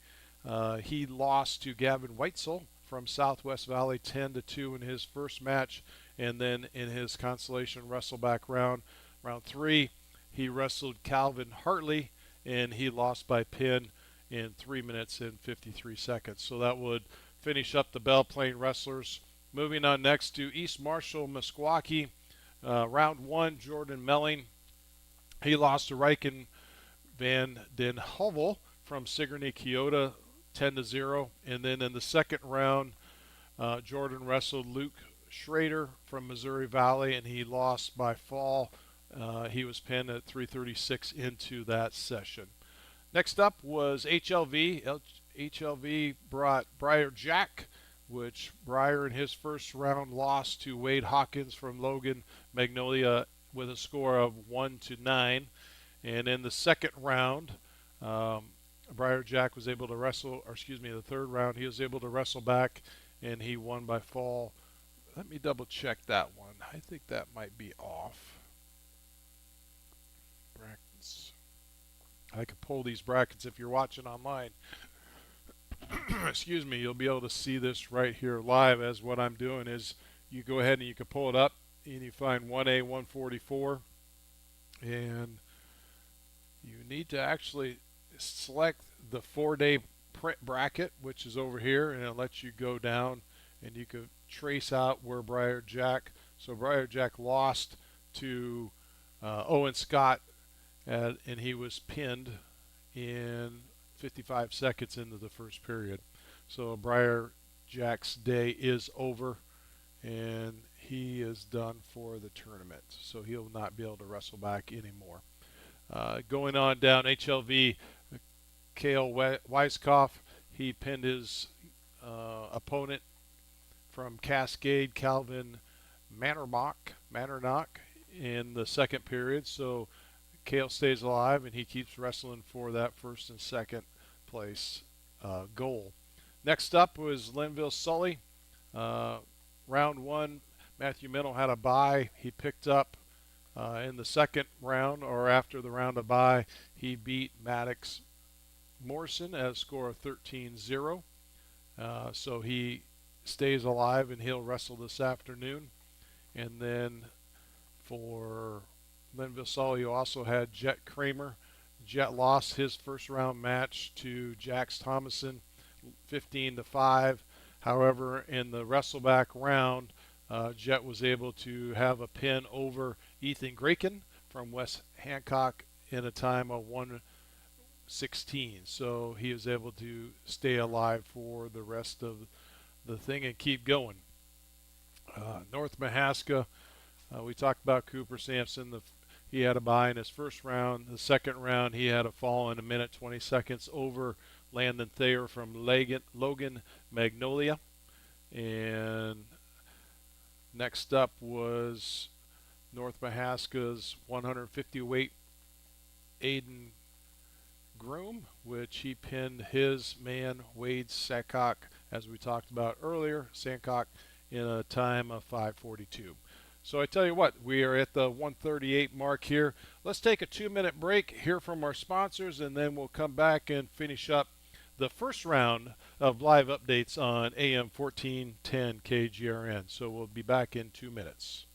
He lost to Gavin Weitzel from Southwest Valley 10-2 in his first match, and then in his Consolation wrestleback round 3, he wrestled Calvin Hartley, and he lost by pin in 3 minutes and 53 seconds. So that would finish up the Belle Plaine wrestlers. Moving on next to East Marshall Meskwaki. Round 1, Jordan Melling. He lost to Riken Van Den Hovel from Sigourney Keota 10-0. And then in the second round, Jordan wrestled Luke Schrader from Missouri Valley, and he lost by fall. He was pinned at 3:36 into that session. Next up was HLV. HLV brought Briar Jack, which Briar in his first round lost to Wade Hawkins from Logan Magnolia with a score of 1-9. And in the second round, um, Briar Jack was able to wrestle, or excuse me, the third round, he was able to wrestle back and he won by fall. Let me double check that one. I think that might be off. Brackets. I could pull these brackets if you're watching online. Excuse me, you'll be able to see this right here live. As what I'm doing is you go ahead and you can pull it up and you find 1A 144, and you need to actually select the 4-day print bracket, which is over here, and it lets you go down and you can trace out where Briar Jack. So Briar Jack lost to Owen Scott, and he was pinned in 55 seconds into the first period. So Briar Jack's day is over, and he is done for the tournament. So he'll not be able to wrestle back anymore. Going on down, HLV, Kale Weiskopf, he pinned his opponent from Cascade, Calvin Mannernock, in the second period. So Kale stays alive and he keeps wrestling for that first and second place goal. Next up was Linville Sully. Round one, Matthew Mennel had a bye. He picked up in the second round, or after the round of bye, he beat Maddox Morrison at a score of 13-0. So he stays alive and he'll wrestle this afternoon. And then for Linville Sully, you also had Jet Kramer. Jet lost his first round match to Jax Thomason 15-5. However, in the wrestleback round, Jet was able to have a pin over Ethan Graken from West Hancock in a time of 1:16. So he was able to stay alive for the rest of the thing and keep going. North Mahaska, we talked about Cooper Sampson. He had a bye in his first round. The second round, he had a fall in 1:20 over Landon Thayer from Logan Magnolia. And next up was North Mahaska's 150 weight Aiden Groom, which he pinned his man Wade Sancock, as we talked about earlier, Sancock, in a time of 5:42. So I tell you what, we are at the 1:38 mark here. Let's take a 2-minute break, hear from our sponsors, and then we'll come back and finish up the first round of live updates on AM 1410 KGRN. So we'll be back in 2 minutes.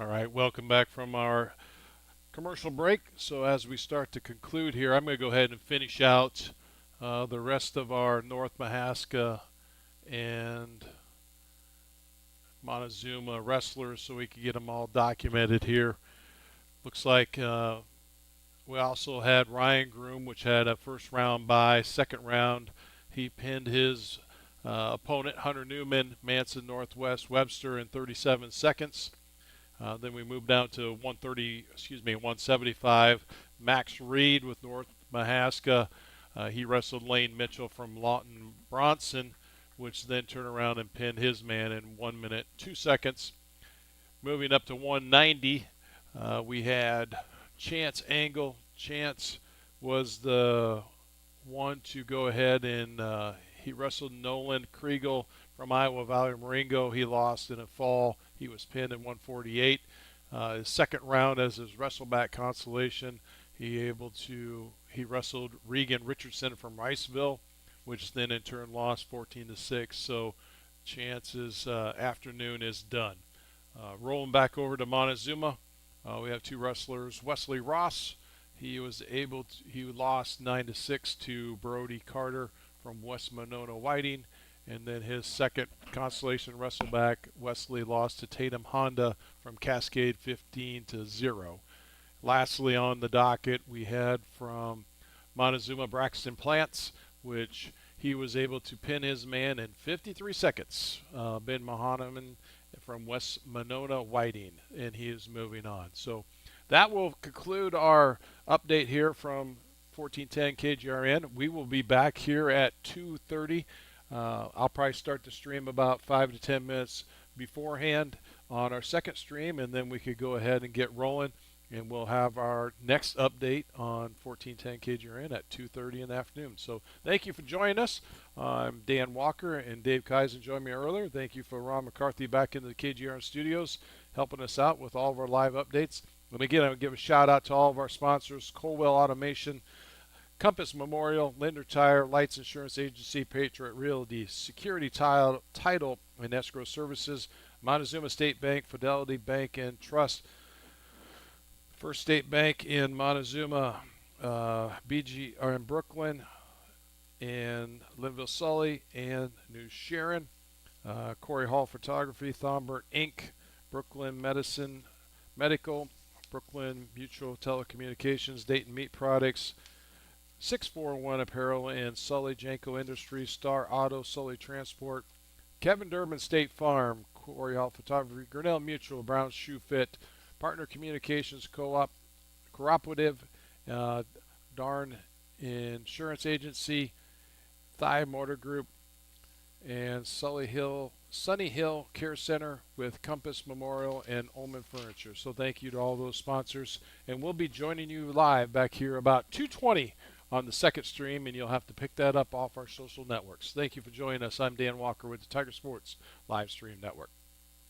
All right, welcome back from our commercial break. So as we start to conclude here, I'm going to go ahead and finish out the rest of our North Mahaska and Monazuma wrestlers so we can get them all documented here. Looks like we also had Ryan Groom, which had a first round bye. Second round, he pinned his opponent, Hunter Newman, Manson Northwest Webster, in 37 seconds. Then we moved down to 175. Max Reed with North Mahaska. He wrestled Lane Mitchell from Lawton Bronson, which then turned around and pinned his man in 1 minute 2 seconds. Moving up to 190, we had Chance Angle. Chance was the one to go ahead and he wrestled Nolan Kriegel from Iowa Valley Marengo. He lost in a fall. He was pinned in 148. His second round as his wrestleback consolation, he wrestled Regan Richardson from Riceville, which then in turn lost 14-6. So Chance's afternoon is done. Rolling back over to Monezuma, we have two wrestlers. Wesley Ross, he lost 9-6 to Brody Carter from West Monona Whiting. And then his second consolation wrestleback, Wesley lost to Tatum Honda from Cascade 15-0. Lastly on the docket, we had from Monezuma Braxton Plants, which he was able to pin his man in 53 seconds. Ben Mahanaman from West Monona Whiting, and he is moving on. So that will conclude our update here from 1410 KGRN. We will be back here at 2:30. I'll probably start the stream about 5 to 10 minutes beforehand on our second stream, and then we could go ahead and get rolling, and we'll have our next update on 1410 KGRN at 2:30 in the afternoon. So thank you for joining us. I'm Dan Walker, and Dave Kaiser joined me earlier. Thank you for Ron McCarthy back into the KGRN studios, helping us out with all of our live updates. And again, I would give a shout out to all of our sponsors: Colwell Automation, Compass Memorial, Linder Tire, Lights Insurance Agency, Patriot Realty, Security Title and Escrow Services, Montezuma State Bank, Fidelity Bank and Trust, First State Bank in Montezuma, BG are in Brooklyn, and Linville Sully and New Sharon, Corey Hall Photography, Thornburg Inc., Brooklyn Medicine Medical, Brooklyn Mutual Telecommunications, Dayton Meat Products, 641 Apparel, and Sully Janko Industries, Star Auto, Sully Transport, Kevin Durbin State Farm, Corey Hall Photography, Grinnell Mutual, Brown's Shoe Fit, Partner Communications Co-op, Cooperative, Darn Insurance Agency, Thigh Motor Group, and Sunny Hill Care Center with Compass Memorial and Ullman Furniture. So thank you to all those sponsors, and we'll be joining you live back here about 2:20 on the second stream, and you'll have to pick that up off our social networks. Thank you for joining us. I'm Dan Walker with the Tiger Sports Live Stream Network.